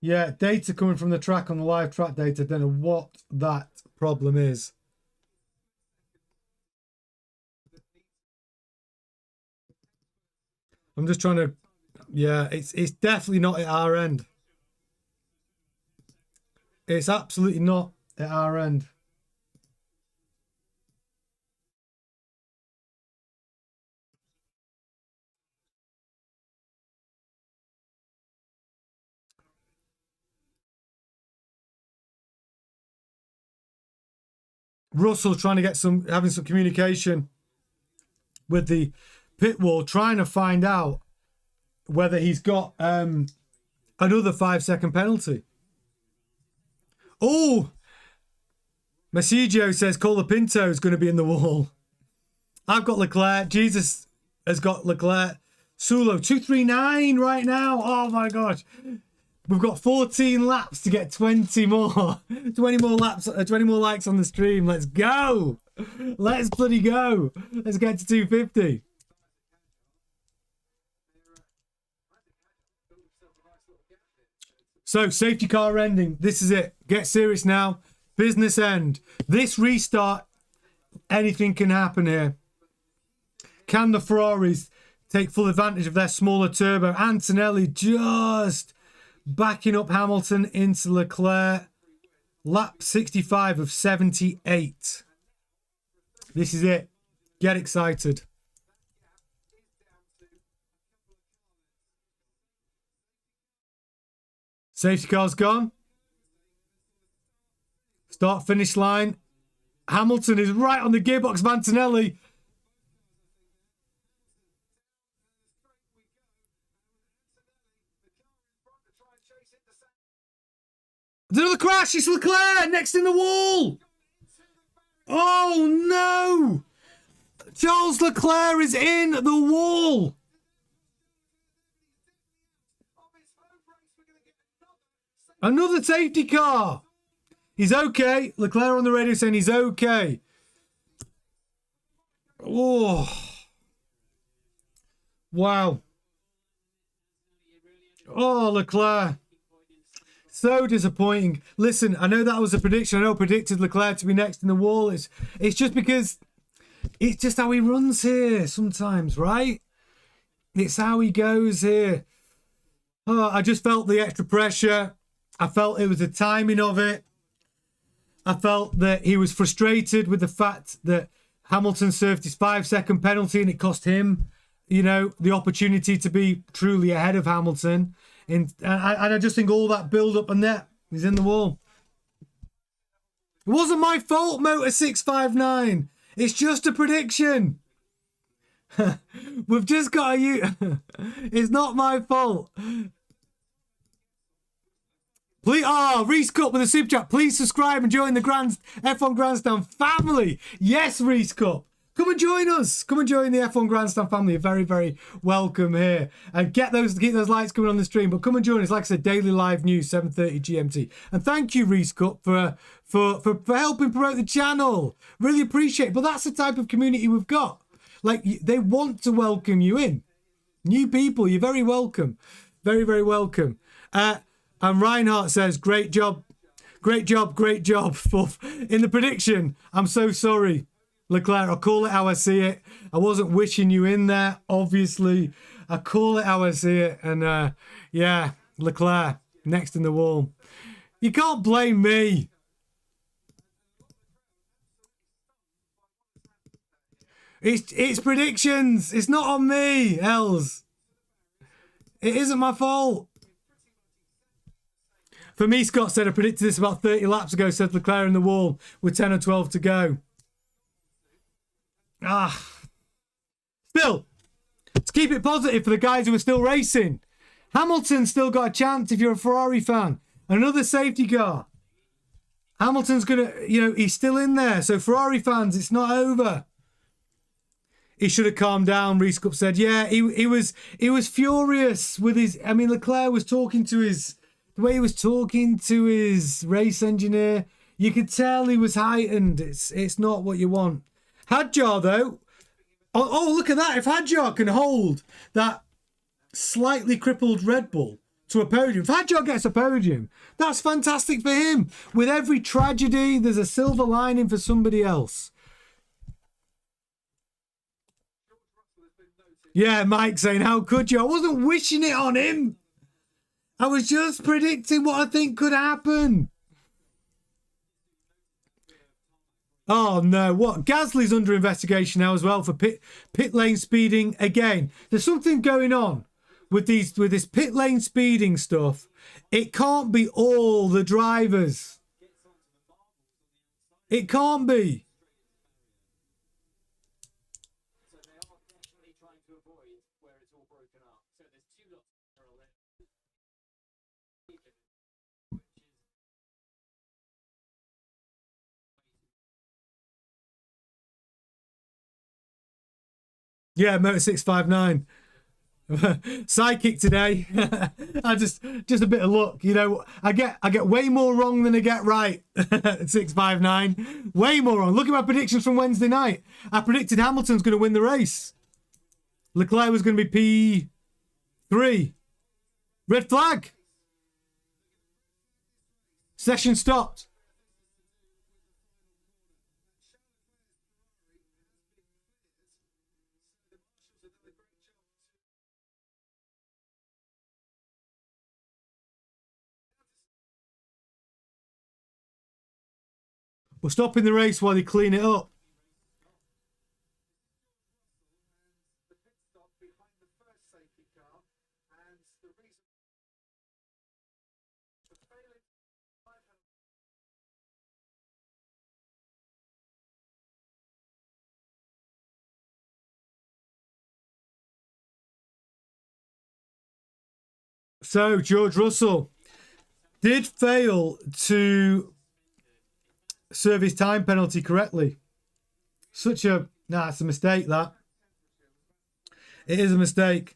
Speaker 1: Yeah, data coming from the track on the live track data. Don't know what that problem is. I'm just trying to... Yeah, it's definitely not at our end. It's absolutely not at our end. Russell trying to get having some communication with the pit wall, trying to find out whether he's got another 5-second penalty. Oh, Masigio says Colapinto is going to be in the wall. I've got Leclerc. Jesus has got Leclerc. Sulo 239 right now. Oh my gosh. We've got 14 laps to get 20 more. 20 more laps, 20 more likes on the stream. Let's go. Let's bloody go. Let's get to 250. So, safety car ending. This is it. Get serious now. Business end. This restart, anything can happen here. Can the Ferraris take full advantage of their smaller turbo? Antonelli just backing up Hamilton into Leclerc. Lap 65 of 78. This is it. Get excited. Safety car's gone. Start finish line. Hamilton is right on the gearbox of Antonelli. Another crash. It's Leclerc next in the wall. Oh no! Charles Leclerc is in the wall. Another safety car. He's okay. Leclerc on the radio saying he's okay. Oh. Wow. Oh, Leclerc. So disappointing. Listen, I know that was a prediction. I know I predicted Leclerc to be next in the wall. It's just because it's just how he runs here sometimes, right? It's how he goes here. Oh, I just felt the extra pressure. I felt it was the timing of it. I felt that he was frustrated with the fact that Hamilton served his 5-second penalty and it cost him, you know, the opportunity to be truly ahead of Hamilton. And I just think all that build-up and that, he's in the wall. It wasn't my fault, Motor659. It's just a prediction. We've just got to... It's not my fault. Please, Reese Cup with a super chat. Please subscribe and join the F1 Grandstand family. Yes, Reese Cup. Come and join us. Come and join the F1 Grandstand family. You're very, very welcome here. And keep those lights coming on the stream. But come and join us. Like I said, daily live news, 7:30 GMT. And thank you, Reese Cup, for helping promote the channel. Really appreciate it. But that's the type of community we've got. Like, they want to welcome you in. New people, you're very welcome. Very, very welcome. And Reinhardt says, great job. Great job. Great job. In the prediction, I'm so sorry, Leclerc. I'll call it how I see it. I wasn't wishing you in there, obviously. I call it how I see it. And yeah, Leclerc, next in the wall. You can't blame me. It's predictions. It's not on me, Els. It isn't my fault. For me, Scott said, I predicted this about 30 laps ago, said Leclerc in the wall with 10 or 12 to go. Still, let's keep it positive for the guys who are still racing. Hamilton's still got a chance if you're a Ferrari fan. Another safety car. Hamilton's going to, you know, he's still in there. So Ferrari fans, it's not over. He should have calmed down, Reese Cup said. Yeah, he was furious with his... I mean, Leclerc was talking to his... The way he was talking to his race engineer, you could tell he was heightened. It's not what you want. Hadjar, though... Oh, look at that. If Hadjar can hold that slightly crippled Red Bull to a podium, if Hadjar gets a podium, that's fantastic for him. With every tragedy, there's a silver lining for somebody else. Yeah, Mike saying, how could you? I wasn't wishing it on him. I was just predicting what I think could happen. Oh, no. What? Gasly's under investigation now as well for pit lane speeding again. There's something going on with this pit lane speeding stuff. It can't be all the drivers. It can't be. Yeah, Motor 659. Sidekick today. I just a bit of luck, you know. I get way more wrong than I get right. 659. Way more wrong. Look at my predictions from Wednesday night. I predicted Hamilton's going to win the race. Leclerc was going to be P3. Red flag. Session stopped. We're stopping the race while they clean it up. So, George Russell did fail to serve his time penalty correctly. It's a mistake, that. It is a mistake.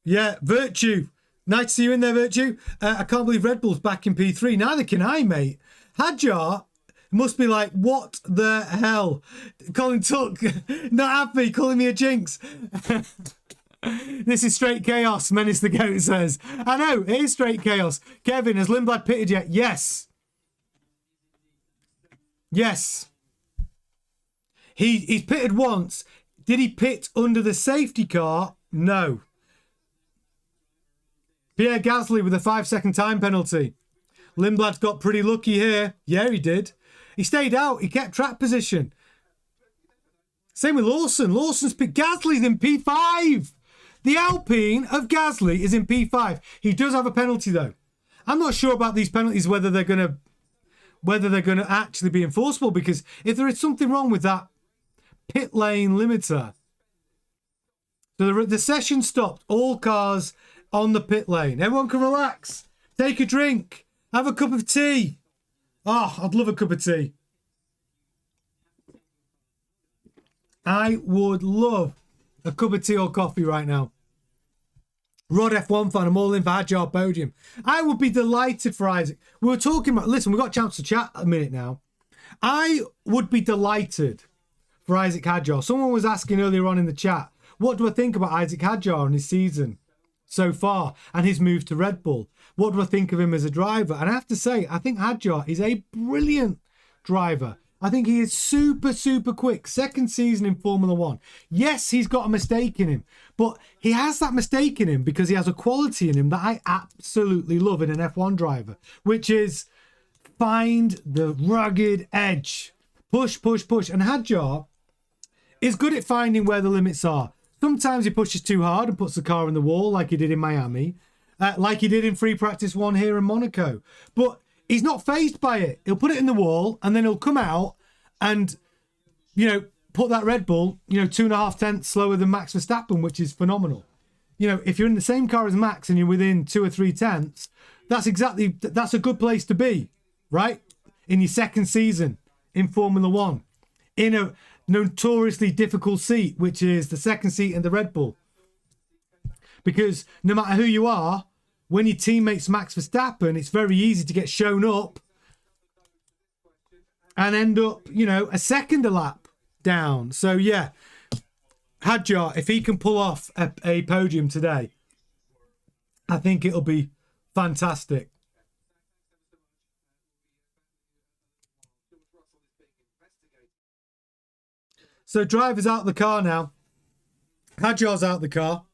Speaker 1: Yeah, Virtue. Nice to see you in there, Virtue. I can't believe Red Bull's back in P3. Neither can I, mate. Hadjar must be like, what the hell? Colin Tuck, not happy, calling me a jinx. This is straight chaos, Menace the Goat says. I know, it is straight chaos. Kevin, has Lindblad pitted yet? Yes. Yes. He's pitted once. Did he pit under the safety car? No. Pierre Gasly with a 5-second time penalty. Lindblad's got pretty lucky here. Yeah, he did. He stayed out. He kept track position. Same with Lawson. Lawson's pit. Gasly's in P5. The Alpine of Gasly is in P5. He does have a penalty, though. I'm not sure about these penalties, whether they're going to actually be enforceable, because if there is something wrong with that pit lane limiter. So the session stopped. All cars on the pit lane. Everyone can relax. Take a drink. Have a cup of tea. Oh, I'd love a cup of tea. I would love a cup of tea or coffee right now. Rod F1 fan, I'm all in for Hadjar podium. I would be delighted for Isaac. We were talking about, listen, we've got a chance to chat a minute now. I would be delighted for Isaac Hadjar. Someone was asking earlier on in the chat, what do I think about Isaac Hadjar and his season so far and his move to Red Bull? What do I think of him as a driver? And I have to say, I think Hadjar is a brilliant driver. I think he is super, super quick. Second season in Formula One. Yes, he's got a mistake in him, but he has that mistake in him because he has a quality in him that I absolutely love in an F1 driver, which is find the rugged edge. Push, push, push. And Hadjar is good at finding where the limits are. Sometimes he pushes too hard and puts the car in the wall like he did in Miami, like he did in free practice one here in Monaco. But he's not fazed by it. He'll put it in the wall and then he'll come out and, you know, put that Red Bull, you know, 2.5 tenths slower than Max Verstappen, which is phenomenal. You know, if you're in the same car as Max and you're within 2 or 3 tenths, that's a good place to be, right? in your second season in Formula One in a notoriously difficult seat, which is the second seat in the Red Bull. Because no matter who you are, when your teammate's Max Verstappen, it's very easy to get shown up and end up, you know, a second a lap down. So, yeah, Hadjar, if he can pull off a podium today, I think it'll be fantastic. So, driver's out the car now. Hadjar's out the car.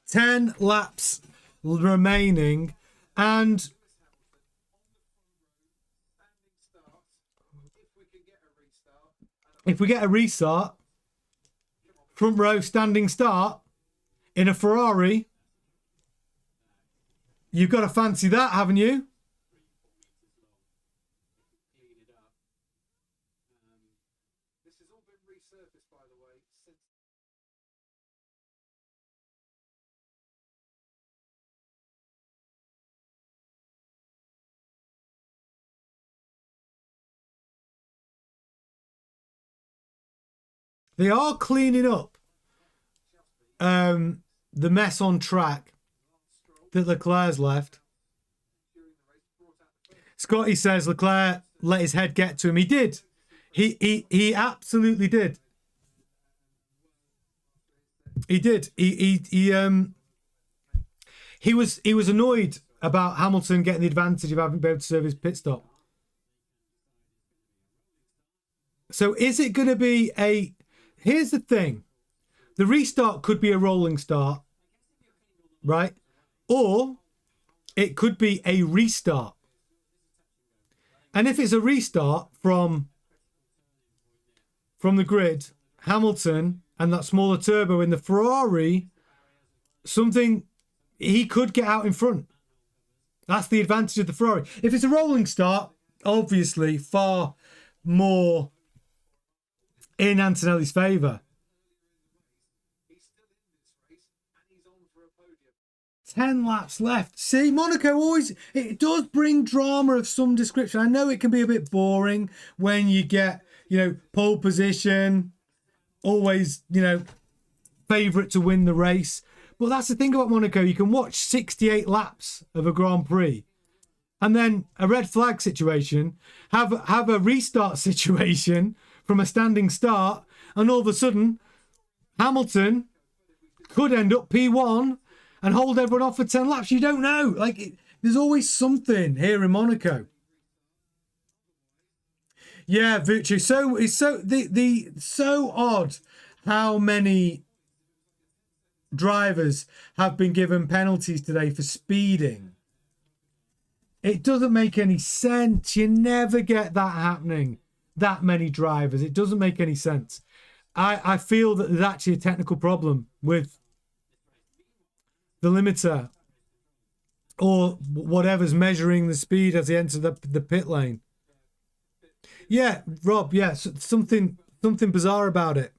Speaker 1: 10 laps remaining, and if we get a restart, front row standing start in a Ferrari, you've got to fancy that, haven't you? They are cleaning up the mess on track that Leclerc's left. Scotty says Leclerc let his head get to him. He did. He absolutely did. He did. He was annoyed about Hamilton getting the advantage of having been able to serve his pit stop. So is it going to be a... Here's the thing. The restart could be a rolling start, right? Or it could be a restart. And if it's a restart from the grid, Hamilton and that smaller turbo in the Ferrari, he could get out in front. That's the advantage of the Ferrari. If it's a rolling start, obviously far more in Antonelli's favour. 10 laps left. See, Monaco always, it does bring drama of some description. I know it can be a bit boring when you get, you know, pole position, always, you know, favourite to win the race. But that's the thing about Monaco. You can watch 68 laps of a Grand Prix and then a red flag situation, have a restart situation from a standing start, and all of a sudden, Hamilton could end up P1 and hold everyone off for 10 laps. You don't know. There's always something here in Monaco. Yeah, Vucci. So it's so odd how many drivers have been given penalties today for speeding. It doesn't make any sense. You never get that happening. That many drivers. It doesn't make any sense. I feel that there's actually a technical problem with the limiter or whatever's measuring the speed as they enter the pit lane. Yeah, Rob, yeah, something bizarre about it.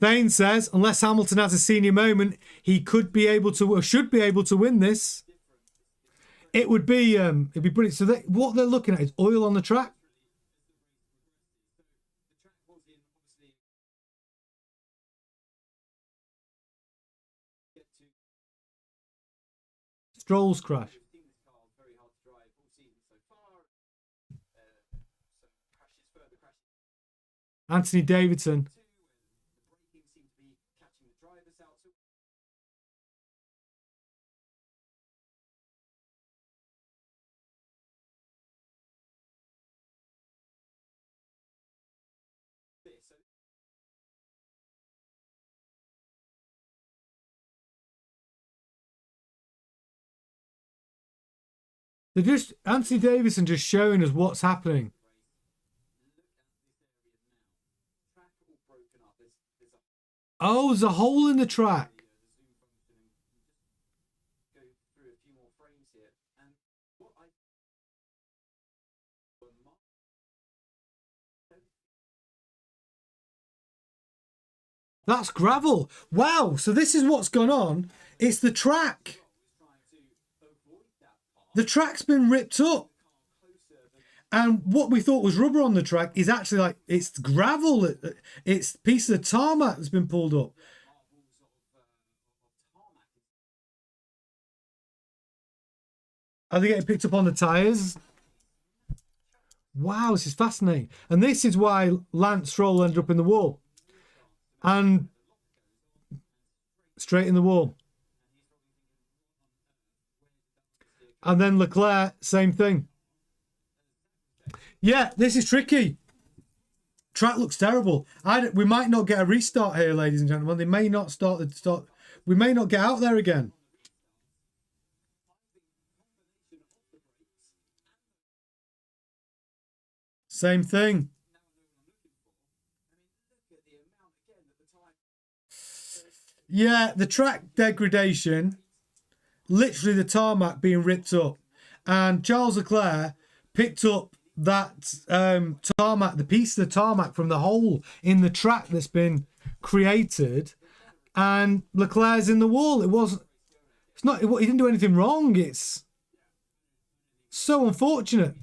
Speaker 1: Thane says, unless Hamilton has a senior moment, he could be able to, or should be able to win this. It'd be brilliant. So what they're looking at is oil on the track. Stroll's crash. Anthony Davidson. They're just Anthony Davidson just showing us what's happening. Oh, there's a hole in the track. That's gravel. Wow. So this is what's gone on It's the track. The track's been ripped up. And what we thought was rubber on the track is actually like, it's gravel. It's pieces of tarmac that's been pulled up. Are they getting picked up on the tyres? Wow, this is fascinating. And this is why Lance Stroll ended up in the wall. And straight in the wall. And then Leclerc, same thing. Yeah, this is tricky. Track looks terrible. We might not get a restart here, ladies and gentlemen. They may not start the start. We may not get out there again. Same thing. Yeah, the track degradation, literally the tarmac being ripped up. And Charles Leclerc picked up that tarmac, the piece of the tarmac from the hole in the track that's been created. And Leclerc's in the wall. He didn't do anything wrong. It's so unfortunate.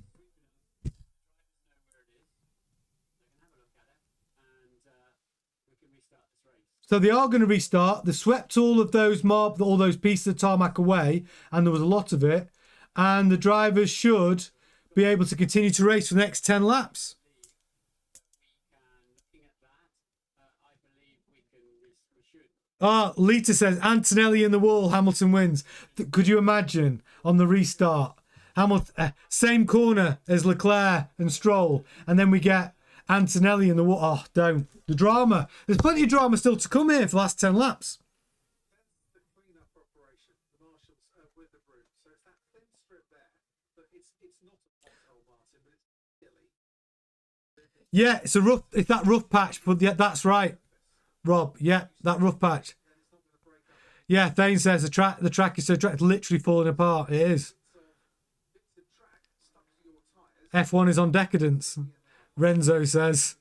Speaker 1: So they are going to restart. They swept all of those all those pieces of tarmac away, and there was a lot of it. And the drivers should be able to continue to race for the next 10 laps. Lita says, Antonelli in the wall, Hamilton wins. Could you imagine on the restart? Hamilton, same corner as Leclerc and Stroll, and then we get Antonelli in the wall. Oh, don't. The drama. There's plenty of drama still to come here for the last 10 laps. Yeah, it's that rough patch, but yeah, that's right, Rob. Yeah, that rough patch. Yeah, Thane says the track is so literally falling apart. It is. F1 is on decadence, Renzo says.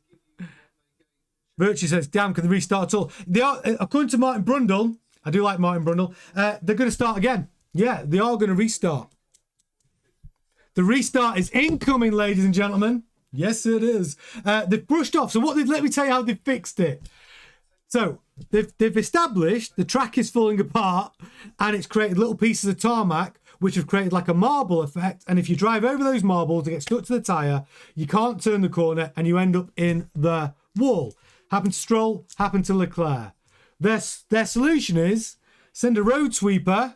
Speaker 1: Virtue says, damn, can they restart at all? They are, according to Martin Brundle, I do like Martin Brundle, they're going to start again. Yeah, they are going to restart. The restart is incoming, ladies and gentlemen. Yes, it is. They've brushed off. So let me tell you how they've fixed it. So they've established the track is falling apart and it's created little pieces of tarmac which have created like a marble effect. And if you drive over those marbles to get stuck to the tyre, you can't turn the corner and you end up in the wall. Happened to Stroll, happened to Leclerc. Their solution is send a road sweeper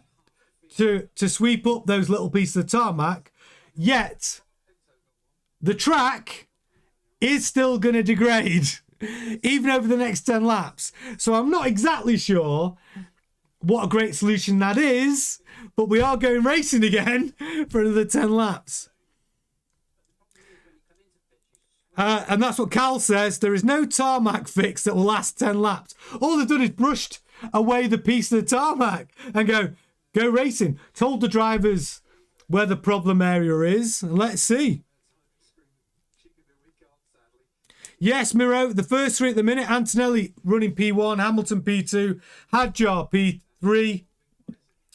Speaker 1: to sweep up those little pieces of tarmac, yet the track is still going to degrade even over the next 10 laps. So I'm not exactly sure what a great solution that is, but we are going racing again for another 10 laps. And that's what Cal says. There is no tarmac fix that will last 10 laps. All they've done is brushed away the piece of the tarmac and go racing. Told the drivers where the problem area is. And let's see. Yes, Miro, the first three at the minute. Antonelli running P1, Hamilton P2, Hadjar P3,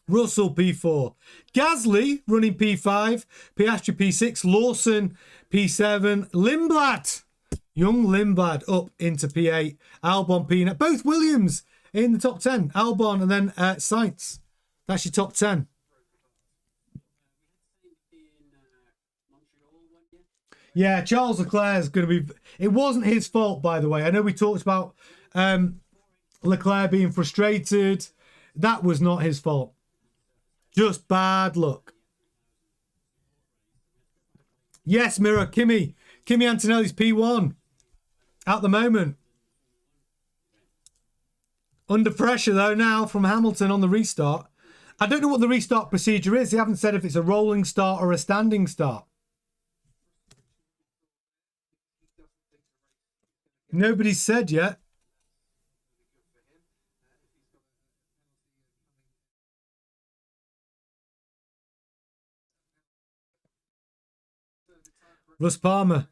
Speaker 1: Russell P4. Gasly running P5, Piastri P6, Lawson P7, Lindblad, young Lindblad up into P8, Albon P9. Both Williams in the top 10. Albon and then Sainz. That's your top 10. Yeah, Charles Leclerc is going to be... It wasn't his fault, by the way. I know we talked about Leclerc being frustrated. That was not his fault. Just bad luck. Yes, Mirror, Kimi Antonelli's P1 at the moment. Under pressure, though, now from Hamilton on the restart. I don't know what the restart procedure is. They haven't said if it's a rolling start or a standing start. Nobody's said yet. Russ Palmer,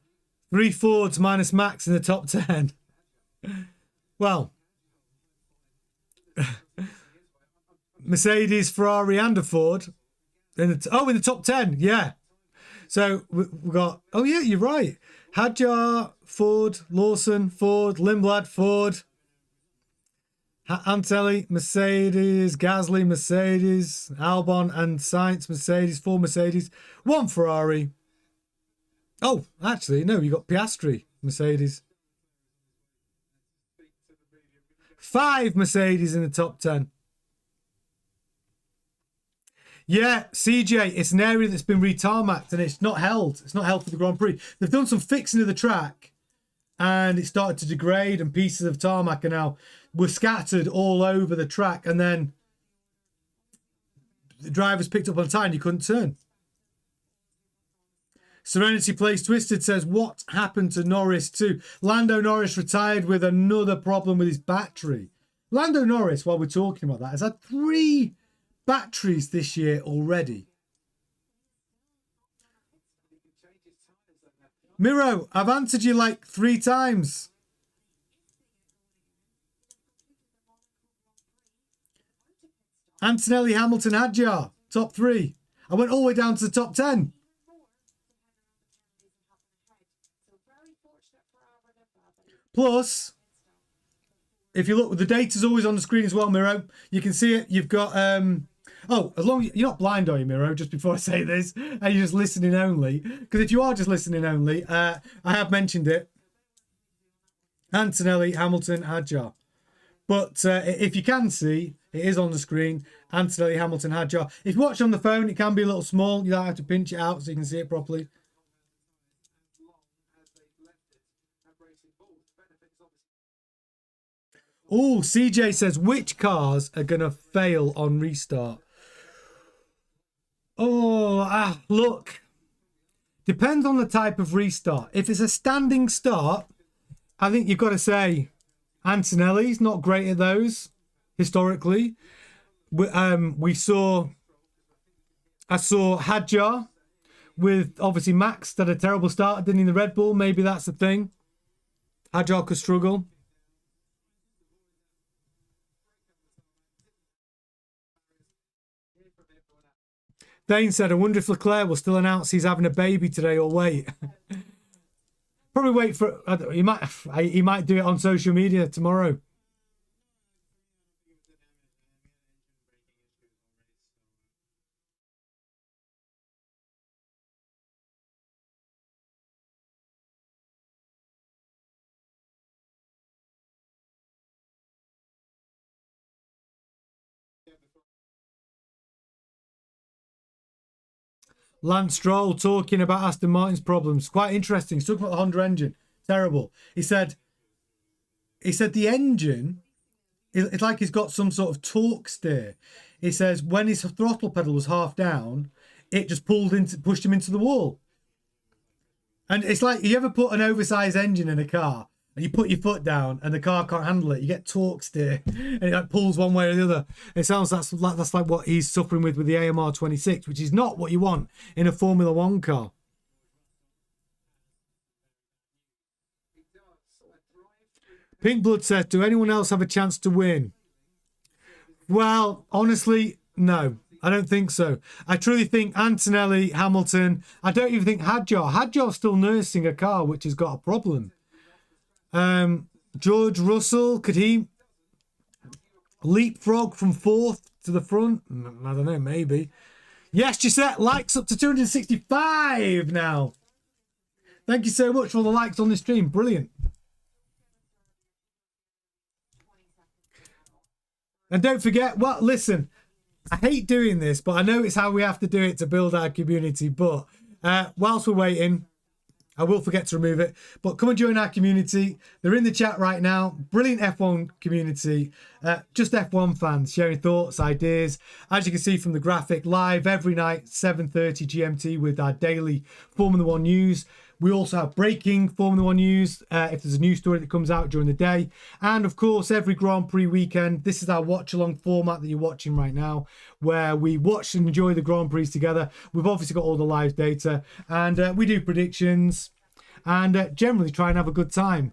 Speaker 1: 3 Fords minus Max in the top 10. Well, Mercedes, Ferrari, and a Ford. In the top 10, yeah. So we've got, oh yeah, you're right. Hadjar, Ford, Lawson, Ford, Lindblad, Ford, Antonelli, Mercedes, Gasly, Mercedes, Albon and Sainz, Mercedes, 4 Mercedes, 1 Ferrari. Oh, actually, no, you got Piastri, Mercedes. 5 Mercedes in the top 10. Yeah, CJ, it's an area that's been retarmacked and it's not held. It's not held for the Grand Prix. They've done some fixing of the track and it started to degrade and pieces of tarmac are now were scattered all over the track, and then the drivers picked up on time and you couldn't turn. Serenity Plays Twisted says, what happened to Norris too? Lando Norris retired with another problem with his battery. Lando Norris, while we're talking about that, has had 3 batteries this year already. Miro, I've answered you like 3 times. Antonelli, Hamilton, Hadjar, top 3. I went all the way down to the top 10. Plus, if you look, the data's always on the screen as well, Miro. You can see it. You've got, oh, as long as you're not blind, are you, Miro? Just before I say this, and you're just listening only. Because if you are just listening only, I have mentioned it. Antonelli, Hamilton, Hadjar. But if you can see, it is on the screen. Antonelli, Hamilton, Hadjar. If you watch on the phone, it can be a little small. You don't have to pinch it out so you can see it properly. Oh, CJ says, which cars are going to fail on restart? Oh, look. Depends on the type of restart. If it's a standing start, I think you've got to say Antonelli's not great at those, historically. I saw Hadjar with, obviously, Max that had a terrible start, didn't he, in the Red Bull? Maybe that's the thing. Hadjar could struggle. Dane said, I wonder if Leclerc will still announce he's having a baby today or wait. Probably wait for, he might do it on social media tomorrow. Lance Stroll talking about Aston Martin's problems. Quite interesting. He's talking about the Honda engine. Terrible. He said the engine, it's like he's got some sort of torque steer. He says when his throttle pedal was half down, it just pushed him into the wall. And it's like, you ever put an oversized engine in a car and you put your foot down and the car can't handle it, you get torque steer and it like pulls one way or the other. It sounds that's like what he's suffering with the AMR 26, which is not what you want in a Formula 1 car. Pink Blood says, do anyone else have a chance to win? Well, honestly, no. I don't think so. I truly think Antonelli, Hamilton, I don't even think Hadjar. Hadjar's still nursing a car which has got a problem. George Russell, could he leapfrog from 4th to the front? I don't know, maybe. Yes, Gisette, likes up to 265 now. Thank you so much for all the likes on this stream. Brilliant. And don't forget, well, listen, I hate doing this, but I know it's how we have to do it to build our community. But whilst we're waiting, I will forget to remove it, but come and join our community. They're in the chat right now. Brilliant F1 community. Just F1 fans sharing thoughts, ideas. As you can see from the graphic, live every night, 7:30 GMT with our daily Formula 1 news. We also have breaking Formula 1 news if there's a new story that comes out during the day. And of course, every Grand Prix weekend, this is our watch-along format that you're watching right now, where we watch and enjoy the Grand Prix together. We've obviously got all the live data, and we do predictions and generally try and have a good time.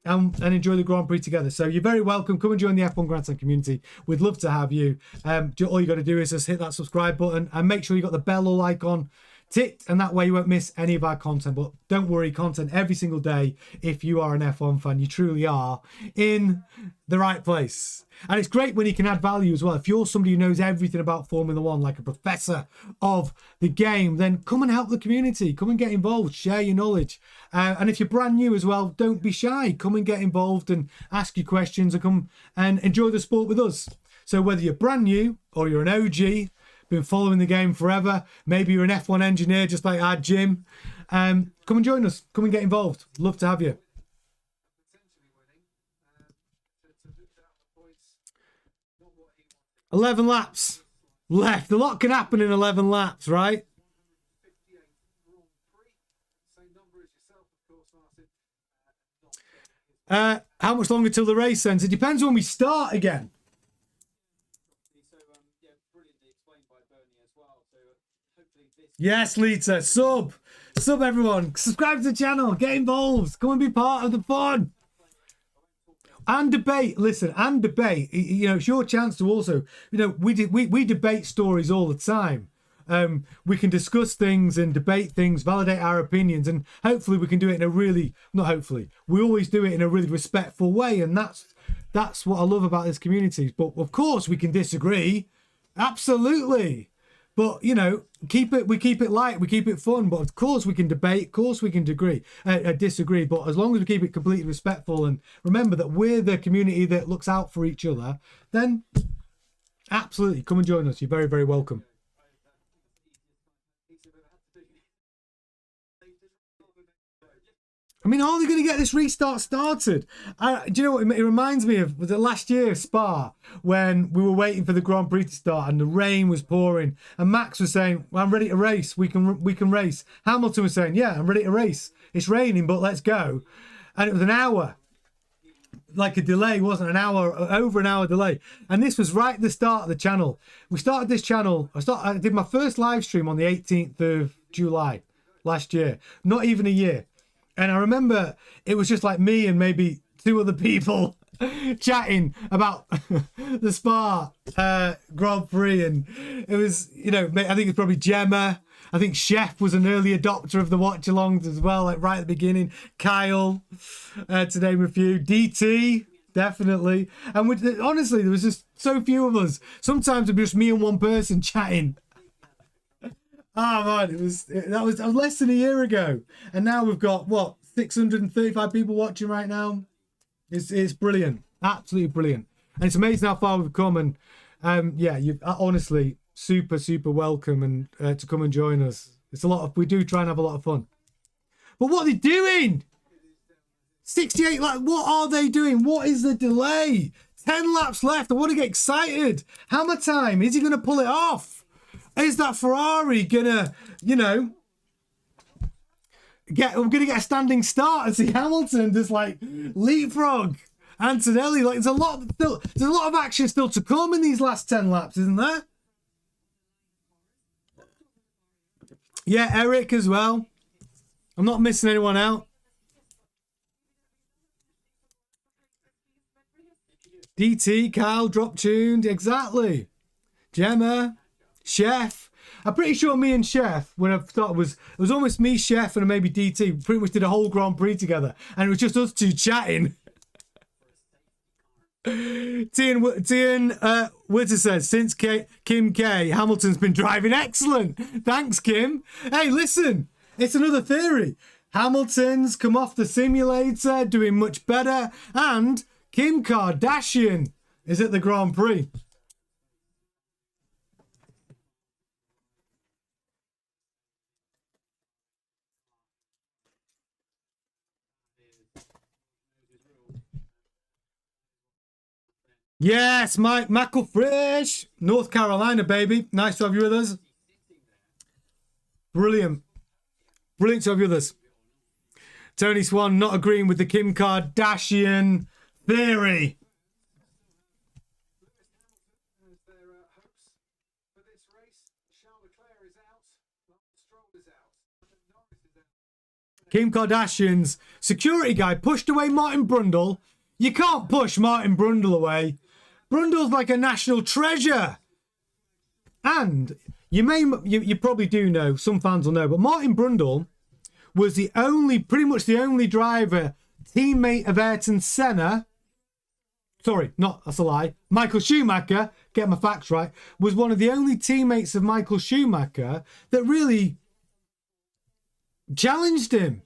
Speaker 1: and enjoy the Grand Prix together. So you're very welcome. Come and join the F1 Grandstand community. We'd love to have you. All you got to do is just hit that subscribe button and make sure you got the bell or icon ticked, and that way you won't miss any of our content. But don't worry, content every single day. If you are an F1 fan, you truly are in the right place. And it's great when you can add value as well. If you're somebody who knows everything about Formula One, like a professor of the game, then come and help the community. Come and get involved. Share your knowledge. And if you're brand new as well, don't be shy. Come and get involved and ask your questions, and come and enjoy the sport with us. So whether you're brand new or you're an OG, been following the game forever, maybe you're an F1 engineer just like our Jim, come and join us. Come and get involved. Love to have you. 11 laps left. A lot can happen in 11 laps, right? How much longer till the race ends? It depends when we start again. Yes, Lita. Sub everyone. Subscribe to the channel. Get involved. Come and be part of the fun. And debate. Listen, and debate. You know, it's your chance to also, you know, we debate stories all the time. We can discuss things and debate things, validate our opinions, and hopefully we can do it in a really, not hopefully, we always do it in a really respectful way, and that's what I love about this community. But of course we can disagree, absolutely. But you know, we keep it light, we keep it fun. But of course we can debate, of course we can disagree. But as long as we keep it completely respectful and remember that we're the community that looks out for each other, then absolutely come and join us. You're very, very welcome. I mean, are they going to get this restart started? Do you know what? It reminds me of, was it last year, Spa, when we were waiting for the Grand Prix to start and the rain was pouring and Max was saying, well, I'm ready to race. We can race. Hamilton was saying, yeah, I'm ready to race. It's raining, but let's go. And it was an hour, like a delay, wasn't an hour, over an hour delay. And this was right at the start of the channel. We started this channel. I did my first live stream on the 18th of July last year. Not even a year. And I remember it was just like me and maybe two other people chatting about the Spa Grand Prix. And it was, you know, I think it's probably Gemma. I think Chef was an early adopter of the watch-alongs as well, like right at the beginning. Kyle, to name a few. DT, definitely. And honestly, there was just so few of us. Sometimes it'd be just me and one person chatting. Oh man, that was less than a year ago, and now we've got what, 635 people watching right now. It's brilliant, absolutely brilliant, and it's amazing how far we've come. And yeah, you honestly super welcome and to come and join us. It's a lot of, we do try and have a lot of fun. But what are they doing? 68, like what are they doing? What is the delay? 10 laps left. I want to get excited. Hammer time. Is he going to pull it off? Is that Ferrari gonna, you know, we're gonna get a standing start and see Hamilton just like leapfrog Antonelli? Like there's a lot of action still to come in these last 10 laps, isn't there? Yeah, Eric as well. I'm not missing anyone out. DT, Kyle, drop tuned, exactly. Gemma. Chef, I'm pretty sure me and Chef, when I thought it was almost me, Chef, and maybe DT, pretty much did a whole Grand Prix together, and it was just us two chatting. Tian Witter says, since Kim K, Hamilton's been driving excellent. Thanks, Kim. Hey, listen, it's another theory. Hamilton's come off the simulator, doing much better, and Kim Kardashian is at the Grand Prix. Yes, Mike McElfresh, North Carolina, baby. Nice to have you with us. Brilliant. Brilliant to have you with us. Tony Swan not agreeing with the Kim Kardashian theory. Kim Kardashian's security guy pushed away Martin Brundle. You can't push Martin Brundle away. Brundle's like a national treasure. And you probably do know, some fans will know, but Martin Brundle was pretty much the only driver, teammate of Ayrton Senna. Sorry, that's a lie. Michael Schumacher, get my facts right, was one of the only teammates of Michael Schumacher that really challenged him.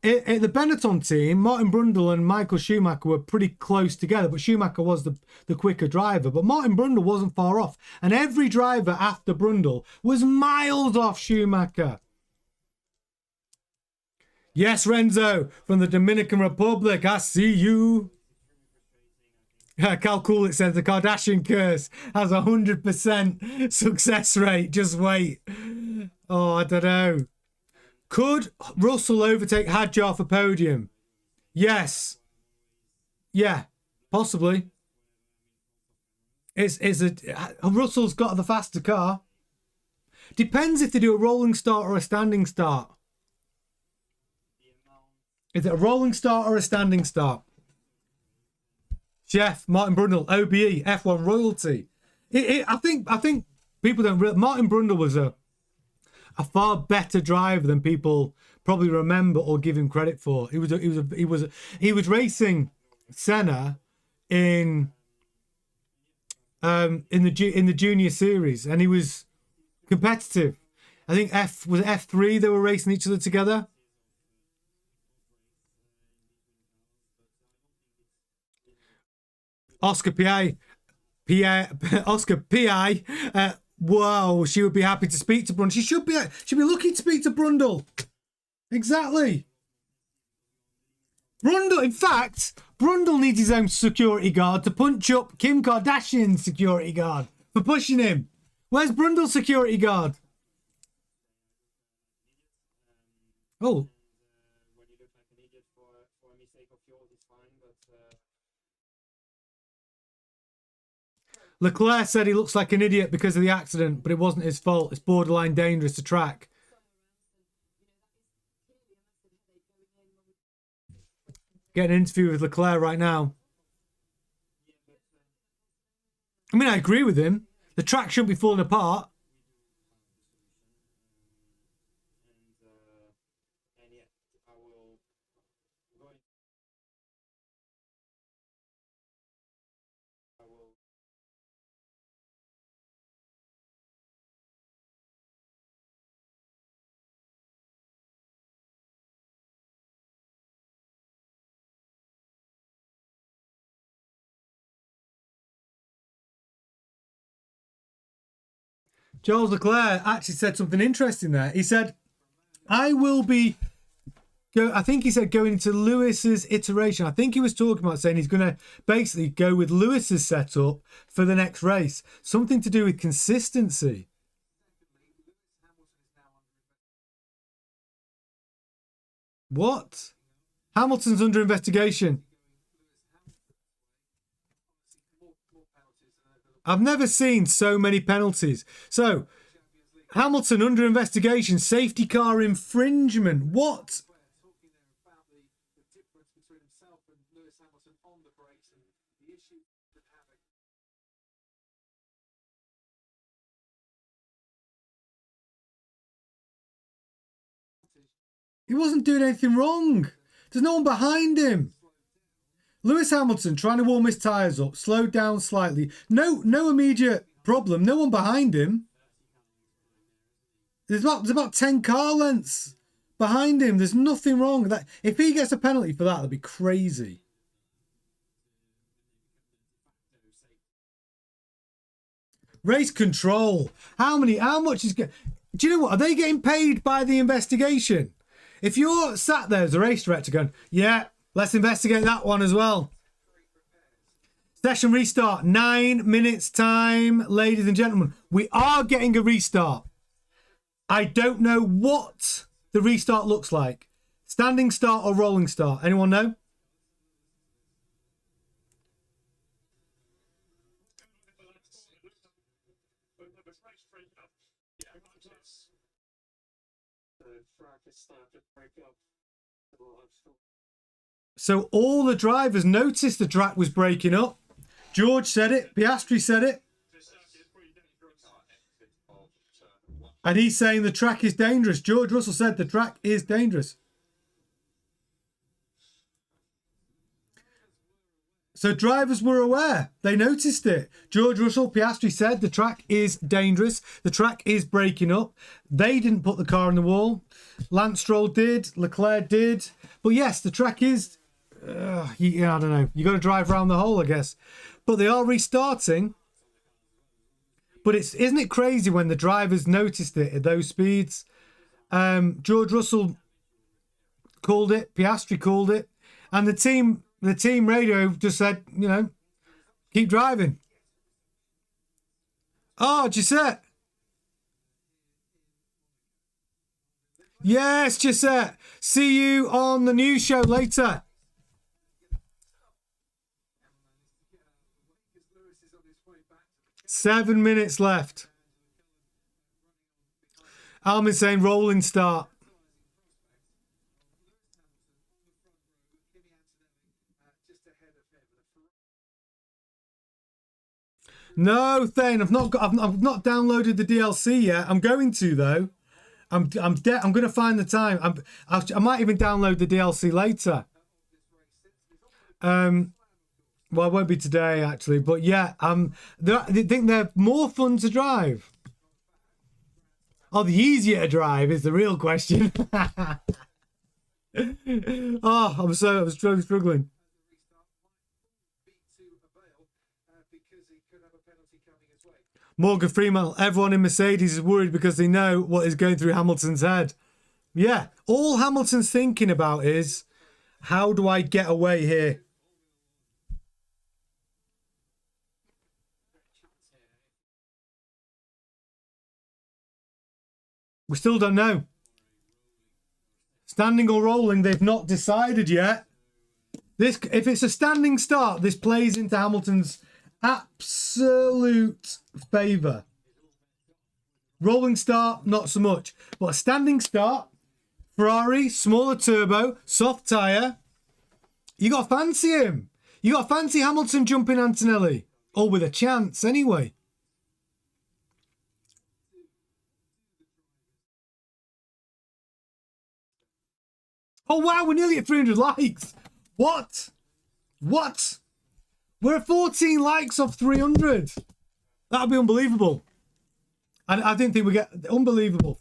Speaker 1: At the Benetton team, Martin Brundle and Michael Schumacher were pretty close together, but Schumacher was the quicker driver. But Martin Brundle wasn't far off. And every driver after Brundle was miles off Schumacher. Yes, Renzo, from the Dominican Republic, I see you. Cal Coolidge says the Kardashian curse has 100% success rate. Just wait. Oh, I don't know. Could Russell overtake Hadjar for podium? Yes. Yeah, possibly. Russell's got the faster car. Depends if they do a rolling start or a standing start. Is it a rolling start or a standing start? Chef, Martin Brundle, OBE, F1 royalty. I think people don't realize Martin Brundle was a far better driver than people probably remember or give him credit for. He was racing Senna in the junior series, and he was competitive. I think F3 they were racing each other together. Oscar P.I. Whoa, she would be happy to speak to Brundle. She'd be lucky to speak to Brundle. Exactly. Brundle, in fact, Brundle needs his own security guard to punch up Kim Kardashian's security guard for pushing him. Where's Brundle's security guard? Oh. Leclerc said he looks like an idiot because of the accident, but it wasn't his fault. It's borderline dangerous to track. Getting an interview with Leclerc right now. I mean, I agree with him. The track shouldn't be falling apart. Charles Leclerc actually said something interesting there. He said, I think he said going into Lewis's iteration. I think he was talking about saying he's going to basically go with Lewis's setup for the next race. Something to do with consistency. What? Hamilton's under investigation. I've never seen so many penalties. So, Hamilton under investigation, safety car infringement. What? He wasn't doing anything wrong. There's no one behind him. Lewis Hamilton trying to warm his tyres up, slowed down slightly. No immediate problem. No one behind him. There's about 10 car lengths behind him. There's nothing wrong. If he gets a penalty for that, that'd be crazy. Race control. How much is... Do you know what? Are they getting paid by the investigation? If you're sat there as a race director going, yeah, let's investigate that one as well. Session restart. 9 minutes time, ladies and gentlemen. We are getting a restart. I don't know what the restart looks like. Standing start or rolling start. Anyone know? So all the drivers noticed the track was breaking up. George said it. Piastri said it. And he's saying the track is dangerous. George Russell said the track is dangerous. So drivers were aware. They noticed it. George Russell, Piastri said the track is dangerous. The track is breaking up. They didn't put the car on the wall. Lance Stroll did. Leclerc did. But yes, the track is... I don't know. You got to drive around the hole, I guess. But they are restarting. But isn't it crazy when the drivers noticed it at those speeds? George Russell called it. Piastri called it. And the team radio just said, keep driving. Oh, Gisette. Yes, Gisette. See you on the news show later. Seven minutes left. Almin's saying rolling start. No, Thane, I've not downloaded the DLC yet. I'm going to though. I'm going to find the time. I might even download the DLC later. Well, it won't be today actually, but yeah, I think they're more fun to drive. Oh, the easier to drive is the real question. Oh, I was struggling. Morgan Freeman, everyone in Mercedes is worried because they know what is going through Hamilton's head. Yeah, all Hamilton's thinking about is, how do I get away here? We still don't know. Standing or rolling, they've not decided yet. If it's a standing start, this plays into Hamilton's absolute favour. Rolling start, not so much. But a standing start, Ferrari, smaller turbo, soft tyre. You got to fancy him. You got to fancy Hamilton jumping Antonelli. Or with a chance, anyway. Oh, wow, we're nearly at 300 likes. What? We're at 14 likes off 300. That would be unbelievable. And I didn't think we get unbelievable.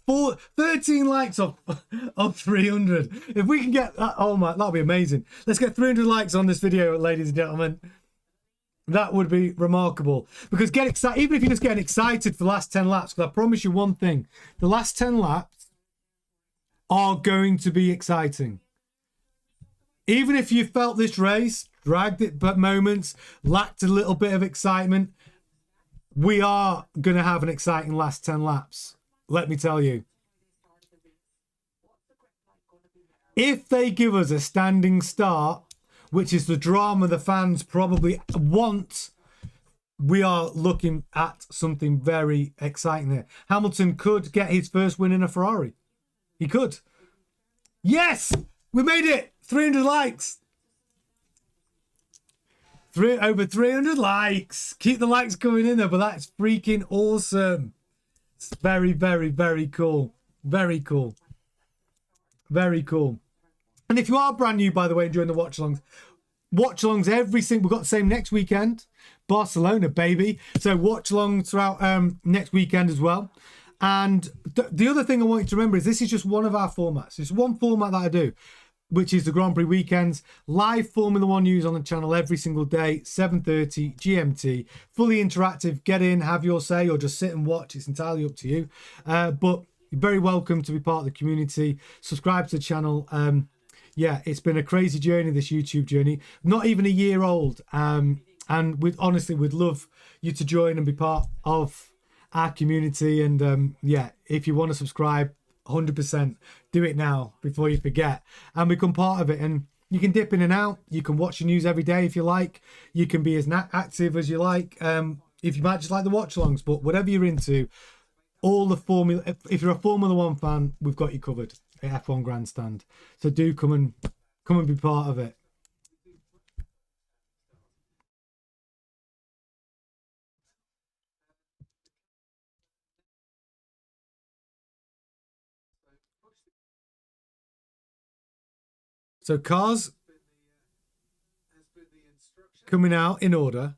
Speaker 1: 13 likes off 300. If we can get that, oh my, that'll be amazing. Let's get 300 likes on this video, ladies and gentlemen. That would be remarkable. Because get excited, even if you're just getting excited for the last 10 laps, because I promise you one thing, the last 10 laps are going to be exciting. Even if you felt this race, dragged it but moments, lacked a little bit of excitement, we are going to have an exciting last 10 laps. Let me tell you. If they give us a standing start, which is the drama the fans probably want, we are looking at something very exciting there. Hamilton could get his first win in a Ferrari. He could. Yes! We made it! 300 likes. Over 300 likes. Keep the likes coming in there, but that's freaking awesome. It's very, very, very cool. Very cool. Very cool. And if you are brand new, by the way, during the watch-alongs every single... We've got the same next weekend. Barcelona, baby. So watch-alongs throughout next weekend as well. And the other thing I want you to remember is this is just one of our formats. It's one format that I do, which is the Grand Prix weekends. Live Formula One news on the channel every single day, 7:30 GMT. Fully interactive. Get in, have your say, or just sit and watch. It's entirely up to you. But you're very welcome to be part of the community. Subscribe to the channel. Yeah, it's been a crazy journey, this YouTube journey. Not even a year old. And honestly, we'd love you to join and be part of our community. And yeah, if you want to subscribe, 100% do it now before you forget and become part of it. And you can dip in and out. You can watch the news every day if you like. You can be as active as you like. If you might just like the watch-alongs, but whatever you're into, all the Formula, if you're a Formula One fan, we've got you covered. at F1 Grandstand. So do come and be part of it. So cars coming out in order.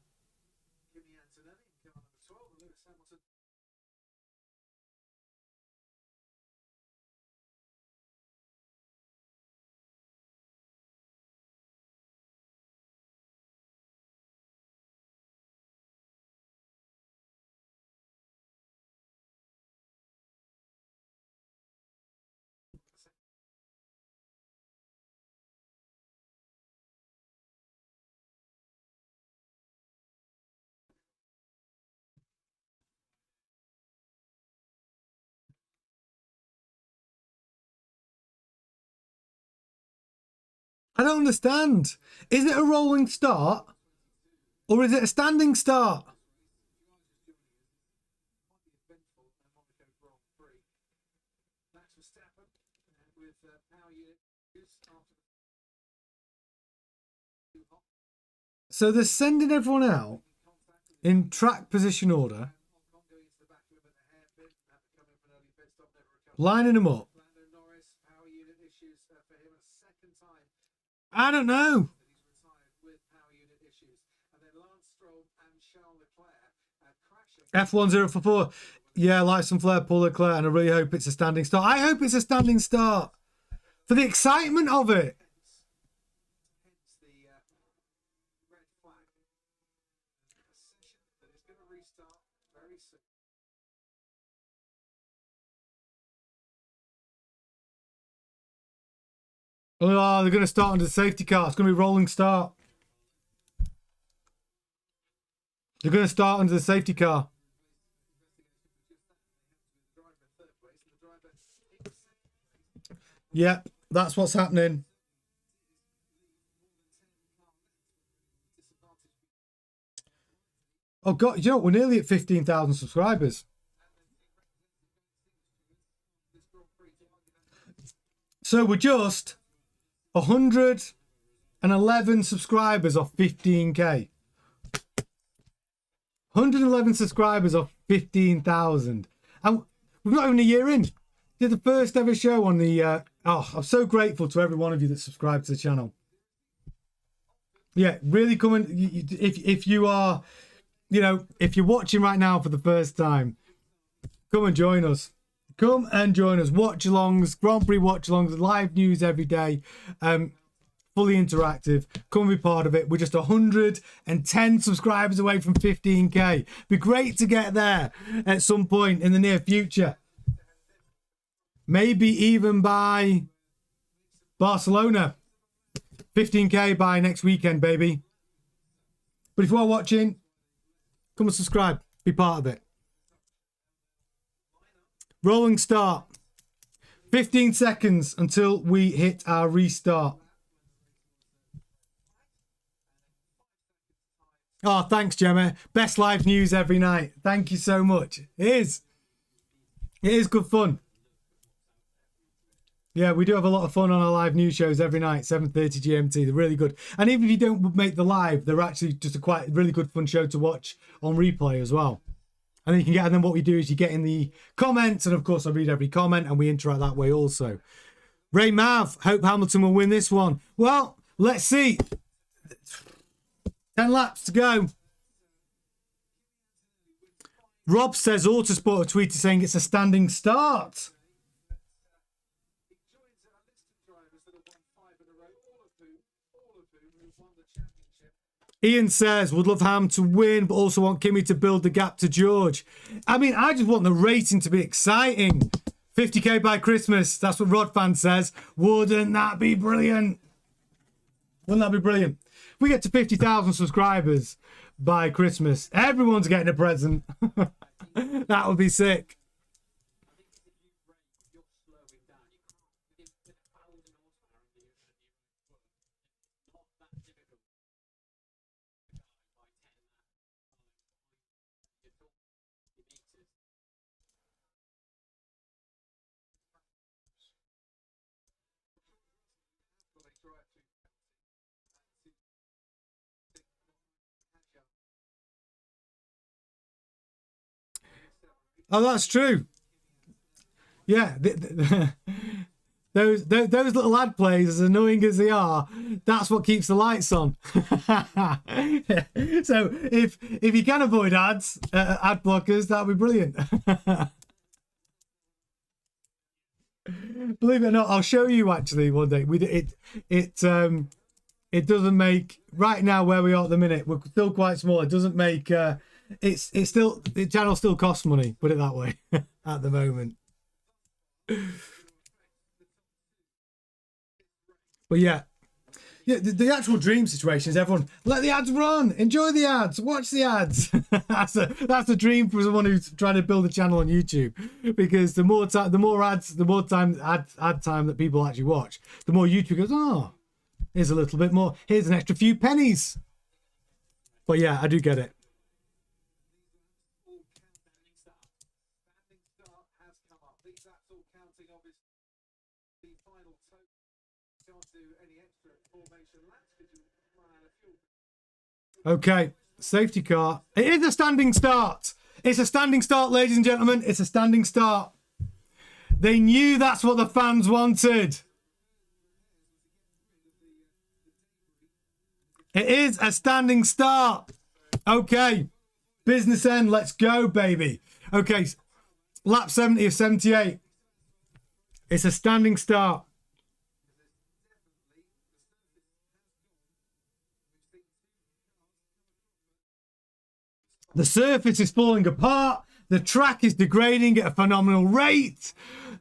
Speaker 1: I don't understand. Is it a rolling start or is it a standing start? So they're sending everyone out in track position order, lining them up. I don't know. F1 044. Yeah, lights and flare, Paul Leclerc, and I really hope it's a standing start. I hope it's a standing start for the excitement of it. Oh, they're going to start under the safety car. It's going to be a rolling start. They're going to start under the safety car. Yep, that's what's happening. Oh, God, you know, we're nearly at 15,000 subscribers. So we're just 111 subscribers off 15K. 111 subscribers off 15,000. And we're not even a year in. Did the first ever show on the... I'm so grateful to every one of you that subscribed to the channel. Yeah, really come and... If you are... You know, if you're watching right now for the first time, come and join us. Come and join us. Watch-alongs, Grand Prix watch-alongs, live news every day. Fully interactive. Come and be part of it. We're just 110 subscribers away from 15K. Be great to get there at some point in the near future. Maybe even by Barcelona. 15K by next weekend, baby. But if you are watching, come and subscribe. Be part of it. Rolling start. 15 seconds until we hit our restart. Oh, thanks, Gemma. Best live news every night. Thank you so much. It is. It is good fun. Yeah, we do have a lot of fun on our live news shows every night, 7:30 GMT. They're really good. And even if you don't make the live, they're actually just a quite really good fun show to watch on replay as well. And then you can get, and then what we do is you get in the comments, and of course I read every comment and we interact that way also. Ray Mav, hope Hamilton will win this one. Well, let's see. 10 laps to go. Rob says Autosport a tweet saying it's a standing start. Ian says, would love Ham to win, but also want Kimi to build the gap to George. I mean, I just want the racing to be exciting. 50K by Christmas. That's what Rod Fan says. Wouldn't that be brilliant? Wouldn't that be brilliant? If we get to 50,000 subscribers by Christmas, everyone's getting a present. That would be sick. Oh, that's true. Yeah, those little ad plays, as annoying as they are, that's what keeps the lights on. So if you can avoid ads, ad blockers, that'd be brilliant. Believe it or not, I'll show you actually one day. It doesn't make, right now where we are at the minute, we're still quite small. It doesn't make it's still, the channel still costs money, put it that way, at the moment. But yeah, the actual dream situation is everyone let the ads run, enjoy the ads, watch the ads. that's a dream for someone who's trying to build a channel on YouTube, because the more ads, the more time ad time that people actually watch, the more YouTube goes, oh, here's a little bit more, here's an extra few pennies. But yeah, I do get it. Okay, safety car. It is a standing start. It's a standing start, ladies and gentlemen. It's a standing start. They knew that's what the fans wanted. It is a standing start. Okay, business end. Let's go, baby. Okay, lap 70 of 78. It's a standing start. The surface is falling apart. The track is degrading at a phenomenal rate.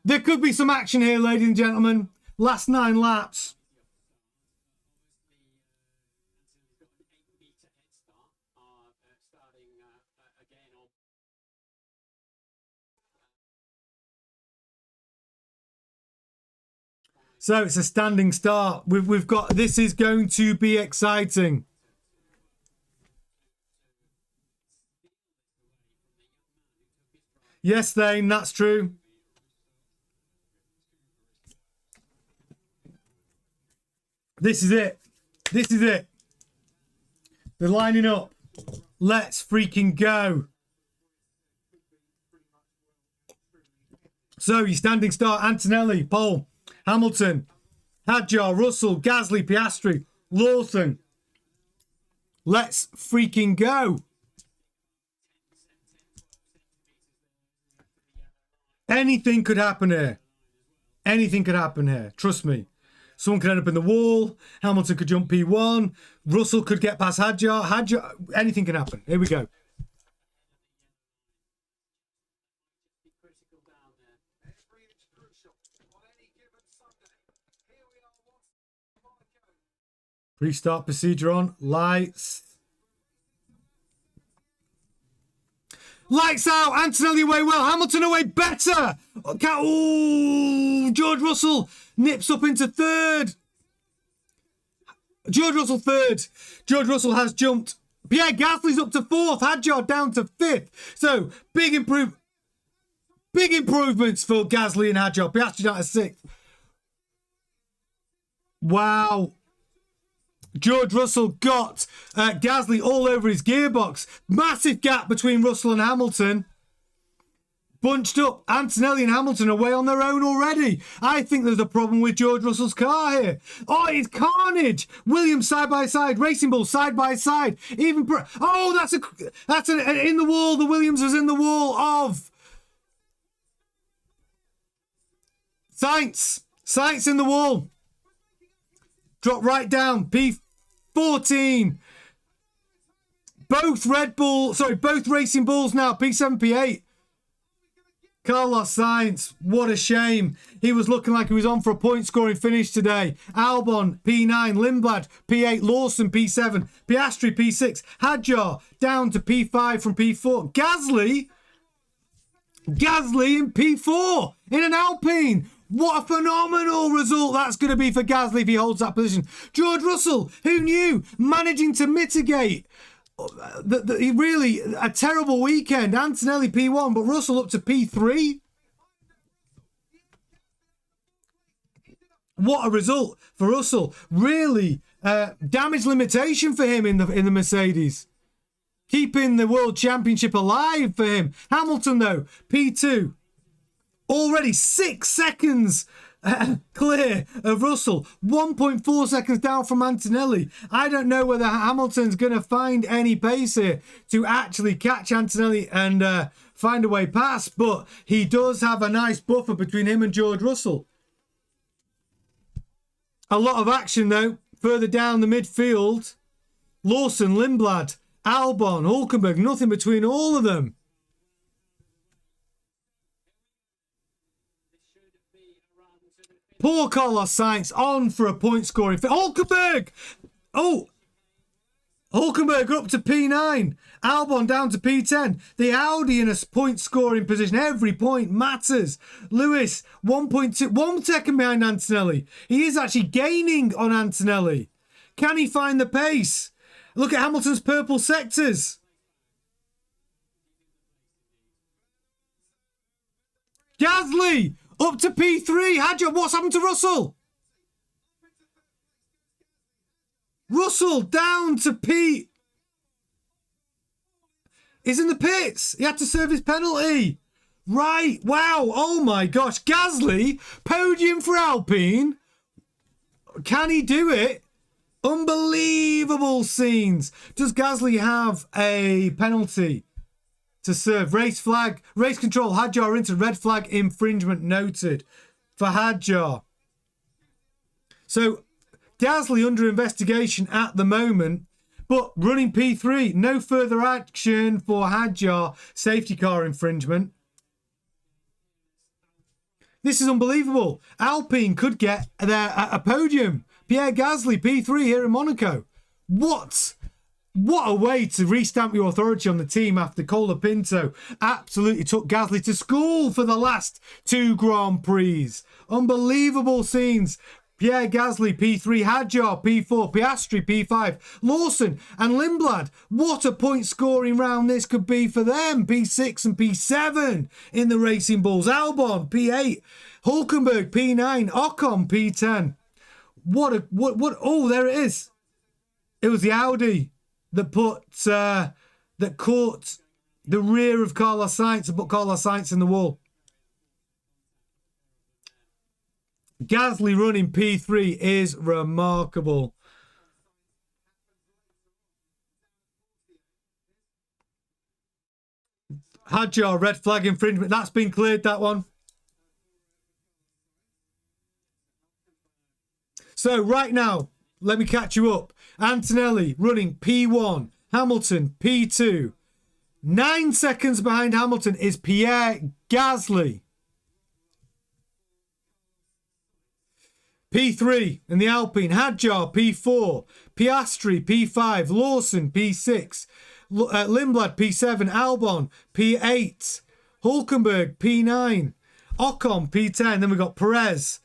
Speaker 1: There could be some action here, ladies and gentlemen. Last 9 laps. So it's a standing start. We've got, this is going to be exciting. Yes, Thane, that's true. This is it. This is it. They're lining up. Let's freaking go. So, your standing start, Antonelli, pole, Hamilton, Hadjar, Russell, Gasly, Piastri, Lawson. Let's freaking go. Anything could happen here. Anything could happen here. Trust me. Someone could end up in the wall. Hamilton could jump P1. Russell could get past Hadjar. Anything can happen. Here we go. Pre-start procedure on. Lights. Lights out. Antonelli away well. Hamilton away better. Oh, George Russell nips up into third. George Russell third. George Russell has jumped. Pierre Gasly's up to fourth. Hadjar down to fifth. So big improvements for Gasly and Hadjar. Piastri down to sixth. Wow. George Russell got Gasly all over his gearbox. Massive gap between Russell and Hamilton. Bunched up. Antonelli and Hamilton away on their own already. I think there's a problem with George Russell's car here. Oh, it's carnage. Williams side by side. Racing Bull side by side. Even that's an in the wall. The Williams was in the wall of Sainz. Sainz in the wall. Drop right down. P14. Both Racing Bulls now. P7, P8. Carlos Sainz, what a shame. He was looking like he was on for a point-scoring finish today. Albon, P9. Lindblad, P8. Lawson, P7. Piastri, P6. Hadjar, down to P5 from P4. Gasly in P4 in an Alpine. What a phenomenal result that's going to be for Gasly if he holds that position. George Russell, who knew, managing to mitigate really a terrible weekend. Antonelli P1, but Russell up to P3. What a result for Russell. Really damage limitation for him in the Mercedes. keeping the World Championship alive for him. Hamilton, though, P2. Already 6 seconds clear of Russell. 1.4 seconds down from Antonelli. I don't know whether Hamilton's going to find any pace here to actually catch Antonelli and find a way past. But he does have a nice buffer between him and George Russell. A lot of action, though, further down the midfield. Lawson, Lindblad, Albon, Hulkenberg, nothing between all of them. Poor Carlos Sainz on for a point scoring. Hulkenberg! Oh! Hulkenberg up to P9. Albon down to P10. The Audi in a point scoring position. Every point matters. Lewis, 1.2, 1 second behind Antonelli. He is actually gaining on Antonelli. Can he find the pace? Look at Hamilton's purple sectors. Gasly up to P3. Hadjar, what's happened to Russell? Russell down to P. He's in the pits. He had to serve his penalty. Right. Wow. Oh my gosh. Gasly, podium for Alpine. Can he do it? Unbelievable scenes. Does Gasly have a penalty to serve? Race flag, race control, Hadjar into red flag, infringement noted for Hadjar. So Gasly under investigation at the moment, but running P3, no further action for Hadjar, safety car infringement. This is unbelievable. Alpine could get a podium. Pierre Gasly, P3 here in Monaco. What a way to restamp your authority on the team after Colapinto absolutely took Gasly to school for the last 2 Grand Prix. Unbelievable scenes. Pierre Gasly, P3, Hadjar, P4, Piastri, P5, Lawson and Lindblad. What a point scoring round this could be for them. P6 and P7 in the Racing Bulls. Albon, P8, Hulkenberg, P9, Ocon, P10. What, oh, there it is. It was the Audi that that caught the rear of Carlos Sainz and put Carlos Sainz in the wall. Gasly running P3 is remarkable. Hadjar, red flag infringement. That's been cleared, that one. So right now, let me catch you up. Antonelli running P1. Hamilton P2. 9 seconds behind Hamilton is Pierre Gasly. P3 in the Alpine. Hadjar P4. Piastri P5. Lawson P6. Lindblad P7. Albon P8. Hulkenberg P9. Ocon P10. Then we've got Perez,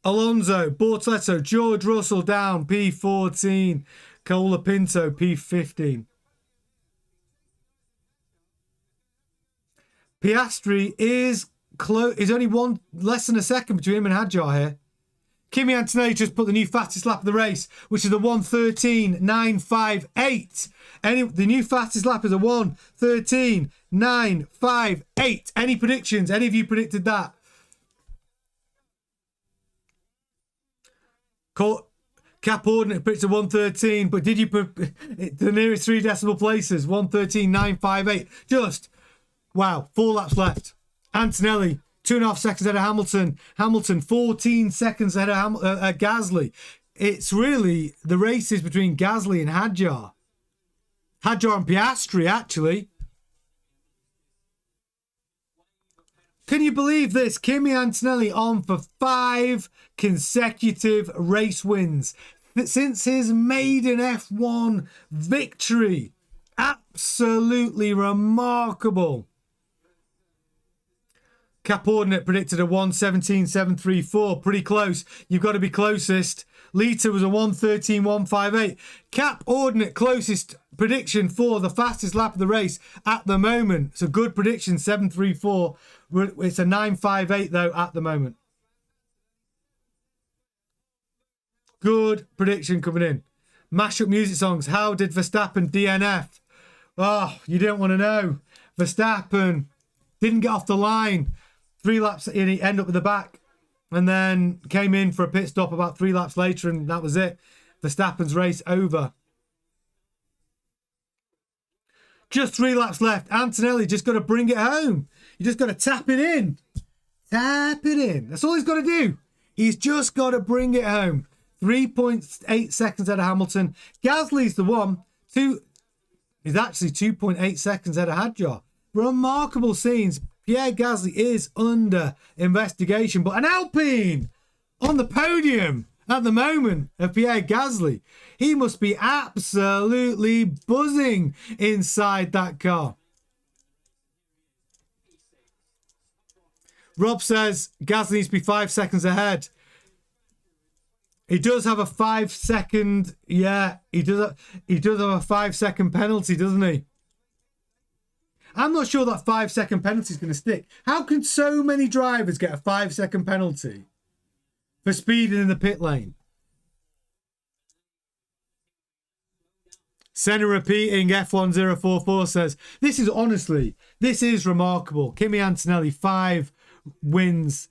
Speaker 1: Alonso, Bortoleto, George Russell down P14. Colapinto P15. Piastri is close. Is only less than a second between him and Hadjar here. Kimi Antonelli just put the new fastest lap of the race, which is a 1:13.958. The new fastest lap is a 1:13.958. Any predictions? Any of you predicted that? Cap Ordinate predicted 1:13, but did you put the nearest 3 decimal places? 1:13.958. Just wow. 4 laps left. Antonelli 2.5 seconds ahead of Hamilton. Hamilton 14 seconds ahead of Gasly. It's really the races between Gasly and Hadjar. Hadjar and Piastri, actually. Can you believe this? Kimi Antonelli on for 5 consecutive race wins since his maiden F1 victory. Absolutely remarkable. Cap Ordinate predicted a 1:17.734. Pretty close. You've got to be closest. Lita was a 1:13.158. Cap Ordinate closest prediction for the fastest lap of the race at the moment. It's a good prediction, 7:34. It's a 9:58 though at the moment. Good prediction coming in. Mashup music songs. How did Verstappen DNF? Oh, you don't want to know. Verstappen didn't get off the line. 3 laps in, he ended up at the back. And then came in for a pit stop about 3 laps later, and that was it. Verstappen's race over. Just 3 laps left. Antonelli just got to bring it home. You just got to tap it in. Tap it in. That's all he's got to do. He's just got to bring it home. 3.8 seconds out of Hamilton. Gasly's the one. He's actually 2.8 seconds out of Hadjar. Remarkable scenes. Pierre Gasly is under investigation, but an Alpine on the podium at the moment of Pierre Gasly. He must be absolutely buzzing inside that car. Rob says Gasly needs to be 5 seconds ahead. He does have a 5 second, yeah, he does have a 5 second penalty, doesn't he? I'm not sure that 5 second penalty is going to stick. How can so many drivers get a 5 second penalty for speeding in the pit lane? Senna repeating F1044 says, this is remarkable. Kimi Antonelli, 5 wins.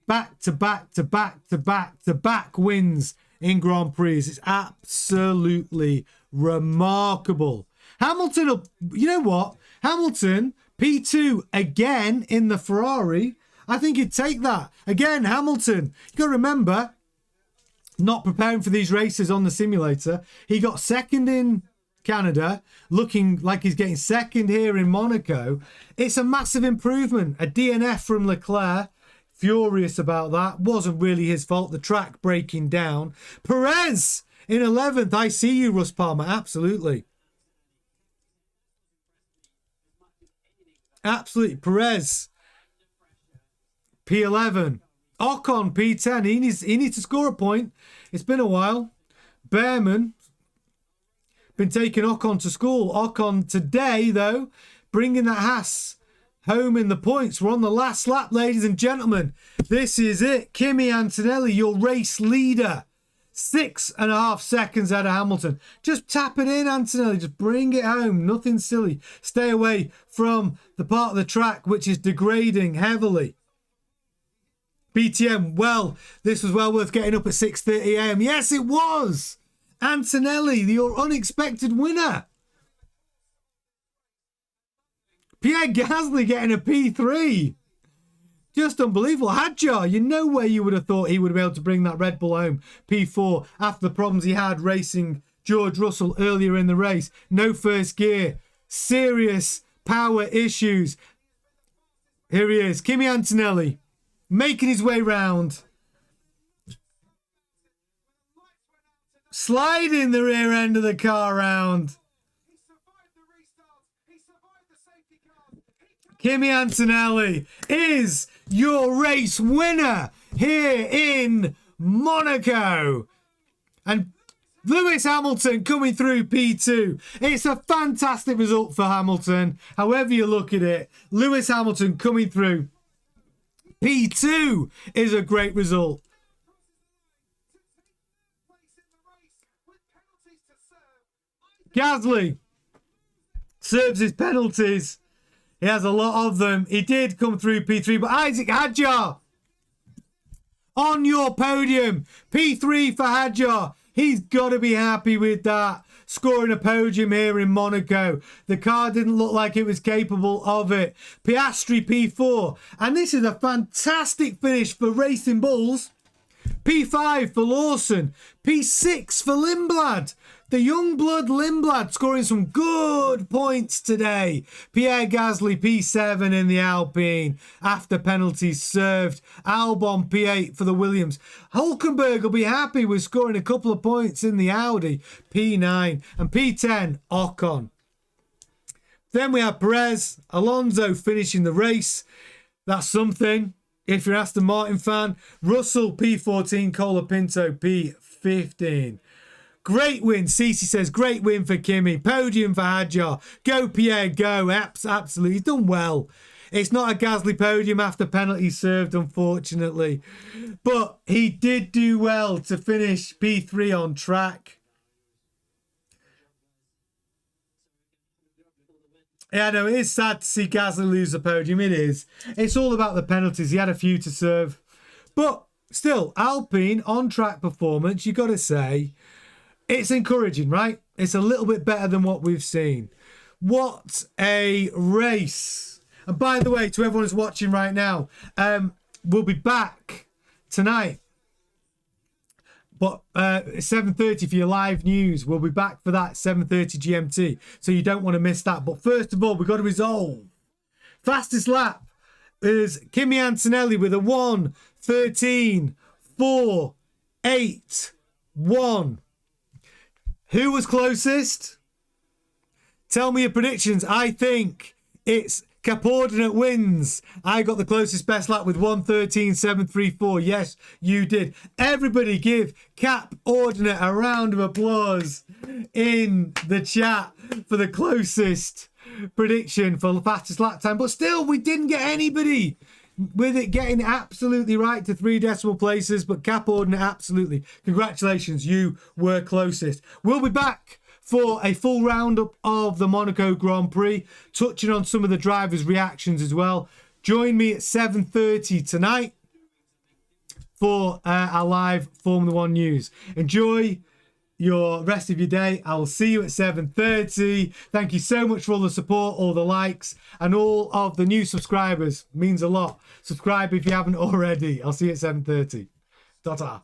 Speaker 1: Back to back to back to back to back wins in Grand Prix. It's absolutely remarkable. Hamilton, you know what? Hamilton, P2 again in the Ferrari. I think he'd take that. Again, Hamilton. You got to remember, not preparing for these races on the simulator. He got second in Canada, looking like he's getting second here in Monaco. It's a massive improvement. A DNF from Leclerc. Furious about that. Wasn't really his fault. The track breaking down. Perez in 11th. I see you, Russ Palmer. Absolutely. Absolutely. Perez. P11. Ocon, P10. He needs to score a point. It's been a while. Behrman. Been taking Ocon to school. Ocon today, though, bringing that Haas home in the points. We're on the last lap, ladies and gentlemen. This is it. Kimi Antonelli, your race leader. 6.5 seconds out of Hamilton. Just tap it in, Antonelli. Just bring it home. Nothing silly. Stay away from the part of the track which is degrading heavily. BTM, well, this was well worth getting up at 6:30 a.m. Yes, it was. Antonelli, your unexpected winner. Pierre Gasly getting a P3. Just unbelievable. Hadjar, you know where you would have thought he would be able to bring that Red Bull home. P4 after the problems he had racing George Russell earlier in the race. No first gear. Serious power issues. Here he is. Kimi Antonelli making his way round. Sliding the rear end of the car round. Kimi Antonelli is your race winner here in Monaco. And Lewis Hamilton coming through P2. It's a fantastic result for Hamilton. However you look at it, Lewis Hamilton coming through P2 is a great result. Gasly serves his penalties. He has a lot of them. He did come through P3, but Isaac Hadjar on your podium. P3 for Hadjar. He's got to be happy with that. Scoring a podium here in Monaco. The car didn't look like it was capable of it. Piastri P4. And this is a fantastic finish for Racing Bulls. P5 for Lawson. P6 for Lindblad. The young blood Lindblad scoring some good points today. Pierre Gasly P7 in the Alpine after penalties served. Albon P8 for the Williams. Hulkenberg will be happy with scoring a couple of points in the Audi. P9 and P10 Ocon. Then we have Perez, Alonso finishing the race. That's something if you're an Aston Martin fan. Russell P14, Colapinto P15. Great win. Cece says, great win for Kimi. Podium for Hadjar. Go, Pierre, go. Absolutely. He's done well. It's not a Gasly podium after penalty served, unfortunately. But he did do well to finish P3 on track. Yeah, no, it is sad to see Gasly lose the podium. It is. It's all about the penalties. He had a few to serve. But still, Alpine on-track performance, you got to say, it's encouraging, right? It's a little bit better than what we've seen. What a race. And by the way, to everyone who's watching right now, we'll be back tonight. But 7:30 for your live news. We'll be back for that 7:30 GMT. So you don't want to miss that. But first of all, we've got to resolve. Fastest lap is Kimi Antonelli with a 1:13.481. Who was closest? Tell me your predictions. I think it's Cap Ordinate wins. I got the closest best lap with 1:13.734. Yes, you did. Everybody give Cap Ordinate a round of applause in the chat for the closest prediction for the fastest lap time. But still, we didn't get anybody with it getting absolutely right to 3 decimal places. But Cap Ordinate, absolutely. Congratulations, you were closest. We'll be back for a full roundup of the Monaco Grand Prix, touching on some of the drivers' reactions as well. Join me at 7:30 tonight for our live Formula 1 news. Enjoy your rest of your day. I will see you at 7:30. Thank you so much for all the support, all the likes, and all of the new subscribers. Means a lot. Subscribe if you haven't already. I'll see you at 7:30. Ta-ta.